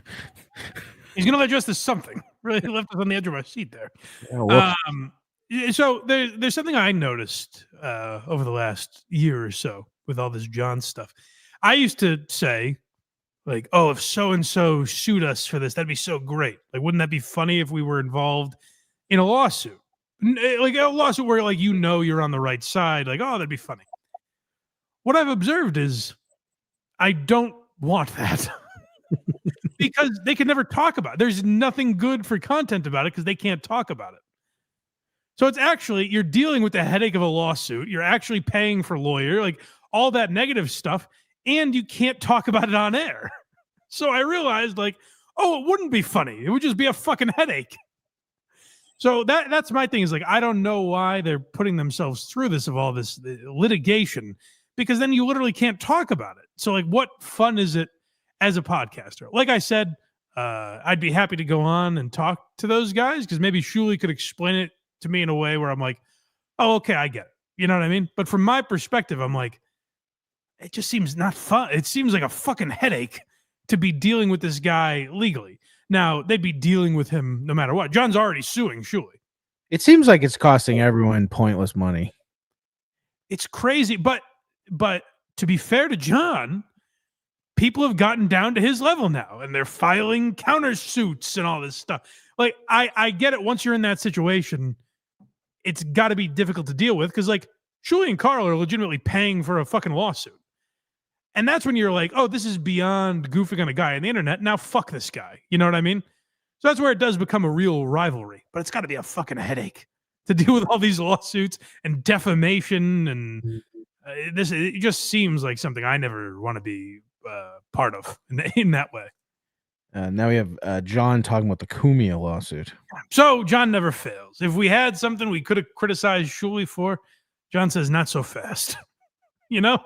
He's going to let justice something. Really left us on the edge of our seat there. Yeah, So there's something I noticed over the last year or so with all this John stuff. I used to say, like, oh, if so-and-so sued us for this, that'd be so great. Like, wouldn't that be funny if we were involved in a lawsuit? Like a lawsuit where, like, you know you're on the right side. Like, oh, that'd be funny. What I've observed is I don't want that. Because they can never talk about it. There's nothing good for content about it because they can't talk about it. So it's actually, you're dealing with the headache of a lawsuit. You're actually paying for lawyer, like all that negative stuff, and you can't talk about it on air. So I realized, like, oh, it wouldn't be funny. It would just be a fucking headache. So that's my thing is, like, I don't know why they're putting themselves through this of all this litigation, because then you literally can't talk about it. So, like, what fun is it as a podcaster? Like I said, I'd be happy to go on and talk to those guys because maybe Shuli could explain it to me in a way where I'm like, oh, okay, I get it. You know what I mean? But from my perspective, I'm like, it just seems not fun. It seems like a fucking headache to be dealing with this guy legally. Now, they'd be dealing with him no matter what. John's already suing Shuli. it seems like it's costing everyone pointless money. It's crazy. But to be fair to John, people have gotten down to his level now, and they're filing countersuits and all this stuff. Like, I get it. Once you're in that situation, it's got to be difficult to deal with because, like, Shuli and Carl are legitimately paying for a fucking lawsuit. And that's when you're like, oh, this is beyond goofing on a guy on the internet. Now fuck this guy. You know what I mean? So that's where it does become a real rivalry. But it's got to be a fucking headache to deal with all these lawsuits and defamation. And it just seems like something I never want to be part of in that way. Now we have John talking about the Cumia lawsuit. So John never fails. If we had something we could have criticized Shuli for, John says, not so fast. You know?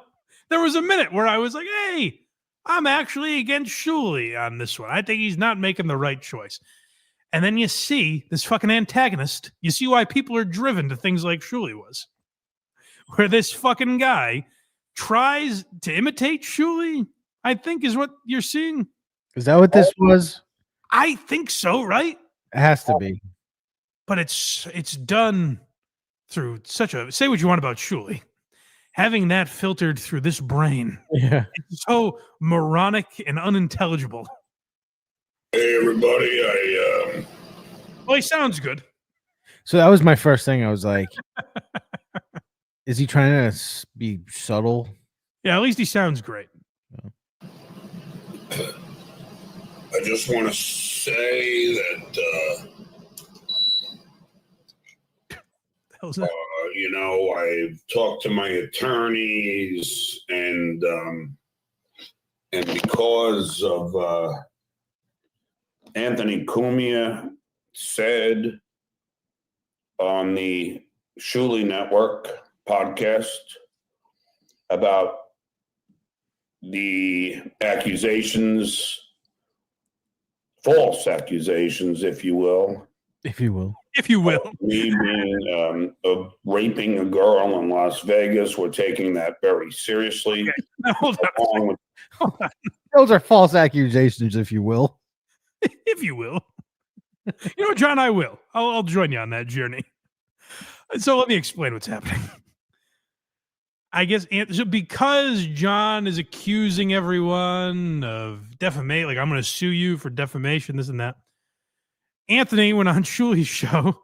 There was a minute where I was like, hey, I'm actually against Shuli on this one. I think he's not making the right choice. And then you see this fucking antagonist. You see why people are driven to things like Shuli was. Where this fucking guy tries to imitate Shuli, I think is what you're seeing. Is that what this was? I think so, right? It has to be. But it's done through such a... Say what you want about Shuli. Having that filtered through this brain, yeah, it's so moronic and unintelligible. Hey, everybody. Well, he sounds good. So that was my first thing. I was like, is he trying to be subtle? Yeah, at least he sounds great. I just want to say that, you know, I've talked to my attorneys, and because of Anthony Cumia said on the Shuli Network podcast about the accusations, false accusations, if you will. If you will. Me being raping a girl in Las Vegas. We're taking that very seriously. Okay. Now, hold on. Those are false accusations, if you will. If you will. You know what, John, I will. I'll join you on that journey. So let me explain what's happening. I guess so because John is accusing everyone of defamation, like I'm going to sue you for defamation, this and that. Anthony went on Shuli's show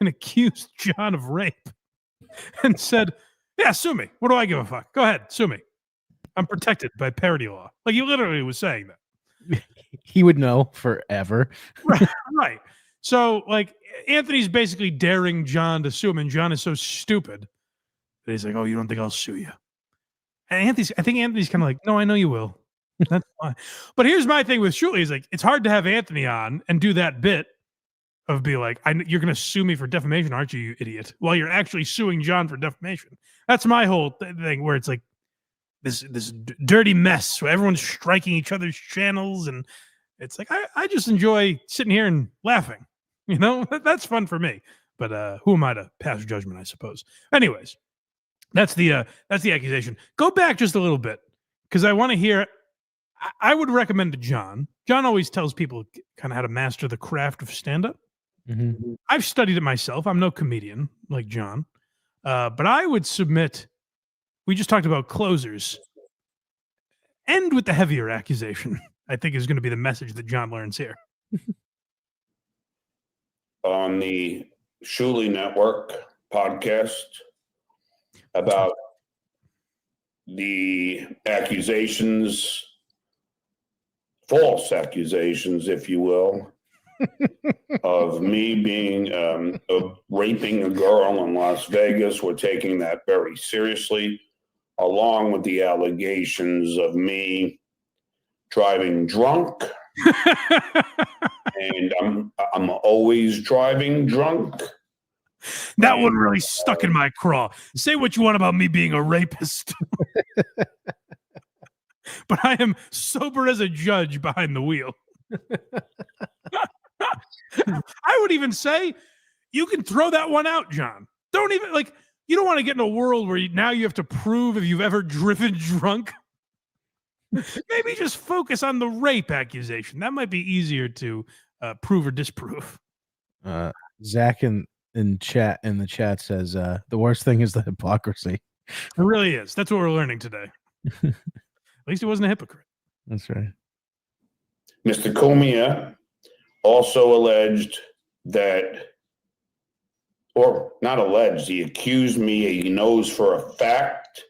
and accused John of rape and said, yeah, sue me. What do I give a fuck? Go ahead, sue me. I'm protected by parody law. Like he literally was saying that. He would know forever. Right. So like Anthony's basically daring John to sue him, and John is so stupid that he's like, oh, you don't think I'll sue you? And I think Anthony's kind of like, no, I know you will. That's fine. But here's my thing with Shuli is like, it's hard to have Anthony on and do that bit of be like, you're going to sue me for defamation, aren't you, you idiot? While you're actually suing John for defamation. That's my whole thing where it's like this dirty mess where everyone's striking each other's channels. And it's like, I just enjoy sitting here and laughing. You know, that's fun for me. But who am I to pass judgment, I suppose? Anyways, that's the accusation. Go back just a little bit because I want to hear. I would recommend to John. John always tells people kind of how to master the craft of stand-up. Mm-hmm. I've studied it myself. I'm no comedian like John, but I would submit. We just talked about closers. End with the heavier accusation. I think is going to be the message that John learns here. On the Shuli Network podcast about the accusations, false accusations, if you will, of me being raping a girl in Las Vegas. We're taking that very seriously, along with the allegations of me driving drunk. And I'm always driving drunk. That one really stuck in my craw. Say what you want about me being a rapist. But I am sober as a judge behind the wheel. I would even say you can throw that one out, John. Don't even you don't want to get in a world where now you have to prove if you've ever driven drunk. Maybe just focus on the rape accusation. That might be easier to prove or disprove. Zach in the chat says the worst thing is the hypocrisy. It really is. That's what we're learning today. At least he wasn't a hypocrite. That's right. Mr. Cumia also alleged that, or not alleged, he accused me, he knows for a fact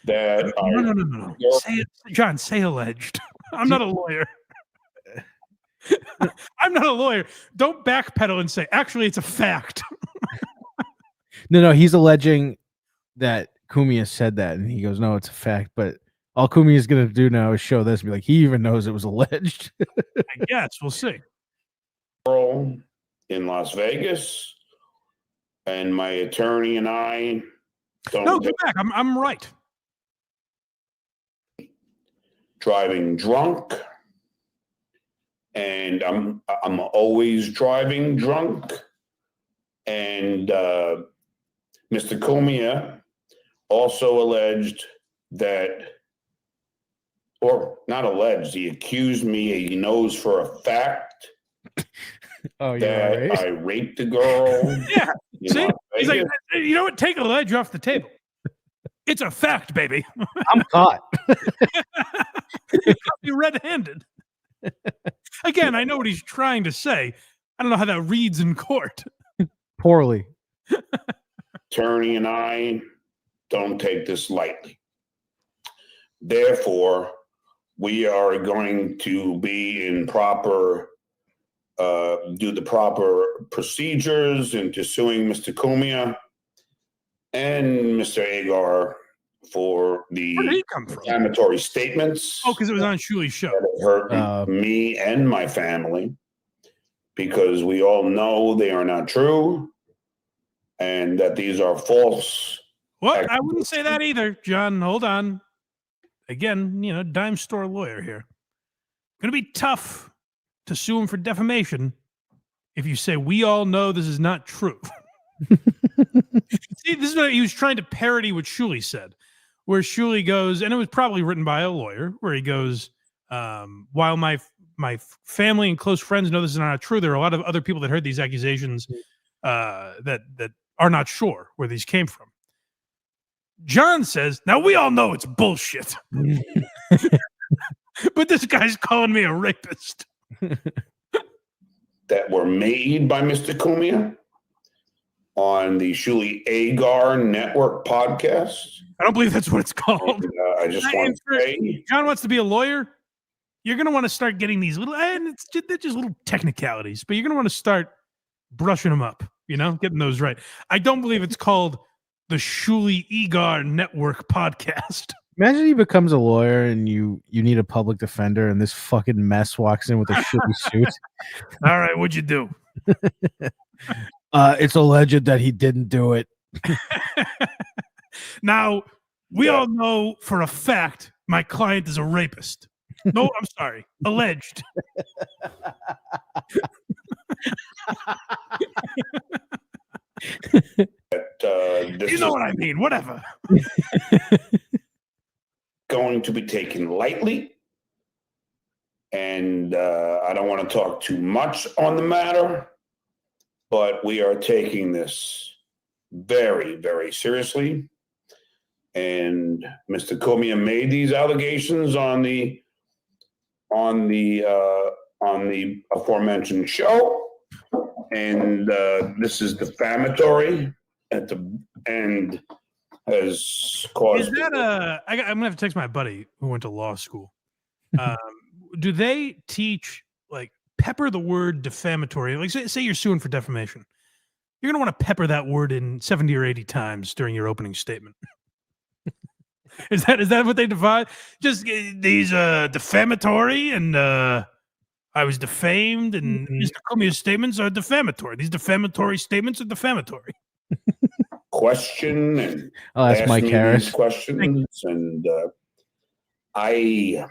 that No. Say it, John, say alleged. I'm not a lawyer. I'm not a lawyer. Don't backpedal and say, actually, it's a fact. No, he's alleging that Cumia said that, and he goes, no, it's a fact. But all Cumia is going to do now is show this and be like, he even knows it was alleged. I guess we'll see. In Las Vegas, and my attorney and I don't. No, go back. I'm right. Driving drunk, and I'm always driving drunk, and Mr. Cumia also alleged that, or not alleged, he accused me, he knows for a fact that I raped a girl. Yeah. See, he's like, you know what? Take a ledge off the table. It's a fact, baby. I'm caught. You're red-handed. Again, I know what he's trying to say. I don't know how that reads in court. poorly. Attorney and I don't take this lightly. Therefore, we are going to be in proper, do the proper procedures into suing Mr. Cumia and Mr. Agar for the Where did he come from? defamatory statements. Oh, because it was on Shuli's show. That hurt me and my family, because we all know they are not true and that these are false. What? I wouldn't say that either, John. Hold on. Again, dime store lawyer here. Going to be tough to sue him for defamation if you say we all know this is not true. See, this is what he was trying to parody what Shuli said, where Shuli goes, and it was probably written by a lawyer, where he goes, while my family and close friends know this is not true, there are a lot of other people that heard these accusations that are not sure where these came from. John says, now we all know it's bullshit. But this guy's calling me a rapist. That were made by Mr. Cumia on the Shuli Agar Network podcast. I don't believe that's what it's called. And, I just want to say, John wants to be a lawyer. You're going to want to start getting these little, and they're just little technicalities, but you're going to want to start brushing them up, getting those right. I don't believe it's called the Shuli Agar Network podcast. Imagine he becomes a lawyer and you need a public defender and this fucking mess walks in with a shitty suit. All right, what'd you do? It's alleged that he didn't do it. Now, we all know for a fact my client is a rapist. No, I'm sorry. Alleged. You know what I mean? Whatever. Going to be taken lightly. And I don't want to talk too much on the matter, but we are taking this very, very seriously. And Mr. Cumia made these allegations on the aforementioned show, and this is defamatory at the end. Has caused. Is that I'm gonna have to text my buddy who went to law school. Do they teach pepper the word defamatory? Like say you're suing for defamation, you're gonna want to pepper that word in 70 or 80 times during your opening statement. Is that what they define? Just these defamatory and I was defamed, and Mr. Cumia's statements are defamatory. These defamatory statements are defamatory. Question, and I'll ask Mike Harris questions, and I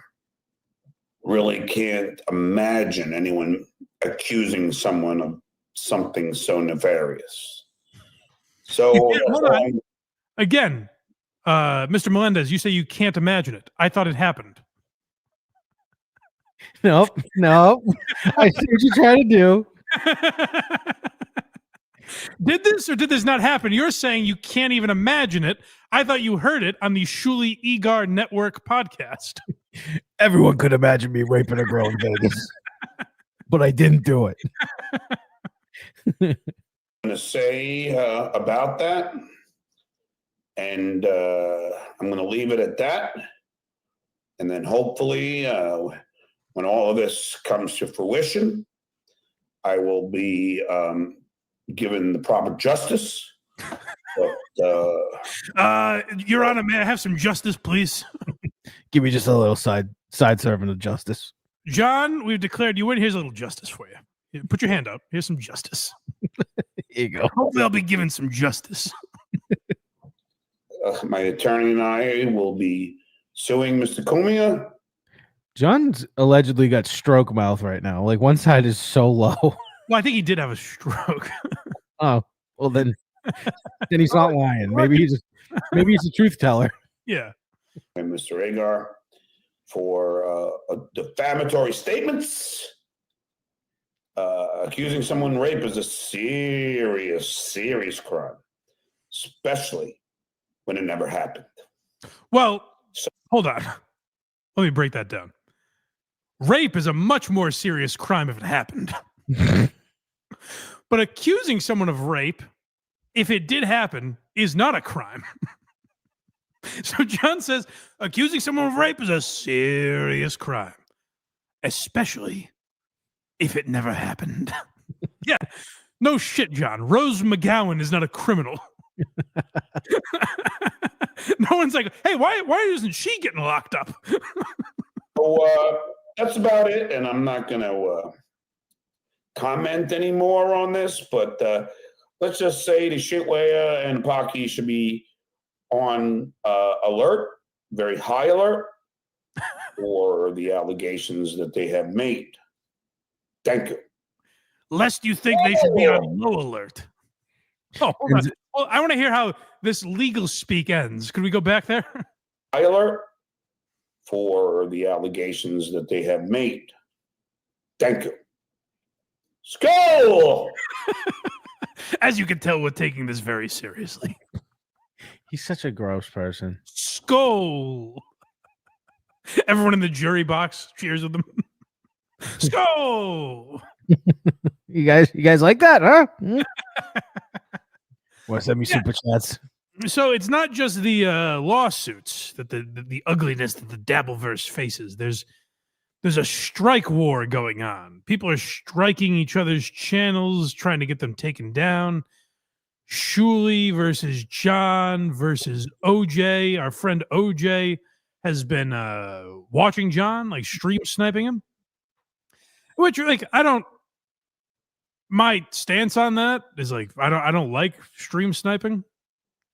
really can't imagine anyone accusing someone of something so nefarious. So hold on. Again, Mr. Melendez, you say you can't imagine it. I thought it happened. Nope. I see what you're trying to do. Did this or did this not happen? You're saying you can't even imagine it. I thought you heard it on the Shuli Agar Network podcast. Everyone could imagine me raping a girl in Vegas, but I didn't do it. going to say about that, and I'm going to leave it at that. And then hopefully, when all of this comes to fruition, I will be given the proper justice. But, Your Honor, may I have some justice, please? Give me just a little side serving of justice. John, we've declared you win. Here's a little justice for you. Put your hand up. Here's some justice. Here you go. Hopefully I'll be given some justice. my attorney and I will be suing Mr. Cumia. John's allegedly got stroke mouth right now. Like one side is so low. Well, I think he did have a stroke. Oh, well then he's not lying. Maybe he's a truth teller. Yeah. And Mr. Agar for defamatory statements. Accusing someone of rape is a serious crime, especially when it never happened. Well, hold on. Let me break that down. Rape is a much more serious crime if it happened. But accusing someone of rape, if it did happen, is not a crime. So John says accusing someone of rape is a serious crime, especially if it never happened. Yeah, no shit, John. Rose McGowan is not a criminal. No one's like, hey, why isn't she getting locked up? So that's about it, and I'm not going to comment anymore on this, but let's just say the Shitwaya and Pocky should be on alert, very high alert, for the allegations that they have made. Thank you. Lest you think they should be on low alert. Oh, hold on. Well, I want to hear how this legal speak ends. Could we go back there? High alert for the allegations that they have made. Thank you. Skull! As you can tell, we're taking this very seriously. He's such a gross person. Skull! Everyone in the jury box cheers with them. Skull! You guys like that, huh? Want to send me super chats? So it's not just the lawsuits that the ugliness that the Dabbleverse faces. There's a strike war going on. People are striking each other's channels, trying to get them taken down. Shuli versus John versus OJ. Our friend OJ has been watching John, like stream sniping him. Which, like, my stance on that is like I don't like stream sniping,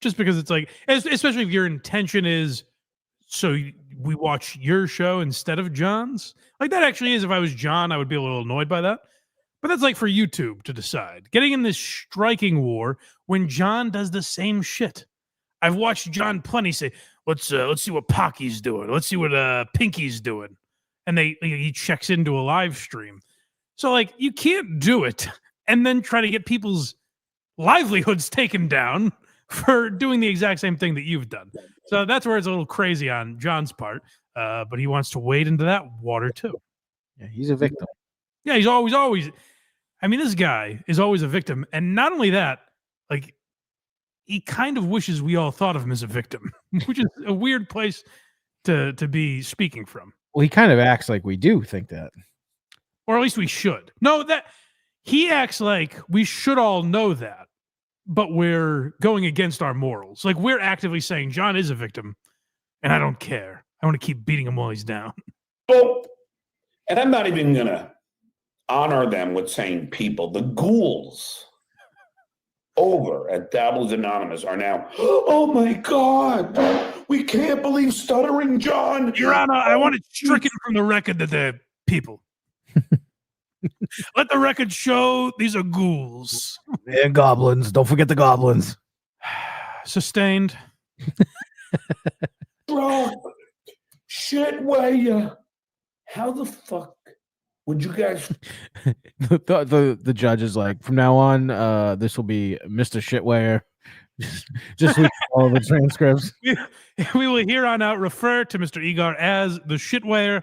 just because it's like, especially if your intention is so we watch your show instead of John's. Like, that actually is, if I was John, I would be a little annoyed by that. But that's like for YouTube to decide. Getting in this striking war when John does the same shit. I've watched John plenty say, let's see what Pocky's doing. Let's see what Pinky's doing. And he checks into a live stream. So, like, you can't do it and then try to get people's livelihoods taken down for doing the exact same thing that you've done. So that's where it's a little crazy on John's part. But he wants to wade into that water too. Yeah, he's a victim. Yeah, he's always. I mean, this guy is always a victim. And not only that, like, he kind of wishes we all thought of him as a victim, which is a weird place to be speaking from. Well, he kind of acts like we do think that. Or at least we should. No, that he acts like we should all know that, but we're going against our morals. Like, we're actively saying John is a victim, and I don't care. I want to keep beating him while he's down. Well, and I'm not even going to honor them with saying people. The ghouls over at Dabbles Anonymous are now, oh my God, we can't believe Stuttering John. Your Honor, I want it stricken from the record that they're people. Let the record show these are ghouls. They're goblins. Don't forget the goblins. Sustained. Bro, shit, Shitwaya. How the fuck would you guys? the judge is like, from now on, this will be Mr. Shitware. Just read all the transcripts. We will here on out refer to Mr. Egar as the Shitware.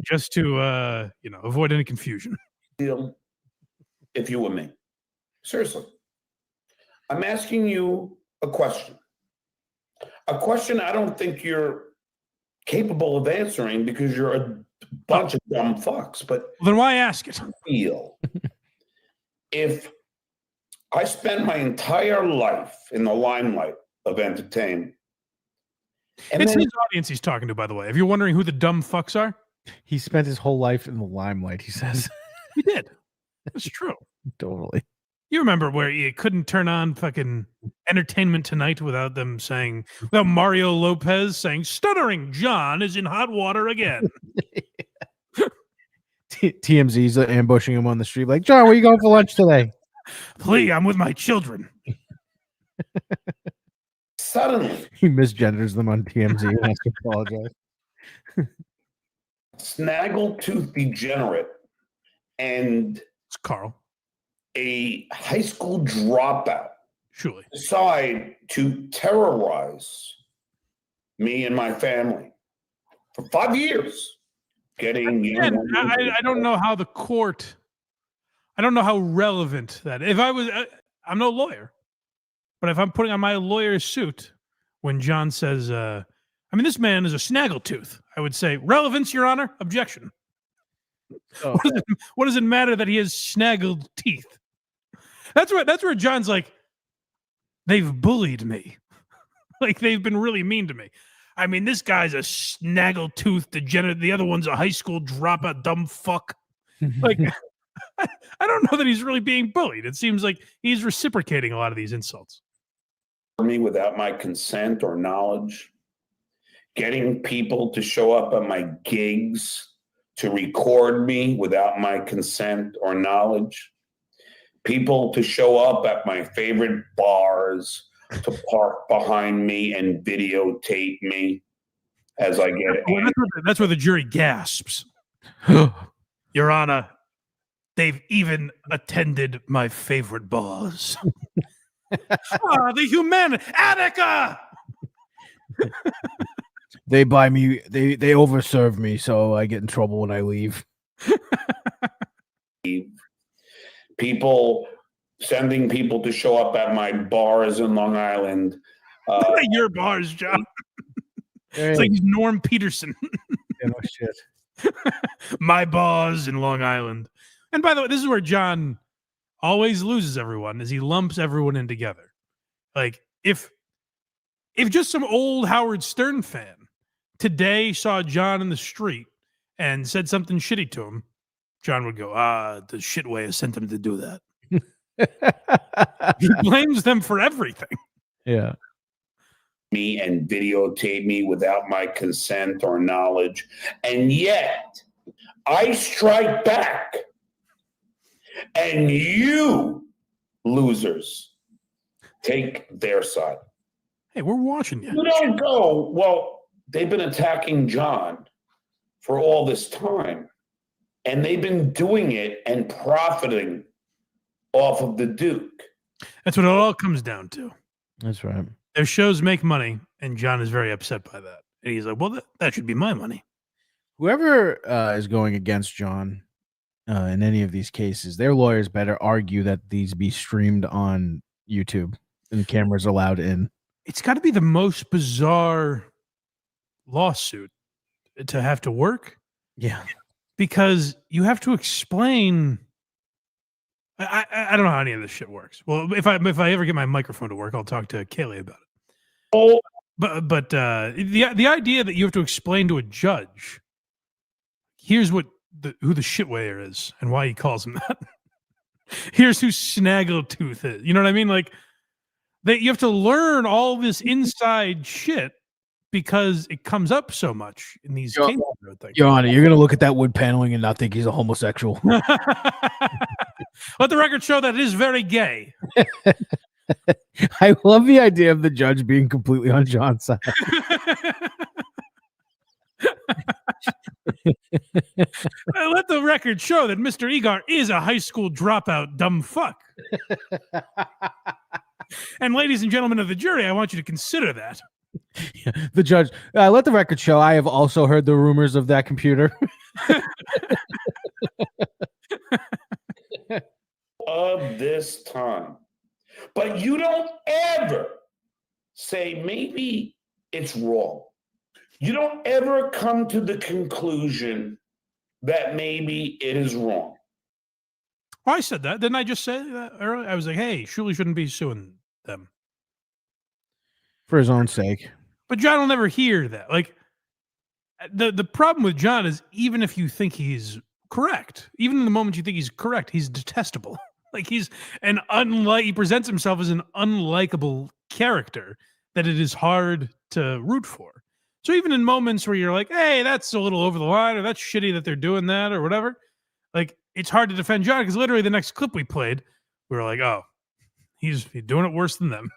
Just to avoid any confusion. If you were me. Seriously. I'm asking you a question. A question I don't think you're capable of answering because you're a bunch of dumb fucks. But then why ask it? Feel if I spent my entire life in the limelight of entertainment. It's his audience he's talking to, by the way. If you're wondering who the dumb fucks are, he spent his whole life in the limelight, he says. He did. That's true. Totally. You remember where you couldn't turn on fucking Entertainment Tonight without Mario Lopez saying, Stuttering John is in hot water again. TMZ's ambushing him on the street like, John, where you going for lunch today? Please, I'm with my children. Suddenly. He misgenders them on TMZ and has to apologize. Snaggletooth degenerate and it's Carl, a high school dropout, Shuli, decide to terrorize me and my family for 5 years. I don't know how the court. I don't know how relevant that. If I was, I'm no lawyer, but if I'm putting on my lawyer's suit when John says, I mean, this man is a snaggletooth, I would say, relevance, Your Honor, objection. Oh, what does it matter that he has snaggled teeth? That's where John's like, they've bullied me. Like, they've been really mean to me. I mean, this guy's a snaggletooth degenerate. The other one's a high school dropout dumb fuck. Like, I don't know that he's really being bullied. It seems like he's reciprocating a lot of these insults. Me without my consent or knowledge, getting people to show up at my gigs to record me without my consent or knowledge, people to show up at my favorite bars to park behind me and videotape me as I get it. That's where the jury gasps. Your Honor, they've even attended my favorite bars. The humanity, Attica! They buy me, they overserve me, so I get in trouble when I leave. People sending people to show up at my bars in Long Island. Your bars, John. It's like Norm Peterson. Yeah, no shit. My bars in Long Island. And by the way, this is where John always loses everyone, is he lumps everyone in together. Like, if just some old Howard Stern fan today saw John in the street and said something shitty to him, John would go, the shit way has sent him to do that. He blames them for everything. Yeah. Me and videotape me without my consent or knowledge. And yet I strike back. And you losers take their side. Hey, we're watching you. You don't go, well, they've been attacking John for all this time, and they've been doing it and profiting off of the Duke. That's what it all comes down to. That's right. Their shows make money, and John is very upset by that. And he's like, well, that should be my money. Whoever is going against John in any of these cases, their lawyers better argue that these be streamed on YouTube and cameras allowed in. It's got to be the most bizarre lawsuit to have to work. Yeah. Because you have to explain. I don't know how any of this shit works. Well, if I ever get my microphone to work, I'll talk to Kaylee about it. Oh, but the idea that you have to explain to a judge, here's what who the shitwayer is and why he calls him that. Here's who Snaggletooth is. You know what I mean? Like, you have to learn all this inside shit because it comes up so much in these cases. Your Honor, you're gonna look at that wood paneling and not think he's a homosexual. Let the record show that it is very gay. I love the idea of the judge being completely on John's side. Let the record show that Mr. Egar is a high school dropout dumb fuck. And ladies and gentlemen of the jury, I want you to consider that. Yeah, the judge, let the record show I have also heard the rumors of that computer. Of this time. But you don't ever say maybe it's wrong. You don't ever come to the conclusion that maybe it is wrong. Well, I said that. Didn't I just say that earlier? I was like, hey, Shuli shouldn't be suing them. For his own sake. But John will never hear that. Like, the problem with John is even if you think he's correct, even in the moment you think he's correct, he's detestable. Like, he's he presents himself as an unlikable character that it is hard to root for. So even in moments where you're like, hey, that's a little over the line, or that's shitty that they're doing that, or whatever, like, it's hard to defend John because literally the next clip we played, we were like, oh, he's doing it worse than them.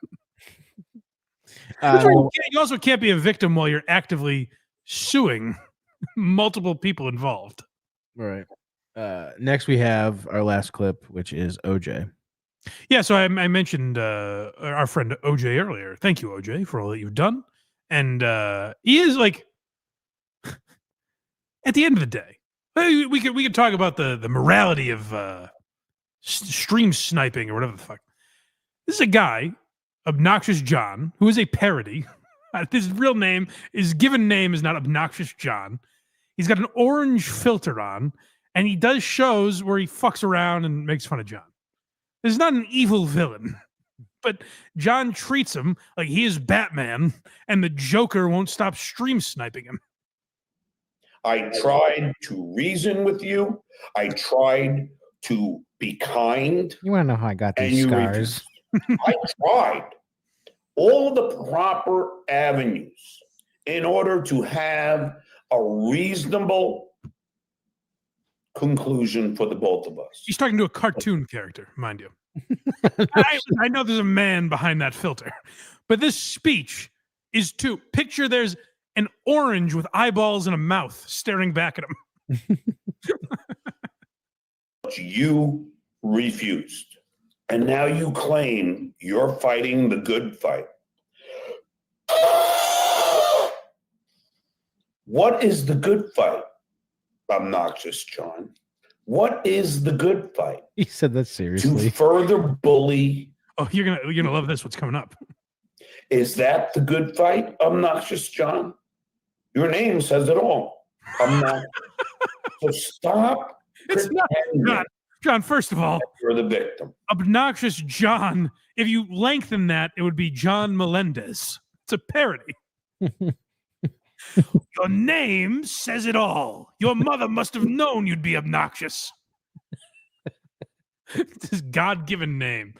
You also can't be a victim while you're actively suing multiple people involved. Right. Next, we have our last clip, which is OJ. Yeah, so I mentioned our friend OJ earlier. Thank you, OJ, for all that you've done. And he is like, at the end of the day, we could talk about the morality of stream sniping or whatever the fuck. This is a guy, Obnoxious John, who is a parody. His real name, his given name is not Obnoxious John. He's got an orange filter on, and he does shows where he fucks around and makes fun of John. This is not an evil villain, but John treats him like he is Batman, and the Joker won't stop stream sniping him. I tried to reason with you. I tried to be kind. You want to know how I got And these you scars? I tried all the proper avenues in order to have a reasonable conclusion for the both of us. He's talking to a cartoon character, mind you. I know there's a man behind that filter, but this speech is to picture there's an orange with eyeballs and a mouth staring back at him. But you refused. And now you claim you're fighting the good fight. What is the good fight, Obnoxious John? What is the good fight? He said that seriously. To further bully. Oh, you're gonna love this. What's coming up? Is that the good fight, Obnoxious John? Your name says it all. So stop. It's not John. First of all, you're the victim. Obnoxious John. If you lengthen that, it would be John Melendez. It's a parody. Your name says it all. Your mother must have known you'd be obnoxious. It's his God-given name.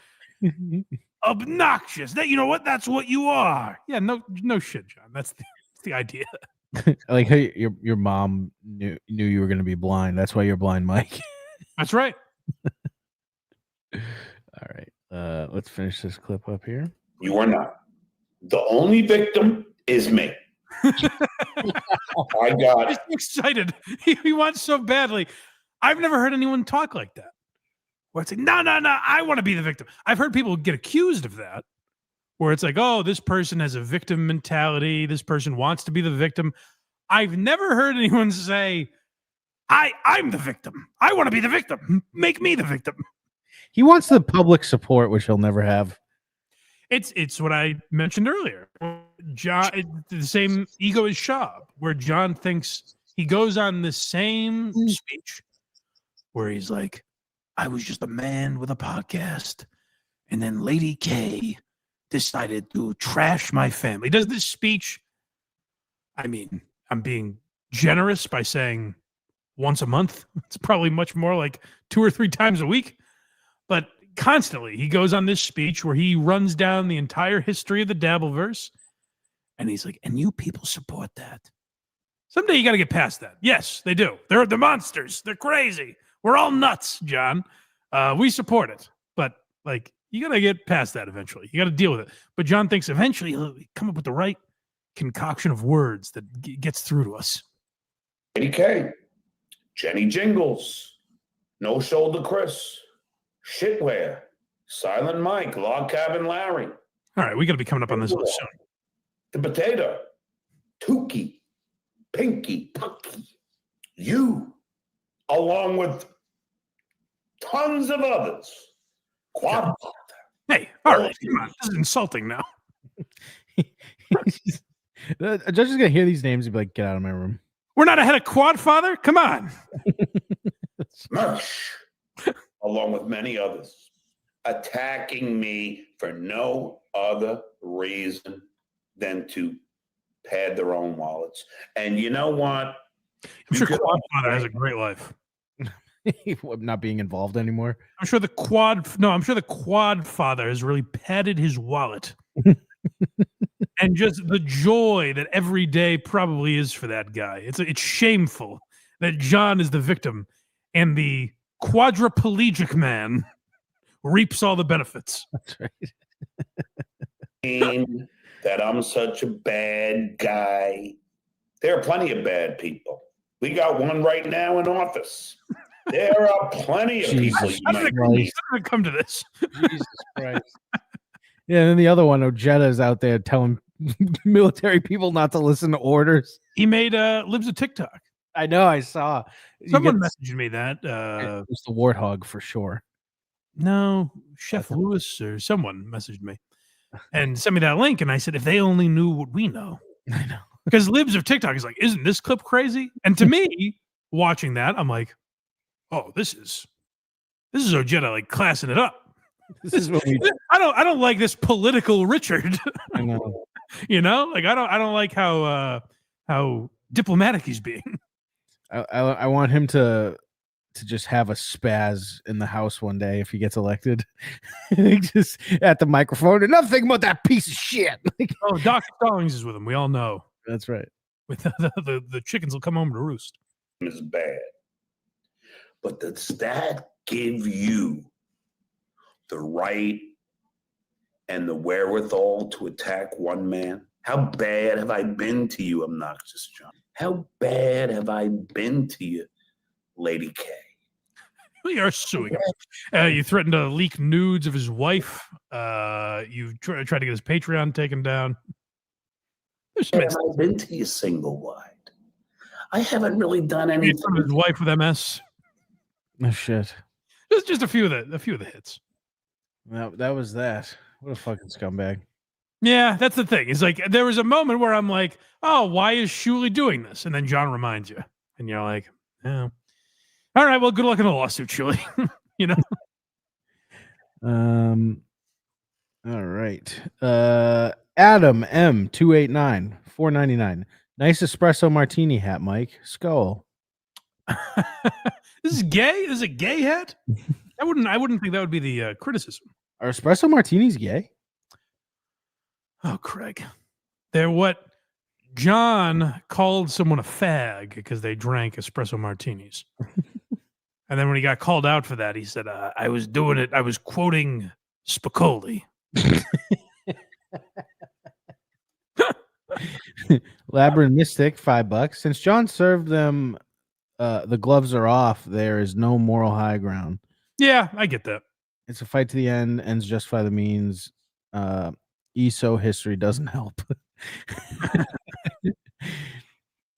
Obnoxious. That, you know what? That's what you are. Yeah, no shit, John. That's the idea. Like, hey, your mom knew you were going to be blind. That's why you're blind, Mike. That's right. All right. Let's finish this clip up here. You are not. The only victim is me. I got He's so excited. He wants so badly. I've never heard anyone talk like that. Where it's like, no, I want to be the victim. I've heard people get accused of that, where it's like, oh, this person has a victim mentality. This person wants to be the victim. I've never heard anyone say, I'm the victim. I want to be the victim. Make me the victim. He wants the public support, which he'll never have. It's what I mentioned earlier. John, the same ego as Schaub, where John thinks he goes on the same speech where he's like, I was just a man with a podcast, and then Lady K decided to trash my family. He does this speech. I mean, I'm being generous by saying once a month. It's probably much more like 2 or 3 times a week. But constantly, he goes on this speech where he runs down the entire history of the Dabbleverse. And he's like, and you people support that. Someday you got to get past that. Yes, they do. They're the monsters. They're crazy. We're all nuts, John. We support it. But, like, you got to get past that eventually. You got to deal with it. But John thinks eventually he'll come up with the right concoction of words that gets through to us. Lady K, Jenny Jingles, No Shoulder Chris, Shitware, Silent Mike, Log Cabin Larry. All right, we got to be coming up on this one soon. The Potato, Tukey, Pinky, Punky, you, along with tons of others. Quad. Hey, all right, come on. This is insulting now. The judge is going to hear these names and be like, get out of my room. We're not ahead of Quadfather? Come on. Smash, along with many others, attacking me for no other reason than to pad their own wallets. And you know what? I'm sure Quadfather has a great life. Not being involved anymore. I'm sure the Quadfather has really padded his wallet. And just the joy that every day probably is for that guy. It's shameful that John is the victim and the quadriplegic man reaps all the benefits. That's right. That I'm such a bad guy. There are plenty of bad people. We got one right now in office. There are plenty of people. How did it come to this? Jesus Christ. Yeah, and then the other one, Ojeda, is out there telling military people not to listen to orders. He made Libs a TikTok. I know, I saw. Someone messaged me that. It's the warthog for sure. No, Chef Lewis or someone messaged me and sent me that link. And I said, if they only knew what we know. I know. Because Libs of TikTok is like, isn't this clip crazy? And to me, watching that, I'm like, oh, this is Ojeda like classing it up. This is what we I don't like this political Richard. I know. You know, like I don't like how diplomatic he's being. I want him to just have a spaz in the house one day if he gets elected. Just at the microphone, nothing about that piece of shit. Oh, Dr. Stallings is with him. We all know. That's right. With the chickens will come home to roost. Is bad. But does that give you the right and the wherewithal to attack one man? How bad have I been to you, obnoxious John? How bad have I been to you, Lady K? We are suing him. You threatened to leak nudes of his wife. You tried to get his Patreon taken down. Have I been to you single wide? I haven't really done anything. His wife with MS. Oh shit. Just a few of the hits. That was that. What a fucking scumbag. Yeah, that's the thing. It's like there was a moment where I'm like, oh, why is Shuli doing this? And then John reminds you. And you're like, oh. All right, well, good luck in the lawsuit, Shuli. You know? All right. Adam M289 $4.99. Nice espresso martini hat, Mike. Skull. This is gay? This is a gay hat? I wouldn't think that would be the criticism. Are espresso martinis gay? Oh, Craig. They're what John called someone a fag because they drank espresso martinis. And then when he got called out for that, he said, I was doing it. I was quoting Spicoli. Labyrinth Mystic, $5. Since John served them, the gloves are off. There is no moral high ground. Yeah, I get that. It's a fight to the end. Ends justify the means. ESO history doesn't help.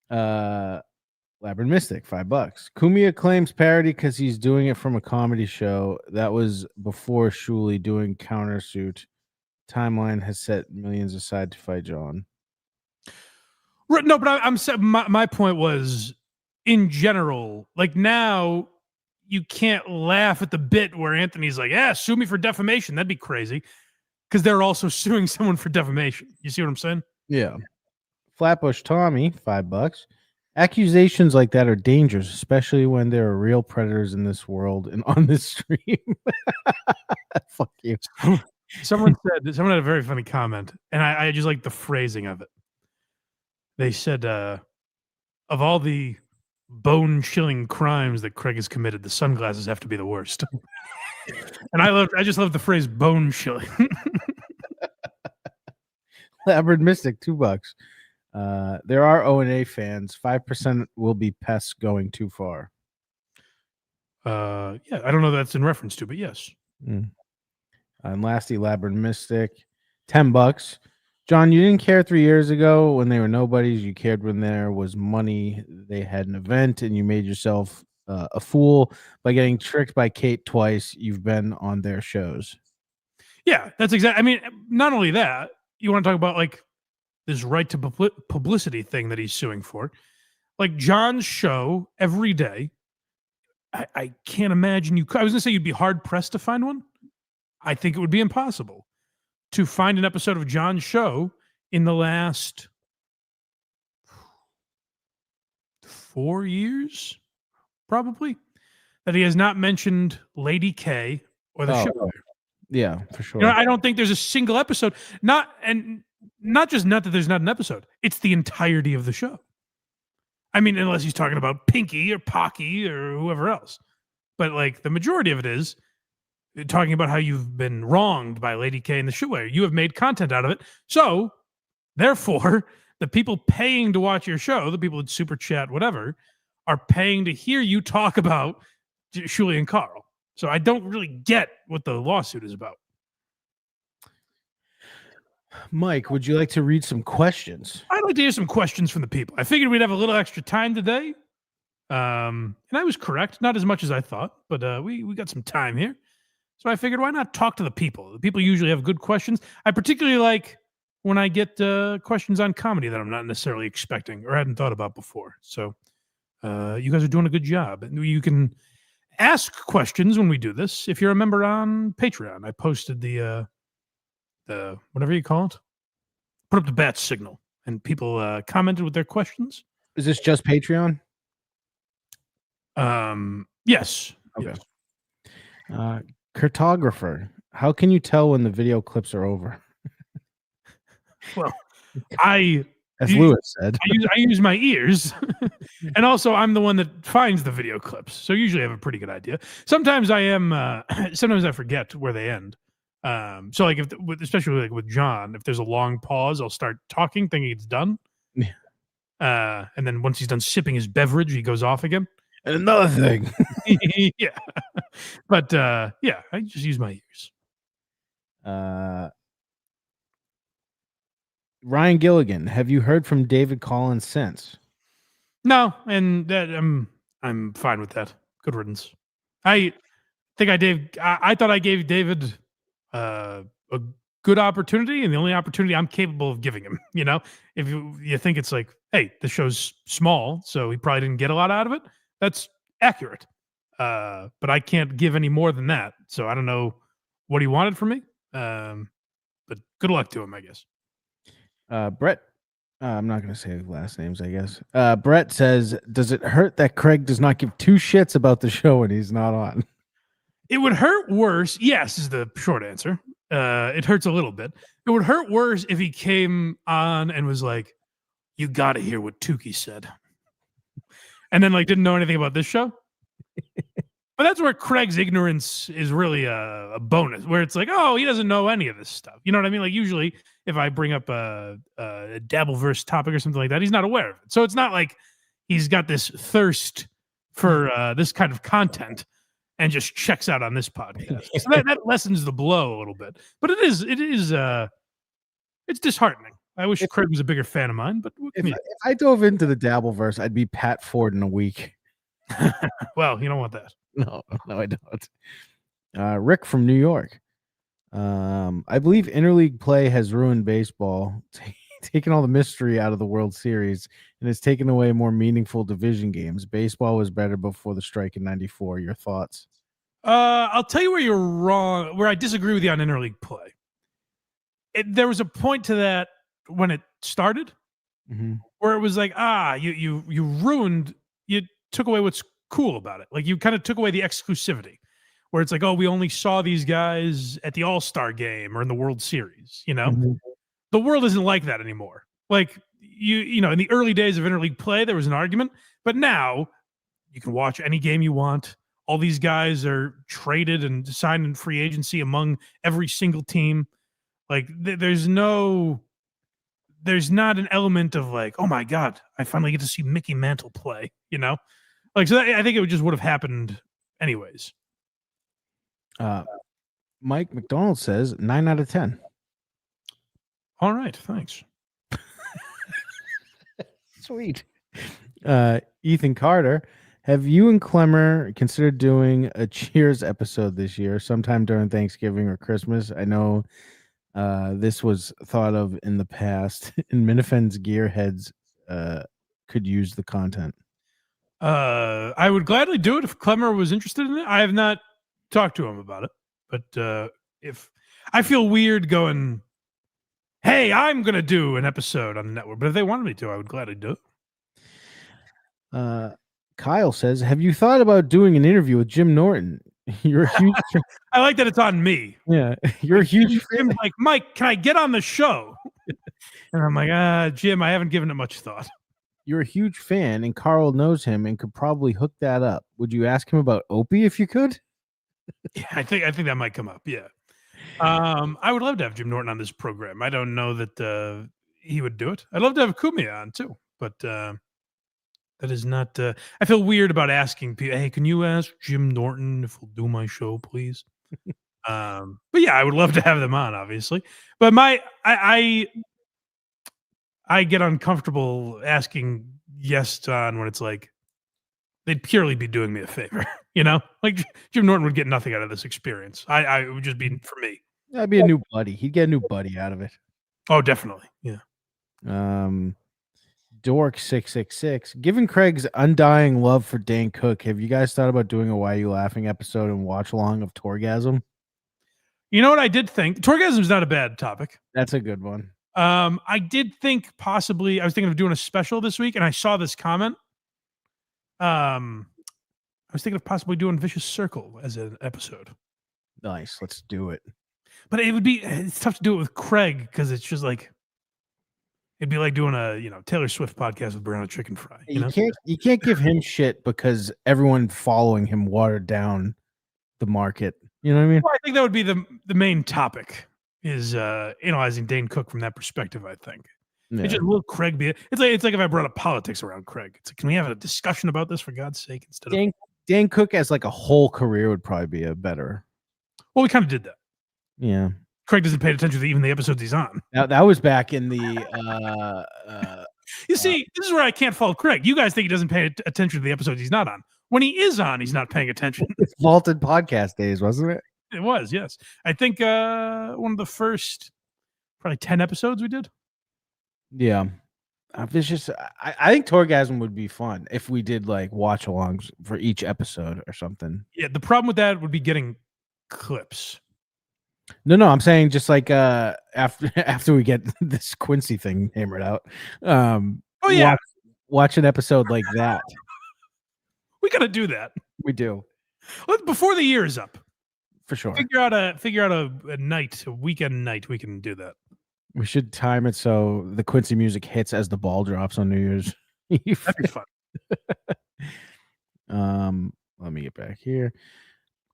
Labyrinth Mystic, $5. Cumia claims parody because he's doing it from a comedy show. That was before Shuli doing countersuit. Timeline has set millions aside to fight John. Right, no, but I'm my point was in general, like now you can't laugh at the bit where Anthony's like, yeah, sue me for defamation. That'd be crazy. Because they're also suing someone for defamation. You see what I'm saying? Yeah. Flatbush Tommy, $5. Accusations like that are dangerous, especially when there are real predators in this world and on this stream. Fuck you. Someone had a very funny comment, and I just like the phrasing of it. They said, of all the bone-chilling crimes that Craig has committed, the sunglasses have to be the worst. And I just love the phrase bone-chilling. Labyrinth Mystic, $2. There are O&A fans. 5% will be pests going too far. Yeah, I don't know that's in reference to, but yes. And lastly, Labyrinth Mystic, $10. John, you didn't care 3 years ago when they were nobodies. You cared when there was money. They had an event, and you made yourself a fool by getting tricked by Kate twice. You've been on their shows. Yeah, that's exactly. I mean, not only that, you want to talk about like this right to publicity thing that he's suing for. Like John's show every day. I can't imagine you. I was going to say you'd be hard pressed to find one. I think it would be impossible to find an episode of John's show in the last 4 years, probably, that he has not mentioned Lady K or the show. Yeah, for sure. You know, I don't think there's a single episode. Not that there's not an episode. It's the entirety of the show. I mean, unless he's talking about Pinky or Pocky or whoever else. But like the majority of it is talking about how you've been wronged by Lady K in the show where you have made content out of it. So therefore, the people paying to watch your show, the people that super chat, whatever, are paying to hear you talk about Shuli and Carl. So I don't really get what the lawsuit is about. Mike, would you like to read some questions? I'd like to hear some questions from the people. I figured we'd have a little extra time today. And I was correct. Not as much as I thought, but we got some time here. So I figured, why not talk to the people? The people usually have good questions. I particularly like when I get questions on comedy that I'm not necessarily expecting or hadn't thought about before. So you guys are doing a good job. And you can ask questions when we do this if you're a member on Patreon. I posted the whatever you call it, put up the bat signal, and people commented with their questions. Is this just Patreon? Yes. Okay. Yes. Cartographer, how can you tell when the video clips are over? Well, as Lewis said, I use my ears, and also I'm the one that finds the video clips. So usually I have a pretty good idea. Sometimes sometimes I forget where they end. So like especially like with John, if there's a long pause, I'll start talking, thinking it's done. And then once he's done sipping his beverage, he goes off again. And another thing. Yeah. But yeah, I just use my ears. Ryan Gilligan, have you heard from David Collins since? No, and that I'm fine with that. Good riddance. I thought I gave David a good opportunity, and the only opportunity I'm capable of giving him. You know, if you think it's like, hey, the show's small, so he probably didn't get a lot out of it. That's accurate. But I can't give any more than that. So I don't know what he wanted from me. But good luck to him, I guess. Brett, I'm not going to say last names, I guess. Brett says, does it hurt that Craig does not give two shits about the show when he's not on? It would hurt worse. Yes, is the short answer. It hurts a little bit. It would hurt worse if he came on and was like, you got to hear what Tukey said. And then like didn't know anything about this show. But that's where Craig's ignorance is really a bonus, where it's like, oh, he doesn't know any of this stuff. You know what I mean? Like usually if I bring up a Dabbleverse topic or something like that, he's not aware of it. So it's not like he's got this thirst for this kind of content and just checks out on this podcast. So that lessens the blow a little bit. But it's disheartening. I wish Craig was a bigger fan of mine, but if I dove into the Dabbleverse, I'd be Pat Ford in a week. Well, you don't want that. No, I don't. Rick from New York. I believe interleague play has ruined baseball, taken all the mystery out of the World Series, and has taken away more meaningful division games. Baseball was better before the strike in '94. Your thoughts? I'll tell you where you're wrong, where I disagree with you on interleague play. There was a point to that when it started, where it was like, you ruined, you took away what's cool about it. Like you kind of took away the exclusivity, where it's like, oh, we only saw these guys at the All-Star game or in the World Series. You know, the world isn't like that anymore. Like you know, in the early days of interleague play, there was an argument, but now you can watch any game you want. All these guys are traded and signed in free agency among every single team. Like there's not an element of like, oh my God, I finally get to see Mickey Mantle play, you know? Like, so I think it just would have happened anyways. Mike McDonald says 9 out of 10. All right. Thanks. Sweet. Ethan Carter, have you and Clemmer considered doing a Cheers episode this year, sometime during Thanksgiving or Christmas? I know this was thought of in the past, and Minifen's gearheads could use the content. I would gladly do it if Clemmer was interested in it. I have not talked to him about it, but if I feel weird going, hey, I'm going to do an episode on the network, but if they wanted me to, I would gladly do it. Kyle says, have you thought about doing an interview with Jim Norton? You're a huge I like that it's on me. Yeah, you're a huge fan. Like, Mike, can I get on the show? And I'm like, Jim, I haven't given it much thought. You're a huge fan, and Carl knows him and could probably hook that up. Would you ask him about Opie if you could? Yeah, I think that might come up. Yeah. I would love to have Jim Norton on this program. I don't know that he would do it. I'd love to have Cumia on too, but that is not. I feel weird about asking people. Hey, can you ask Jim Norton if he'll do my show, please? But yeah, I would love to have them on, obviously. But I get uncomfortable asking guests on when it's like they'd purely be doing me a favor. You know, like Jim Norton would get nothing out of this experience. It would just be for me. That'd be a new buddy. He'd get a new buddy out of it. Oh, definitely. Yeah. Dork 666. Given Craig's undying love for Dane Cook, have you guys thought about doing a Why You Laughing episode and watch along of Torgasm? You know what I did think? Torgasm is not a bad topic. That's a good one. I did think possibly I was thinking of doing a special this week, and I saw this comment. I was thinking of possibly doing Vicious Circle as an episode. Nice. Let's do it. But it's tough to do it with Craig because it's just like it'd be like doing a Taylor Swift podcast with Brianna Chickenfry. You can't give him shit because everyone following him watered down the market. You know what I mean? Well, I think that would be the main topic is analyzing Dane Cook from that perspective. I think it's just will Craig be? It's like if I brought up politics around Craig. It's like, can we have a discussion about this for God's sake instead of Dane Cook as like a whole career would probably be a better. Well, we kind of did that. Yeah. Craig doesn't pay attention to even the episodes he's on. That was back in the. You see, this is where I can't fault Craig. You guys think he doesn't pay attention to the episodes he's not on. When he is on, he's not paying attention. It's vaulted podcast days, wasn't it? It was, yes. I think one of the first probably 10 episodes we did. Yeah. Vicious. I think Torgasm would be fun if we did like watch alongs for each episode or something. Yeah, the problem with that would be getting clips. No, I'm saying just like after we get this Quincy thing hammered out. Watch an episode like that. We gotta do that. We do. Before the year is up. For sure. Figure out a night, a weekend night we can do that. We should time it so the Quincy music hits as the ball drops on New Year's Eve. That'd be fun. Let me get back here.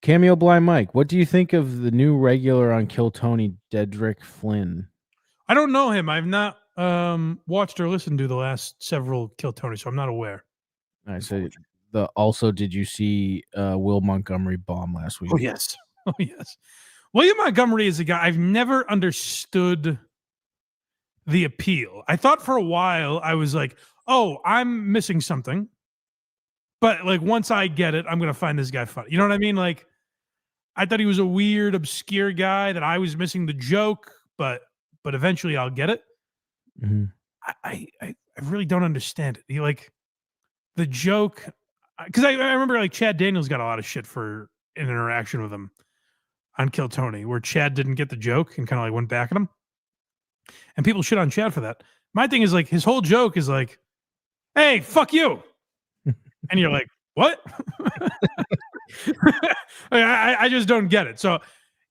Cameo Blind Mike, what do you think of the new regular on Kill Tony, Dedrick Flynn? I don't know him. I've not watched or listened to the last several Kill Tony, so I'm not aware. All right, so also, did you see Will Montgomery bomb last week? Oh, yes. Oh, yes. William Montgomery is a guy I've never understood the appeal. I thought for a while, I was like, oh, I'm missing something. But like once I get it, I'm going to find this guy funny. You know what I mean? Like I thought he was a weird, obscure guy that I was missing the joke, but eventually I'll get it. Mm-hmm. I really don't understand it. He like the joke, because I remember like Chad Daniels got a lot of shit for an interaction with him on Kill Tony, where Chad didn't get the joke and kind of like went back at him, and people shit on Chad for that. My thing is like his whole joke is like, "Hey, fuck you," and you're like, "What?" I just don't get it. So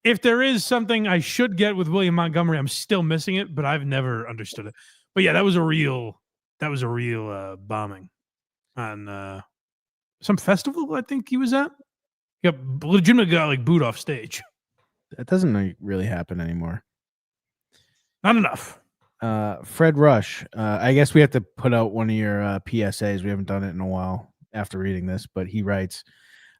if there is something I should get with William Montgomery, I'm still missing it, but I've never understood it. But yeah, that was a real bombing on some festival I think he was at. He legitimately got like booed off stage. That doesn't really happen anymore. Not enough. Fred Rush. I guess we have to put out one of your PSAs. We haven't done it in a while after reading this, but he writes,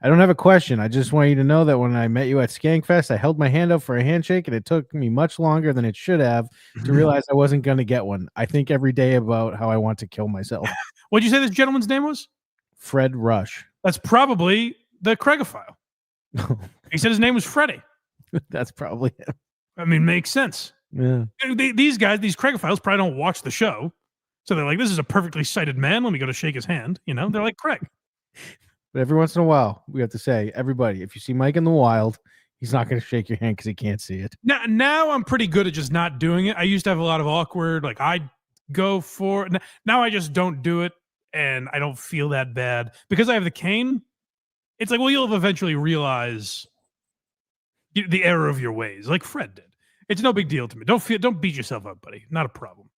I don't have a question. I just want you to know that when I met you at Skankfest, I held my hand up for a handshake, and it took me much longer than it should have to realize I wasn't going to get one. I think every day about how I want to kill myself. What'd you say this gentleman's name was? Fred Rush. That's probably the Craigophile. He said his name was Freddie. That's probably him. I mean, makes sense. Yeah. These guys, these Craigophiles probably don't watch the show. So they're like, this is a perfectly sighted man. Let me go to shake his hand. You know, they're like Craig. But every once in a while, we have to say, everybody, if you see Mike in the wild, he's not going to shake your hand because he can't see it. Now I'm pretty good at just not doing it. I used to have a lot of awkward, like I'd go for it. Now I just don't do it, and I don't feel that bad. Because I have the cane, it's like, well, you'll eventually realize the error of your ways, like Fred did. It's no big deal to me. Don't beat yourself up, buddy. Not a problem.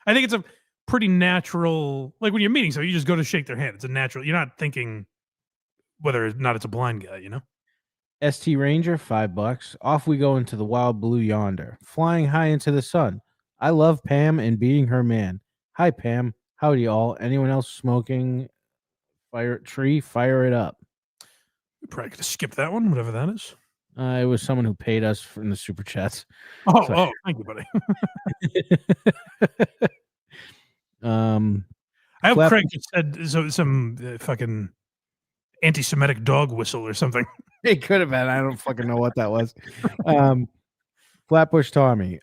I think it's a pretty natural, like when you're meeting somebody, you just go to shake their hand. It's a natural, you're not thinking whether or not it's a blind guy, you know? ST Ranger, $5. Off we go into the wild blue yonder, flying high into the sun. I love Pam and beating her man. Hi, Pam. Howdy, all. Anyone else smoking? Fire it up. We're probably going to skip that one, whatever that is. It was someone who paid us in the super chats. Oh, thank you, buddy. I hope Craig just said some fucking anti-Semitic dog whistle or something. It could have been. I don't fucking know what that was. Flatbush Tommy.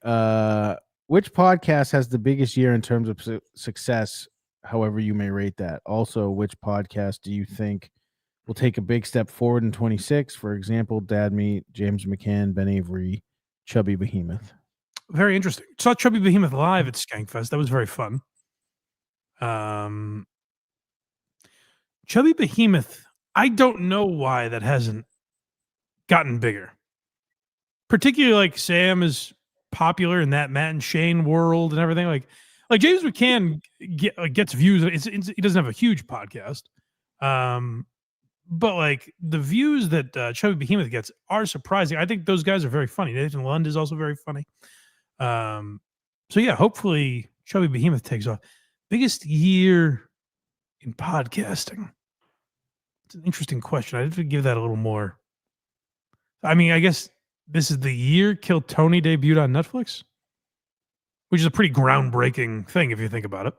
Which podcast has the biggest year in terms of success? However, you may rate that. Also, which podcast do you think will take a big step forward in 26? For example, Dad Meat, James McCann, Ben Avery, Chubby Behemoth. Very interesting. Saw Chubby Behemoth live at Skankfest. That was very fun. Chubby Behemoth, I don't know why that hasn't gotten bigger. Particularly like Sam is popular in that Matt and Shane world and everything. Like James McCann gets views. He doesn't have a huge podcast. But like the views that Chubby Behemoth gets are surprising. I think those guys are very funny. Nathan Lund is also very funny. So yeah, hopefully Chubby Behemoth takes off. Biggest year in podcasting. It's an interesting question. I have to give that a little more. I mean, I guess this is the year Kill Tony debuted on Netflix, which is a pretty groundbreaking thing if you think about it.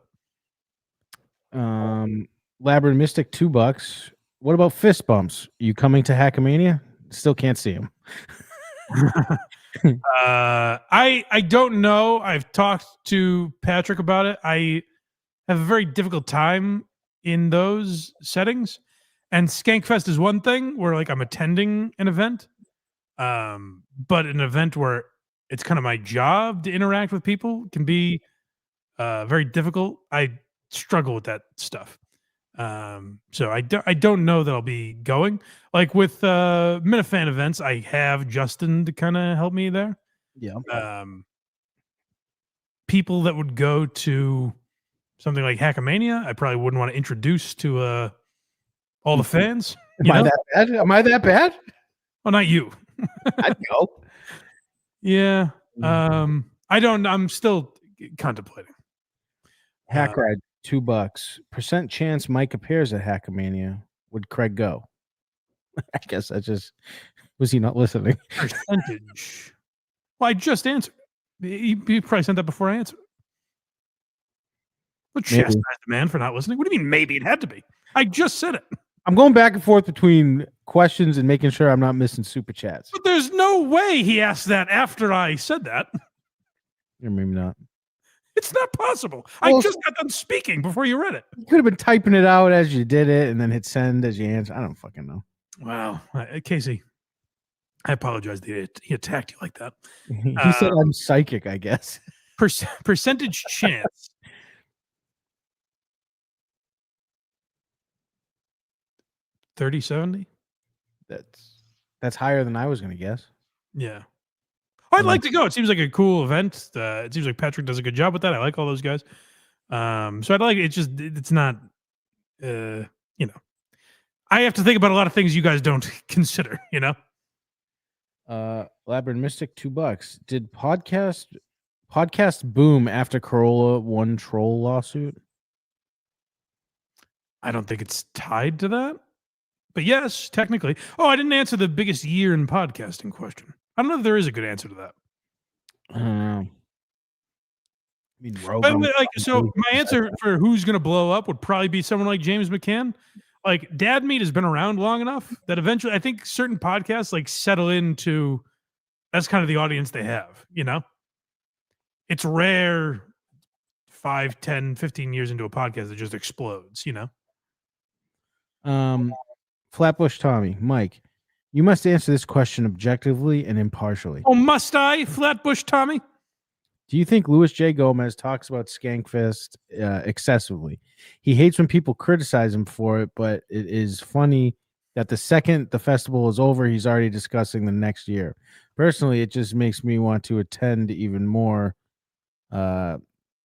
Labyrinth Mystic, $2. What about fist bumps? You coming to Hackamania? Still can't see him. I don't know. I've talked to Patrick about it. I have a very difficult time in those settings. And Skankfest is one thing where like I'm attending an event. But an event where it's kind of my job to interact with people can be very difficult. I struggle with that stuff. So I don't know that I'll be going. Like with Minifan events, I have Justin to kind of help me there. Yeah. People that would go to something like Hackamania, I probably wouldn't want to introduce to all the fans. Am I that bad? Am I that bad? Well, not you. I'd go. Yeah. I'm still contemplating. HACKRIDE, $2. Percent chance Mike appears at Hackamania. Would Craig go? I guess was he not listening? Percentage. Well, I just answered. You probably sent that before I answered. But chastise the man for not listening. What do you mean maybe? It had to be. I just said it. I'm going back and forth between questions and making sure I'm not missing super chats. But there's no way he asked that after I said that. Or maybe not. It's not possible. Well, I just got done speaking before you read it. You could have been typing it out as you did it and then hit send as you answer. I don't fucking know. Wow. Casey, I apologize that he attacked you like that. He said I'm psychic, I guess. Percentage chance. 30-70? That's higher than I was going to guess. Yeah. I'd like to go. It seems like a cool event. It seems like Patrick does a good job with that. I like all those guys. So I'd like it. It's not, I have to think about a lot of things you guys don't consider, you know? Labyrinth Mystic, $2. Did podcast boom after Corolla won troll lawsuit? I don't think it's tied to that. But yes, technically. Oh, I didn't answer the biggest year in podcasting question. I don't know if there is a good answer to that. I mean, so my answer for who's going to blow up would probably be someone like James McCann. Like Dad Meat has been around long enough that eventually I think certain podcasts like settle into that's kind of the audience they have, you know? It's rare 5, 10, 15 years into a podcast that just explodes, you know? Flatbush Tommy, Mike, you must answer this question objectively and impartially. Oh, must I, Flatbush Tommy? Do you think Louis J. Gomez talks about Skankfest excessively? He hates when people criticize him for it, but it is funny that the second the festival is over, he's already discussing the next year. Personally, it just makes me want to attend even more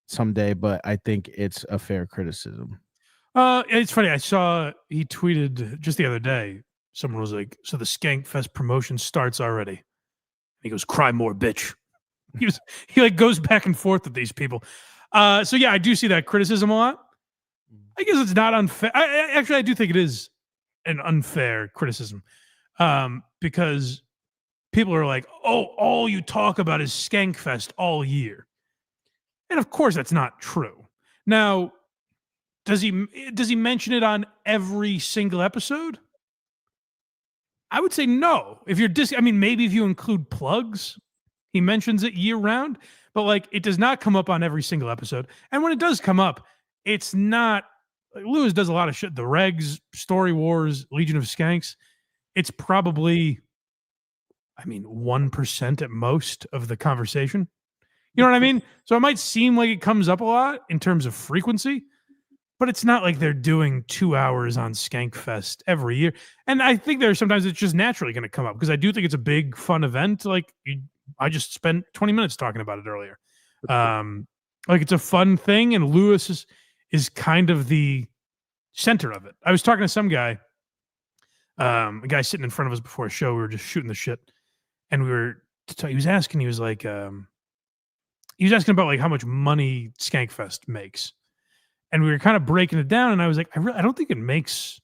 someday, but I think it's a fair criticism. It's funny. I saw he tweeted just the other day. Someone was like, "So the Skankfest promotion starts already." And he goes, "Cry more, bitch." He like goes back and forth with these people. So yeah, I do see that criticism a lot. I guess it's not unfair. I do think it is an unfair criticism because people are like, "Oh, all you talk about is Skankfest all year," and of course that's not true. Now, does he mention it on every single episode? I would say no. If you're I mean, maybe if you include plugs, he mentions it year round, but like it does not come up on every single episode. And when it does come up, it's not. Like, Lewis does a lot of shit. The Regs, Story Wars, Legion of Skanks. It's probably, I mean, 1% at most of the conversation. You know what I mean? So it might seem like it comes up a lot in terms of frequency, but it's not like they're doing 2 hours on Skankfest every year. And I think there's sometimes it's just naturally going to come up because I do think it's a big, fun event. Like I just spent 20 minutes talking about it earlier. Like it's a fun thing, and Lewis is kind of the center of it. I was talking to some guy, a guy sitting in front of us before a show. We were just shooting the shit, and he was asking. He was asking about like how much money Skankfest makes, and we were kind of breaking it down. And I was like, I don't think it makes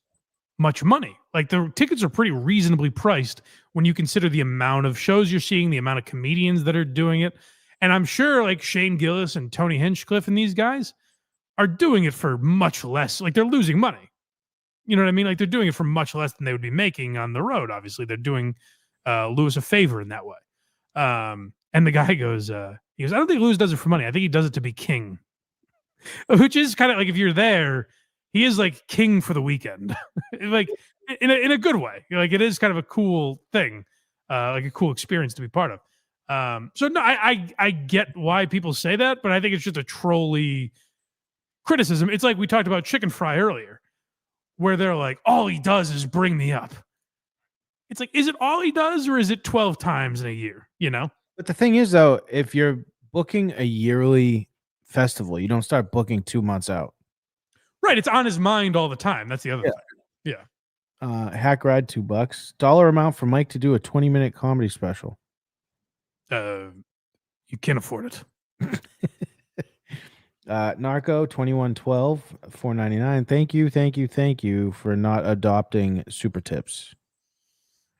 much money. Like the tickets are pretty reasonably priced when you consider the amount of shows you're seeing, the amount of comedians that are doing it, and I'm sure like Shane Gillis and Tony Hinchcliffe and these guys are doing it for much less. Like they're losing money. You know what I mean? Like they're doing it for much less than they would be making on the road. Obviously, they're doing Lewis a favor in that way. And the guy goes, I don't think Lewis does it for money. I think he does it to be king, which is kind of like if you're there, he is like king for the weekend, like in a good way. Like it is kind of a cool thing, like a cool experience to be part of. So no, I get why people say that, but I think it's just a trolly criticism. It's like we talked about Chickenfry earlier, where they're like, all he does is bring me up. It's like, is it all he does, or is it 12 times in a year? You know? But the thing is, though, if you're booking a yearly festival, you don't start booking 2 months out. Right. It's on his mind all the time. That's the other thing. Yeah. HACKRIDE, $2. Dollar amount for Mike to do a 20-minute comedy special. You can't afford it. Narco 2112 $4.99. Thank you for not adopting super tips.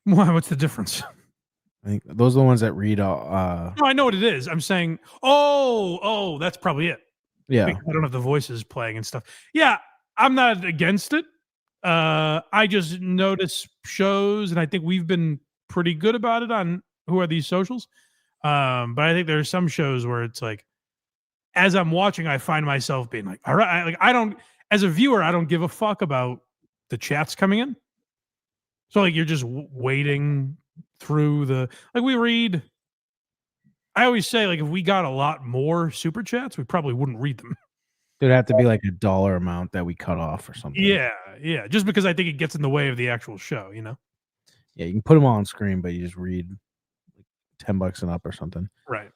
Why? What's the difference? I think those are the ones that read. No, I know what it is. I'm saying, that's probably it. Yeah, I don't have the voices playing and stuff. Yeah, I'm not against it. I just notice shows, and I think we've been pretty good about it on Who Are These Socials. But I think there are some shows where it's like, as I'm watching, I find myself being like, all right, I don't, as a viewer, I don't give a fuck about the chats coming in. So like, you're just waiting through we read. I always say, like, if we got a lot more super chats, we probably wouldn't read them. It'd have to be like a dollar amount that we cut off or something. Yeah. Just because I think it gets in the way of the actual show, you know? Yeah, you can put them all on screen, but you just read like $10 and up or something. Right.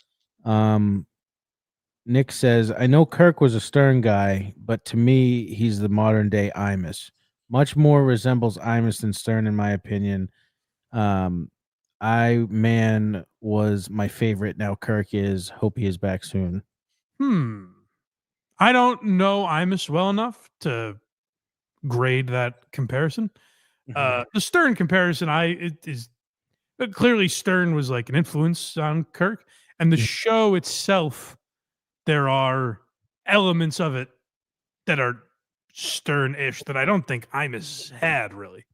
Nick says, I know Kirk was a Stern guy, but to me, he's the modern day Imus. Much more resembles Imus than Stern, in my opinion. Man was my favorite. Now Kirk is. Hope he is back soon. I don't know Imus well enough to grade that comparison. The Stern comparison, clearly Stern was like an influence on Kirk, and the show itself, there are elements of it that are Stern-ish that I don't think Imus had really.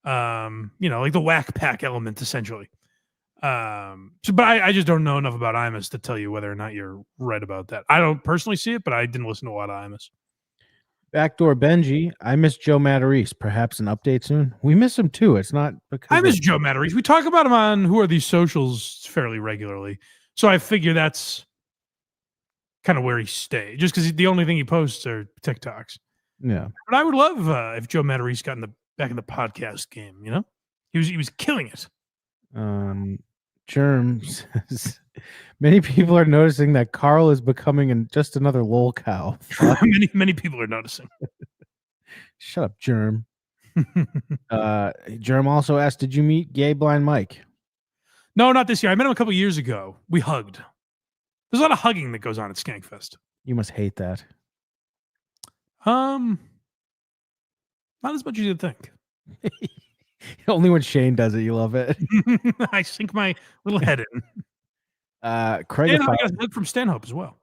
Like the whack pack element essentially. But I just don't know enough about Imus to tell you whether or not you're right about that. I don't personally see it, but I didn't listen to a lot of Imus. Backdoor Benji, I miss Joe Matarese. Perhaps an update soon. We miss him too. It's not because I miss Joe Matarese. We talk about him on Who Are These Socials fairly regularly, so I figure that's kind of where he stays. Just because the only thing he posts are TikToks. Yeah, but I would love if Joe Matarese got back in the podcast game. You know, he was killing it. Germ says, many people are noticing that Carl is becoming just another lol cow. many people are noticing. Shut up, Germ. Germ also asked, did you meet Gay Blind Mike? No, not this year. I met him a couple years ago. We hugged. There's a lot of hugging that goes on at Skankfest. You must hate that. Not as much as you'd think. Only when Shane does it, you love it. I sink my little head in. Craig, I got a hug from Stanhope as well.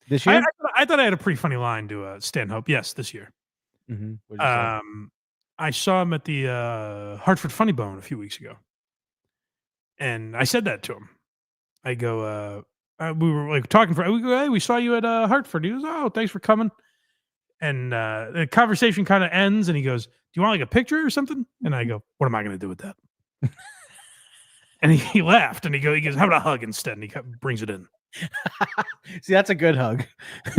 This year? I thought I had a pretty funny line to Stanhope. Yes, this year. Mm-hmm. I I saw him at the Hartford Funny Bone a few weeks ago, and I said that to him. I go, we were like talking we go, hey, we saw you at Hartford. He goes, oh, thanks for coming. And the conversation kind of ends, and he goes, do you want like a picture or something? And I go, what am I going to do with that? And he laughed, and he goes, how about a hug instead? And he brings it in. See, that's a good hug.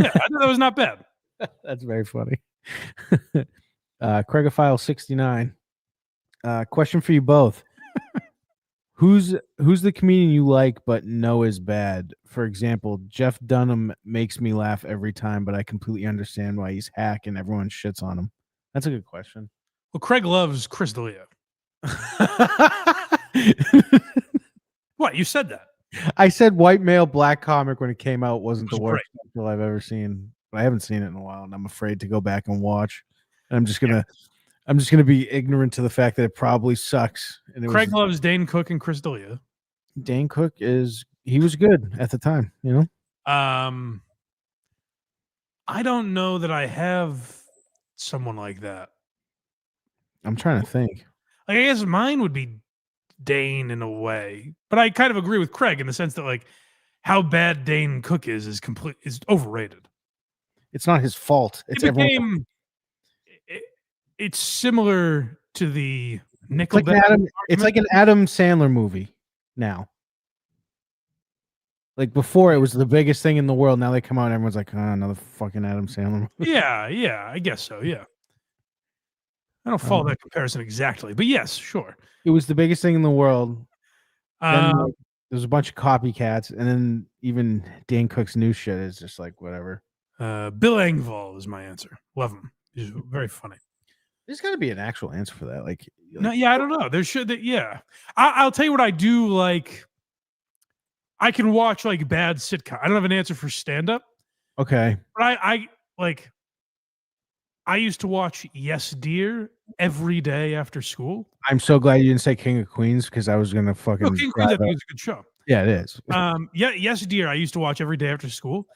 Yeah, I thought that was not bad. That's very funny. Craigophile 69. Question for you both. Who's the comedian you like but know is bad? For example, Jeff Dunham makes me laugh every time, but I completely understand why he's hack and everyone shits on him. That's a good question. Well, Craig loves Chris D'Elia. What? You said that. I said white male black comic when it came out wasn't the worst great. special I've ever seen. But I haven't seen it in a while, and I'm afraid to go back and watch. And I'm just gonna be ignorant to the fact that it probably sucks. And Craig loves Dane Cook and Chris D'Elia. Dane Cook he was good at the time, you know. I don't know that I have someone like that. I'm trying to think. Like, I guess mine would be Dane in a way, but I kind of agree with Craig in the sense that like how bad Dane Cook is overrated. It's not his fault. It's similar to the It's Nickelback. it's like an Adam Sandler movie now. Like before, it was the biggest thing in the world. Now they come out and everyone's like, oh, another fucking Adam Sandler movie. Yeah, I guess so. Yeah, I don't follow that comparison exactly, but yes, sure. It was the biggest thing in the world. There's a bunch of copycats, and then even Dane Cook's new shit is just like whatever. Bill Engvall is my answer. Love him. He's very funny. There's got to be an actual answer for that. No, yeah, I don't know. There should. Yeah, I'll tell you what I do like. I can watch like bad sitcom. I don't have an answer for stand up. Okay, but I like. I used to watch Yes Dear every day after school. I'm so glad you didn't say King of Queens because I was gonna fucking. No, King of Queens I think is a good show. Yeah, it is. Yeah, Yes Dear. I used to watch every day after school,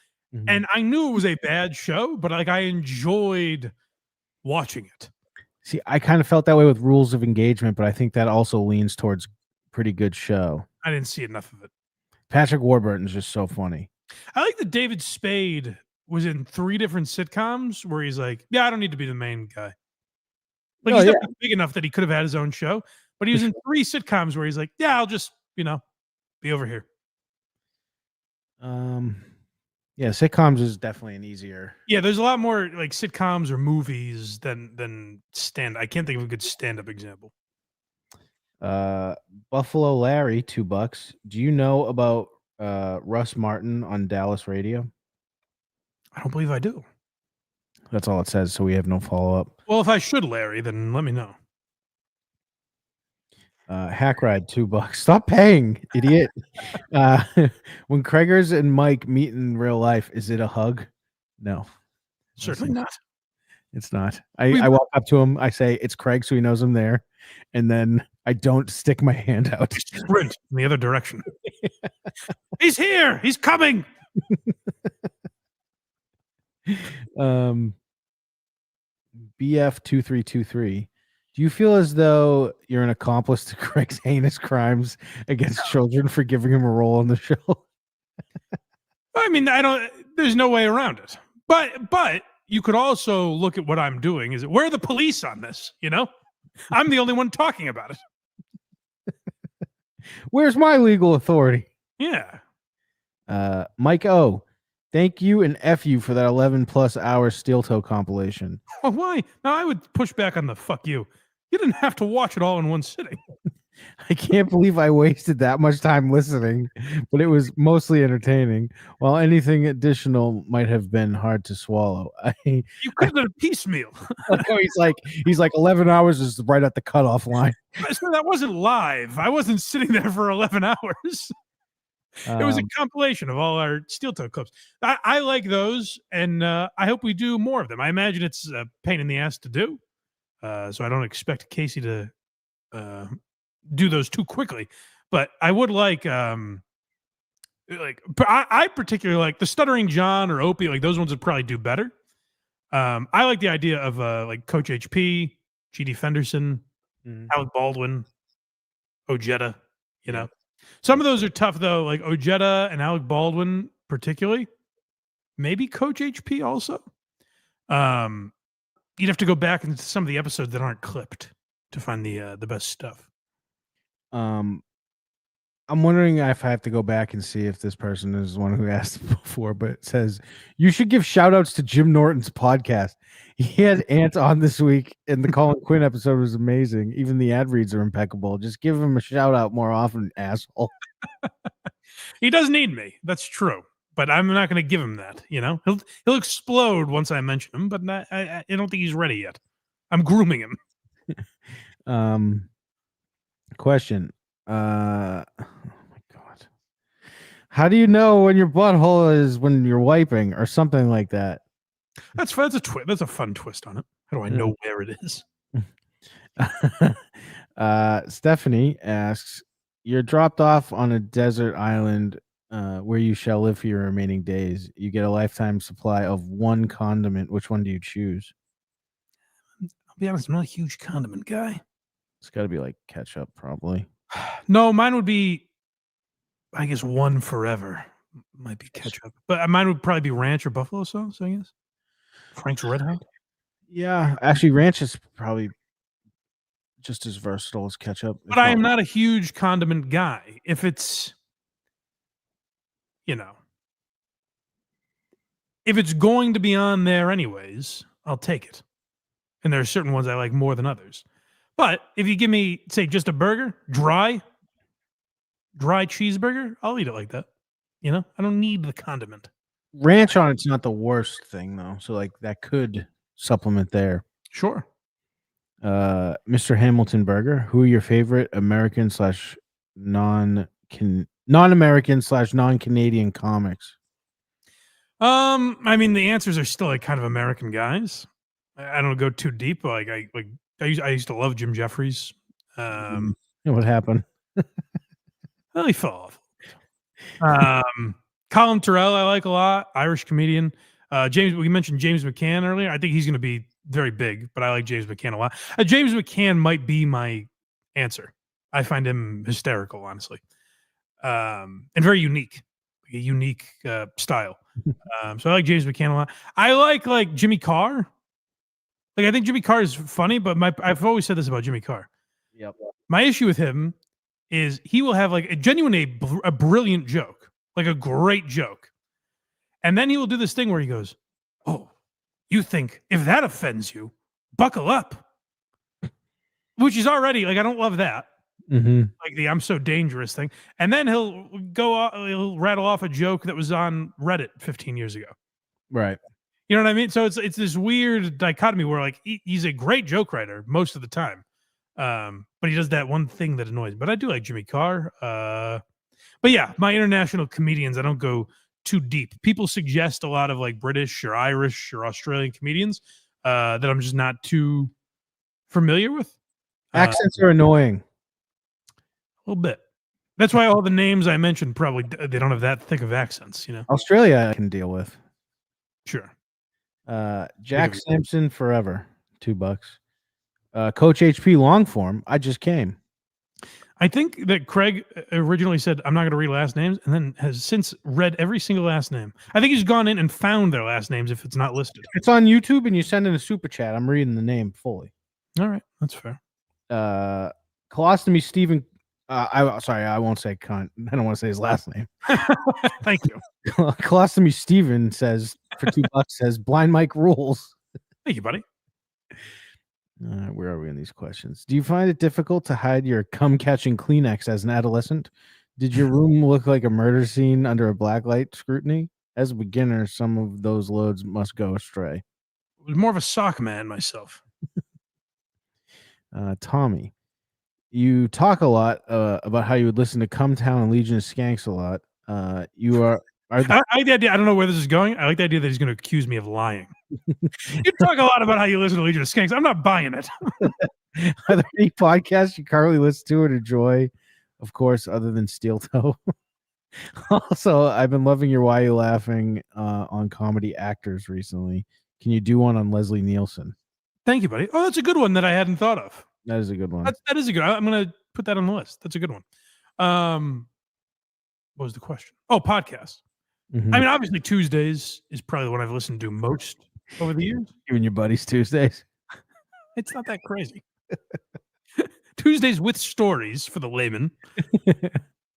and I knew it was a bad show, but like I enjoyed watching it. See, I kind of felt that way with Rules of Engagement, but I think that also leans towards pretty good show. I didn't see enough of it. Patrick Warburton's just so funny. I like that David Spade was in 3 different sitcoms where he's like, yeah, I don't need to be the main guy. Like he's not big enough that he could have had his own show, but he was in 3 sitcoms where he's like, yeah, I'll just, be over here. Yeah, sitcoms is definitely an easier. Yeah, there's a lot more like sitcoms or movies than stand. I can't think of a good stand-up example. Buffalo Larry, $2. Do you know about Russ Martin on Dallas radio? I don't believe I do. That's all it says, so we have no follow-up. Well, if I should, Larry, then let me know. HACKRIDE, $2. Stop paying, idiot. When Craigers and Mike meet in real life, is it a hug? No. Certainly not. It's not. I walk up to him, I say, it's Craig, so he knows I'm there. And then I don't stick my hand out. Sprint in the other direction. He's here. He's coming. BF2323. Do you feel as though you're an accomplice to Craig's heinous crimes against children for giving him a role on the show? I mean, there's no way around it. But you could also look at what I'm doing. Where are the police on this? I'm the only one talking about it. Where's my legal authority? Yeah. Mike O, thank you and F you for that 11+ hour Steel Toe compilation. Oh, why? No, I would push back on the fuck you. You didn't have to watch it all in one sitting. I can't believe I wasted that much time listening, but it was mostly entertaining. While anything additional might have been hard to swallow. You could have done a piecemeal. he's like 11 hours is right at the cutoff line. So that wasn't live. I wasn't sitting there for 11 hours. It was a compilation of all our Steel Toe clips. I like those, and I hope we do more of them. I imagine it's a pain in the ass to do, so I don't expect Casey to do those too quickly. But I would like I particularly like the Stuttering John or Opie. Like those ones would probably do better. I like the idea of like Coach HP G.D. Fenderson, Mhm. Alec Baldwin, Ojeda. You know, some of those are tough though. Like Ojeda and Alec Baldwin, particularly. Maybe Coach HP also. You'd have to go back into some of the episodes that aren't clipped to find the best stuff. I'm wondering if I have to go back and see if this person is one who asked before, but it says you should give shout outs to Jim Norton's podcast. He had Ant on this week, and the Colin Quinn episode was amazing. Even the ad reads are impeccable. Just give him a shout out more often, asshole. He does need me. That's true. But I'm not going to give him that. You know, he'll explode once I mention him. But I don't think he's ready yet. I'm grooming him. Question. Oh my god. How do you know when your butthole is when you're wiping or something like that? That's fun. That's a fun twist on it. How do I know where it is? Stephanie asks, you're dropped off on a desert island where you shall live for your remaining days. You get a lifetime supply of one condiment. Which one do you choose? I'll be honest, I'm not a huge condiment guy. It's got to be like ketchup, probably. No, mine would be, I guess, one forever. Might be ketchup. But mine would probably be ranch or buffalo sauce, I guess. Frank's Red Hot. Yeah, actually, ranch is probably just as versatile as ketchup. But I am not a huge condiment guy. If it's, you know, if it's going to be on there anyways, I'll take it. And there are certain ones I like more than others. But if you give me, say, just a burger, dry cheeseburger, I'll eat it like that. You know, I don't need the condiment. Ranch on it's not the worst thing though, so like that could supplement there. Sure. Mr. Hamilton Burger, who are your favorite American / non-American / non-Canadian comics? I mean, the answers are still like kind of American guys. I don't go too deep. Like I used to love Jim Jeffries. What happened? Well, he fell off. Colin Terrell, I like a lot. Irish comedian. We mentioned James McCann earlier. I think he's going to be very big, but I like James McCann a lot. James McCann might be my answer. I find him hysterical, honestly, and very unique, like a unique style. So I like James McCann a lot. I like Jimmy Carr. Like I think Jimmy Carr is funny, but I've always said this about Jimmy Carr. Yep. My issue with him is he will have like a brilliant joke, like a great joke. And then he will do this thing where he goes, "Oh, you think if that offends you, buckle up." Which is already like, I don't love that. Mm-hmm. Like the "I'm so dangerous" thing. And then he'll rattle off a joke that was on Reddit 15 years ago. Right. You know what I mean? So it's this weird dichotomy where like he's a great joke writer most of the time. But he does that one thing that annoys me. But I do like Jimmy Carr. But yeah, my international comedians, I don't go too deep. People suggest a lot of like British or Irish or Australian comedians that I'm just not too familiar with. Accents are annoying. A little bit. That's why all the names I mentioned probably they don't have that thick of accents, you know. Australia I can deal with. Sure. Jack Sampson forever, $2. Coach HP long form. I just came. I think that Craig originally said, I'm not going to read last names, and then has since read every single last name. I think he's gone in and found their last names if it's not listed. It's on YouTube, and you send in a super chat. I'm reading the name fully. All right. That's fair. Colostomy Stephen. I won't say cunt. I don't want to say his last name. Thank you. Colostomy Stephen says, for $2, says, Blind Mike rules. Thank you, buddy. Where are we in these questions? Do you find it difficult to hide your cum-catching Kleenex as an adolescent? Did your room look like a murder scene under a blacklight scrutiny? As a beginner, some of those loads must go astray. I was more of a sock man myself. Tommy, you talk a lot about how you would listen to Cumtown and Legion of Skanks a lot. I like the idea. I don't know where this is going. I like the idea that he's going to accuse me of lying. You talk a lot about how you listen to Legion of Skanks. I'm not buying it. Are there any podcasts you currently listen to and enjoy? Of course, other than Steel Toe. Also, I've been loving your Why You Laughing on comedy actors recently. Can you do one on Leslie Nielsen? Thank you, buddy. Oh, that's a good one that I hadn't thought of. That is a good one. That is a good. I'm gonna put that on the list. That's a good one. What was the question? Oh, podcast. Mhm. I mean, obviously Tuesdays is probably the one I've listened to most over the years. You and your buddies Tuesdays. It's not that crazy. Tuesdays with stories for the layman.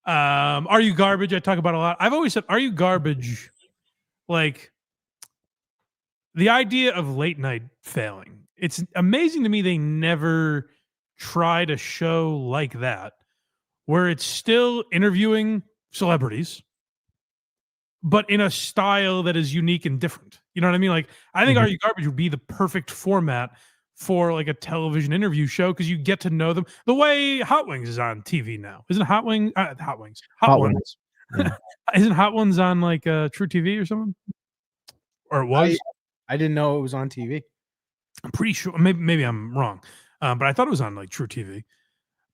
Are You Garbage? I talk about a lot. I've always said, Are You Garbage? Like the idea of late night failing. It's amazing to me they never tried a show like that where it's still interviewing celebrities, but in a style that is unique and different. You know what I mean? Like, I think Are You Garbage would be the perfect format for like a television interview show because you get to know them the way Hot Wings is on TV now. Isn't Hot Ones? Yeah. Isn't Hot Ones on like True TV or something? Or it was? I didn't know it was on TV. I'm pretty sure. Maybe I'm wrong, but I thought it was on like True TV.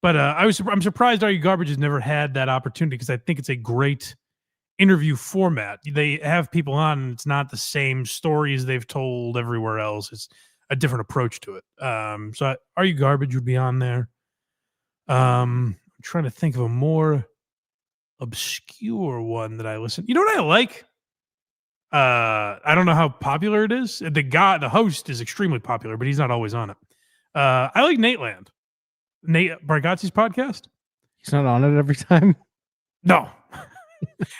But I'm surprised Are You Garbage has never had that opportunity because I think it's a great interview format. They have people on, and it's not the same stories they've told everywhere else. It's a different approach to it. So Are You Garbage would be on there. I'm trying to think of a more obscure one that I listen. You know what I like? I don't know how popular it is. The host is extremely popular, but he's not always on it. I like Nate Land. Nate Bargatze's podcast. He's not on it every time. No.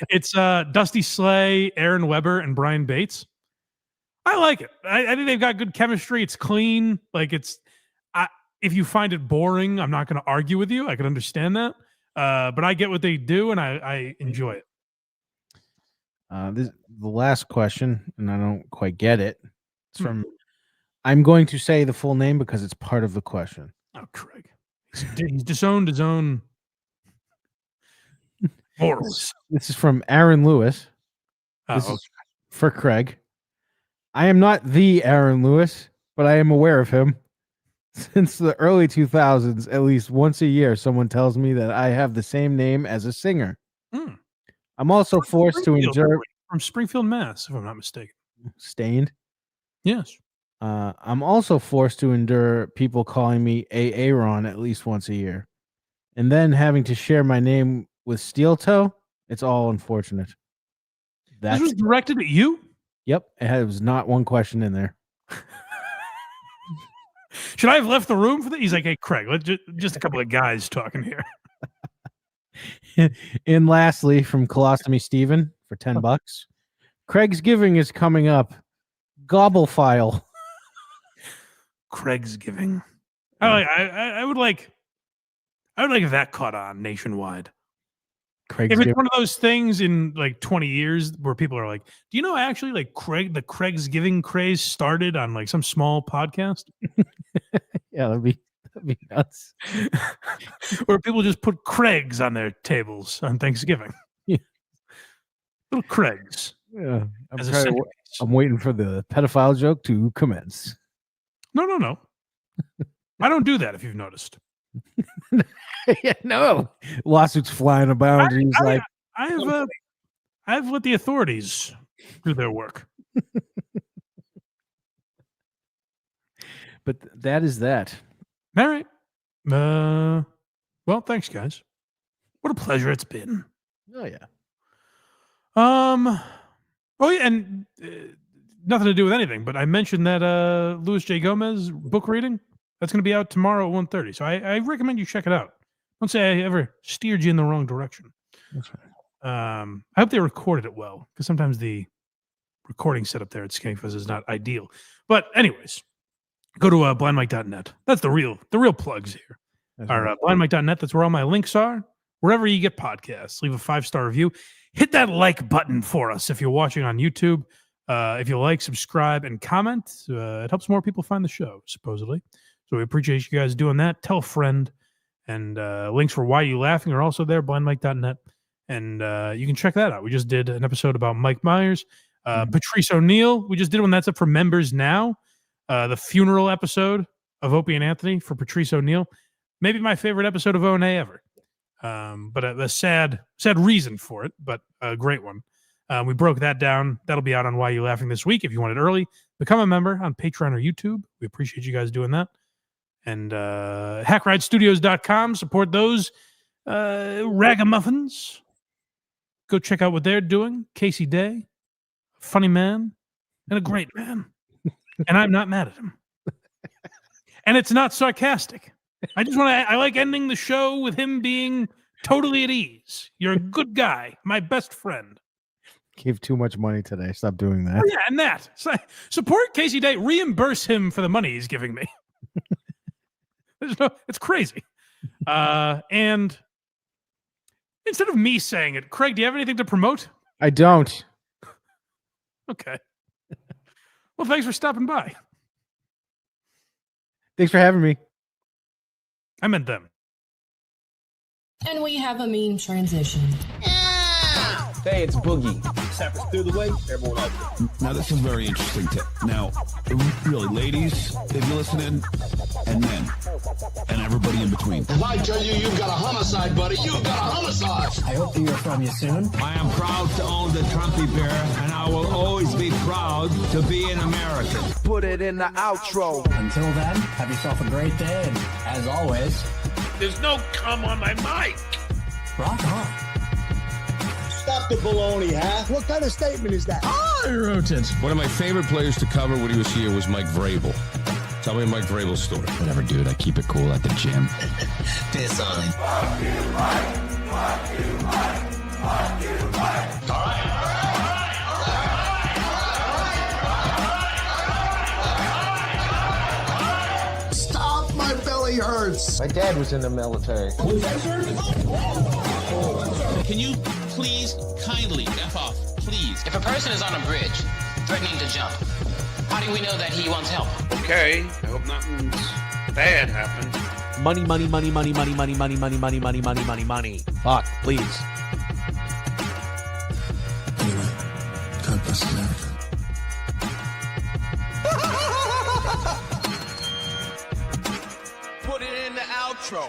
It's Dusty Slay, Aaron Weber, and Brian Bates. I like it. I think they've got good chemistry. It's clean. Like if you find it boring, I'm not going to argue with you. I can understand that. But I get what they do, and I enjoy it. The last question, and I don't quite get it. It's from. I'm going to say the full name because it's part of the question. Oh, Craig. He's disowned his own morals. This is from Aaron Lewis. This is for Craig. I am not the Aaron Lewis, but I am aware of him. Since the early 2000s, at least once a year, someone tells me that I have the same name as a singer. I'm also forced to endure from Springfield, Mass, if I'm not mistaken. Stained. Yes. I'm also forced to endure people calling me Aaron at least once a year. And then having to share my name with Steel Toe, it's all unfortunate. This was directed at you? Yep. It was not one question in there. Should I have left the room for that? He's like, hey, Craig, let's just a couple of guys talking here. And lastly, from Colostomy Steven for $10. Craig's Giving is coming up. Gobble file. Craig's Giving. I would like if that caught on nationwide. Craig's if it's Giving. one of those things in like 20 years where people are like, do you know actually like the Craig's Giving craze started on like some small podcast? Yeah, that'd be nuts. Where people just put Craigs on their tables on Thanksgiving. Yeah. Little Craigs. Yeah. I'm waiting for the pedophile joke to commence. No. I don't do that if you've noticed. Yeah, no. Lawsuits flying about. I've let the authorities do their work. But that is that. All right. Well, thanks, guys. What a pleasure it's been. Oh yeah. Oh yeah, and nothing to do with anything, but I mentioned that Louis J. Gomez book reading that's going to be out tomorrow at 1:30. So I recommend you check it out. Don't say I ever steered you in the wrong direction. That's right. I hope they recorded it well because sometimes the recording setup there at Skankfest is not ideal. But anyways, go to blindmike.net. That's the real plugs here. Our blindmike.net. That's where all my links are. Wherever you get podcasts, leave a 5-star review. Hit that like button for us if you're watching on YouTube. If you like, subscribe, and comment, it helps more people find the show, supposedly. So we appreciate you guys doing that. Tell a friend. And links for Why You Laughing are also there, blindmike.net. And you can check that out. We just did an episode about Mike Myers. Patrice O'Neill, we just did one that's up for members now. The funeral episode of Opie and Anthony for Patrice O'Neill. Maybe my favorite episode of O&A ever. But a sad reason for it, but a great one. We broke that down. That'll be out on Why You Laughing this week. If you want it early, become a member on Patreon or YouTube. We appreciate you guys doing that. And HackRideStudios.com. Support those ragamuffins. Go check out what they're doing. Casey Day, a funny man, and a great man. And I'm not mad at him. And it's not sarcastic. I like ending the show with him being totally at ease. You're a good guy, my best friend. Gave too much money today. Stop doing that. Oh, yeah, and that. Support Casey Day. Reimburse him for the money he's giving me. It's crazy. And instead of me saying it, Craig, do you have anything to promote? I don't. Okay. Well, thanks for stopping by. Thanks for having me. I meant them. And we have a meme transition. Hey, it's Boogie. Sappers through the way, everyone else. Now, this is very interesting. Now, really, ladies, if you're listening, and men, and everybody in between. If I tell you you've got a homicide, buddy, you've got a homicide. I hope to hear from you soon. I am proud to own the Trumpy Bear, and I will always be proud to be an American. Put it in the outro. Until then, have yourself a great day, and as always, There's no cum on my mic. rock on. Stop the baloney, huh? What kind of statement is that? I wrote it. One of my favorite players to cover when he was here was Mike Vrabel. Tell me Mike Vrabel's story. Whatever, dude. I keep it cool at the gym. Piss on it. Fuck you, Mike. Fuck you, Mike. Fuck you, Mike. All right. Stop, my belly hurts. My dad was in the military. Can you please kindly F off, please? If a person is on a bridge threatening to jump, how do we know that he wants help? Okay, I hope nothing bad happened. Money, money, money, money, money, money, money, money, money, money, money, money, money. Fuck, please. Anyway, God bless America. Put it in the outro.